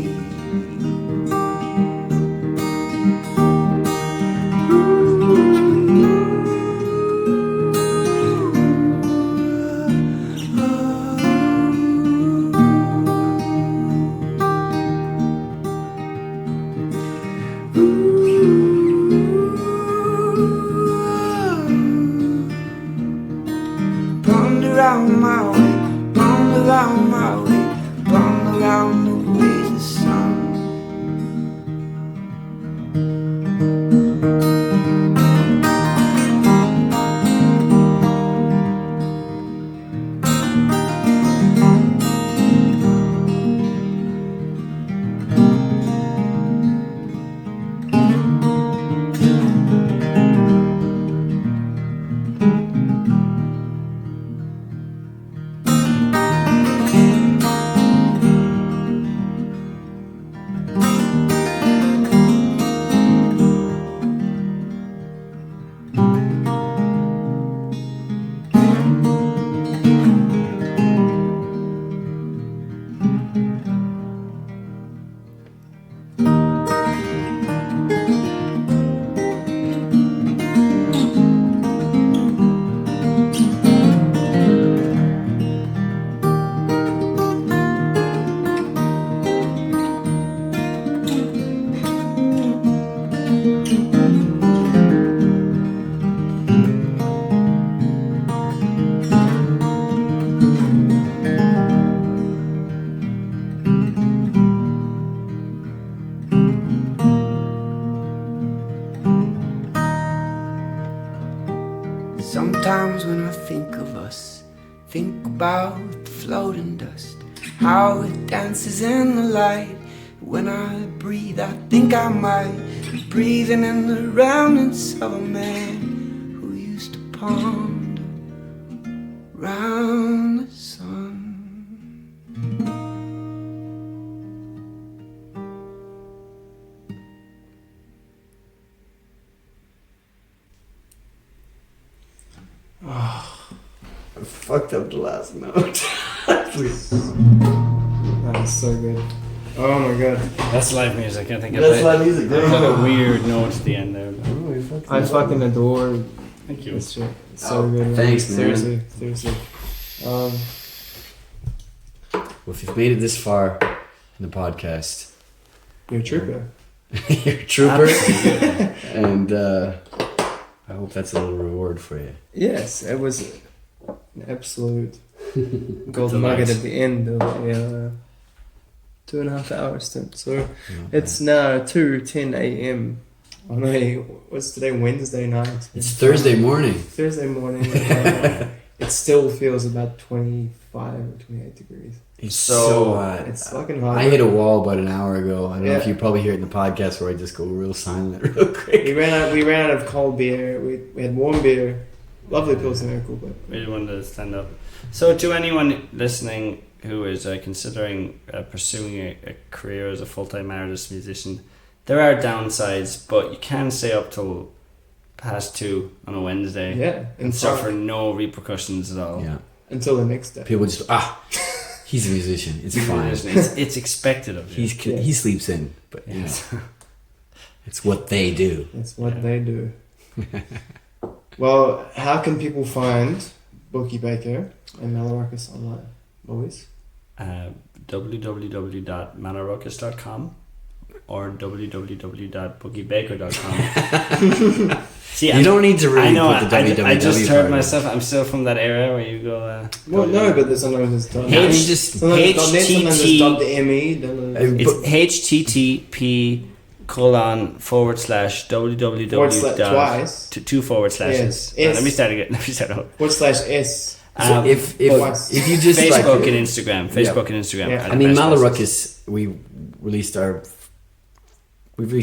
Around my way, bummed around my way, bummed around the way to sun. Sometimes when I think of us, think about the floating dust, how it dances in the light. When I breathe, I think I might be breathing in the remnants of a man who used to ponder round the sun. I fucked up the last note. That was so good. Oh my god. That's live music. I think That's live music. I put a weird note at the end there. I fucking adore Thank you. this shit. It's so good. Man. Thanks, man. Seriously. Well, if you've made it this far in the podcast, You're a trooper. you're a trooper. And I hope that's a little reward for you. Yes, it was an absolute golden nugget at the end of a 2.5 hour stint. So it's now 2:10 a.m. on a, what's today, Wednesday night. It's Thursday morning. Thursday morning. It still feels about 25 or 28 degrees. It's so hot. It's fucking hot. I hit a wall about an hour ago. I don't know if Yeah. you probably hear it in the podcast where I just go real silent real quick. We ran out of cold beer. We had warm beer. Lovely Pilsner, cool, but Really wanted to stand up. So, to anyone listening who is considering pursuing a career as a full-time artist musician, there are downsides, but you can stay up till past 2 on a Wednesday yeah, and suffer no repercussions at all. Yeah. until the next day. People just, he's a musician. It's fine. It's expected of you. He sleeps in, but you Yes. know, it's what they do. That's what Yeah. they do. Well, how can people find Bookie Baker and Malaruckus online, boys? www.manaruckus.com or www.bookiebaker.com. See, You don't need to really I know. put the www I just part heard in. myself. I'm still from that era where you go. Well, no, but there's sometimes it's done. Yeah, I mean, just Sometimes it's done this, sometimes it's done the ME. Then It's http colon / www. twice. Two forward slashes. Yes. Let me start again. Let me start over. /S. So if you just Facebook like, and Instagram. Facebook and Instagram. Yeah. are the I mean, best places. Malaruckus, we've released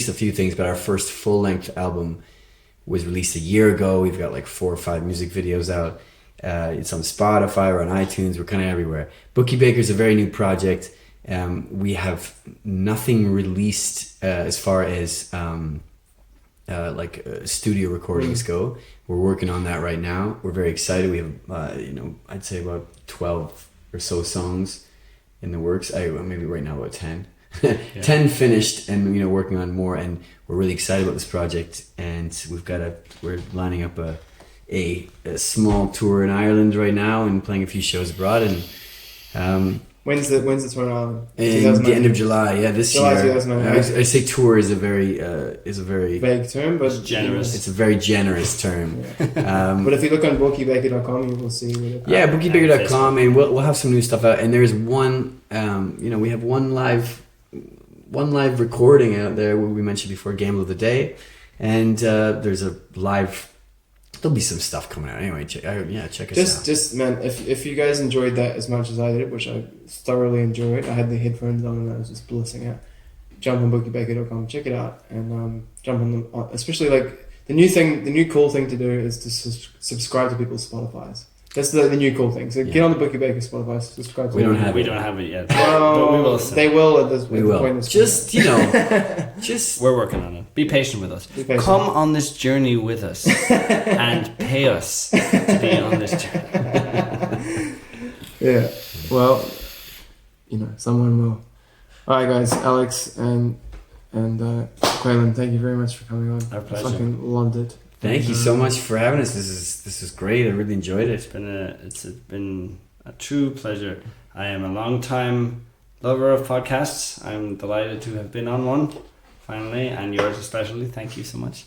a few things, but our first full-length album was released a year ago. We've got like 4 or 5 music videos out. It's on Spotify or on iTunes. We're kind of everywhere. Bookie Baker's a very new project. We have nothing released as far as studio recordings go. We're working on that right now. We're very excited. We have, I'd say about 12 or so songs in the works. Maybe right now about 10. 10 finished, and working on more, and we're really excited about this project. And we're lining up a small tour in Ireland right now and playing a few shows abroad. And When's the tour on? in the end of July, this July year. 2009. I say tour is a very Vague term, but It's generous. it's a very generous term. But if you look on bookiebaker.com, you will see what it. Yeah, bookiebaker.com, and we'll have some new stuff out. And there's one, we have one live recording out there where we mentioned before, Gamble of the Day, and there's a live. There'll be some stuff coming out anyway. Check us out. Just man, if you guys enjoyed that as much as I did, which I thoroughly enjoyed, I had the headphones on and I was just blissing out. Jump on bookiebaker.com, check it out, and jump on them. Especially like the new cool thing to do is to subscribe to people's Spotify's. That's the new cool thing. So get on the Bookie Baker Spotify, subscribe to We don't them. have We it. don't have it yet. Well, But we will soon. they will at this We at the will. point this Just We're working on it. Be patient with us. Be patient. Come on this journey with us and pay us to be on this journey. Yeah. Well, someone will. All right, guys. Alex and Caolan, thank you very much for coming on. Our pleasure. I fucking loved it. Thank you so much for having us. This is great. I really enjoyed It's it. been a true pleasure. I am a long-time lover of podcasts. I'm delighted to have been on one finally, and yours especially. Thank you so much.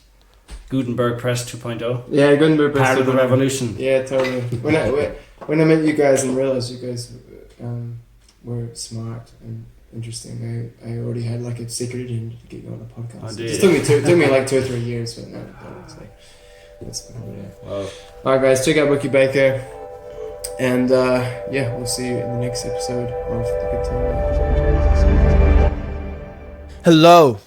Gutenberg Press 2.0. Yeah, Gutenberg Press. Part of the revolution. Yeah, totally. When I met you guys and realized you guys were smart and interesting, I already had like a secret agenda to get you on the podcast. Oh, It did just you? took me like 2 or 3 years, but no, it's like that's Well, all right, guys. Check out Bookie Baker, and we'll see you in the next episode of the Good Time. Hello.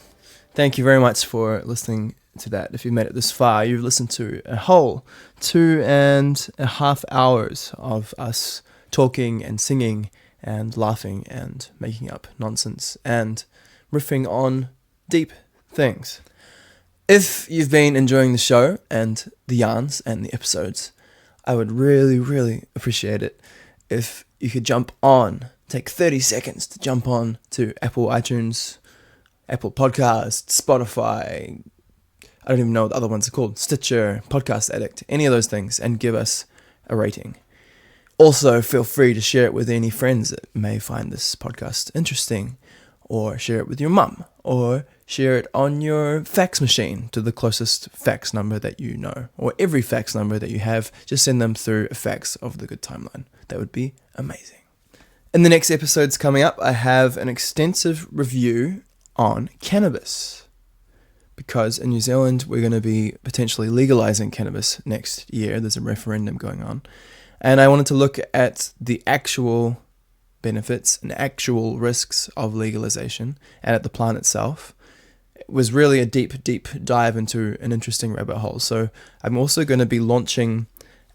Thank you very much for listening to that. If you made it this far, you've listened to a whole 2.5 hours of us talking and singing and laughing and making up nonsense and riffing on deep things. If you've been enjoying the show and the yarns and the episodes, I would really, really appreciate it if you could take 30 seconds to jump on to Apple iTunes, Apple Podcasts, Spotify, I don't even know what the other ones are called, Stitcher, Podcast Addict, any of those things, and give us a rating. Also, feel free to share it with any friends that may find this podcast interesting, or share it with your mum, or share it on your fax machine to the closest fax number that you know, or every fax number that you have. Just send them through a fax of the Good Timeline. That would be amazing. In the next episodes coming up, I have an extensive review on cannabis. because in New Zealand we're going to be potentially legalizing cannabis next year. There's a referendum going on. And I wanted to look at the actual benefits and actual risks of legalization and at the plant itself. It was really a deep dive into an interesting rabbit hole. So I'm also going to be launching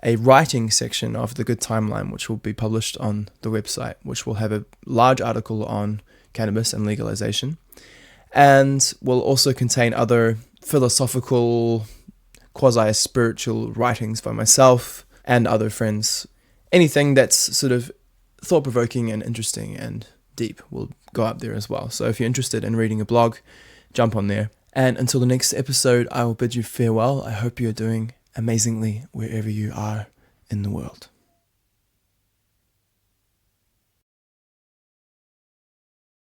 a writing section of The Good Timeline, which will be published on the website, which will have a large article on cannabis and legalization, and will also contain other philosophical, quasi-spiritual writings by myself and other friends. Anything that's sort of thought-provoking and interesting and deep will go up there as well. So if you're interested in reading a blog, jump on there. And until the next episode, I will bid you farewell. I hope you're doing amazingly wherever you are in the world.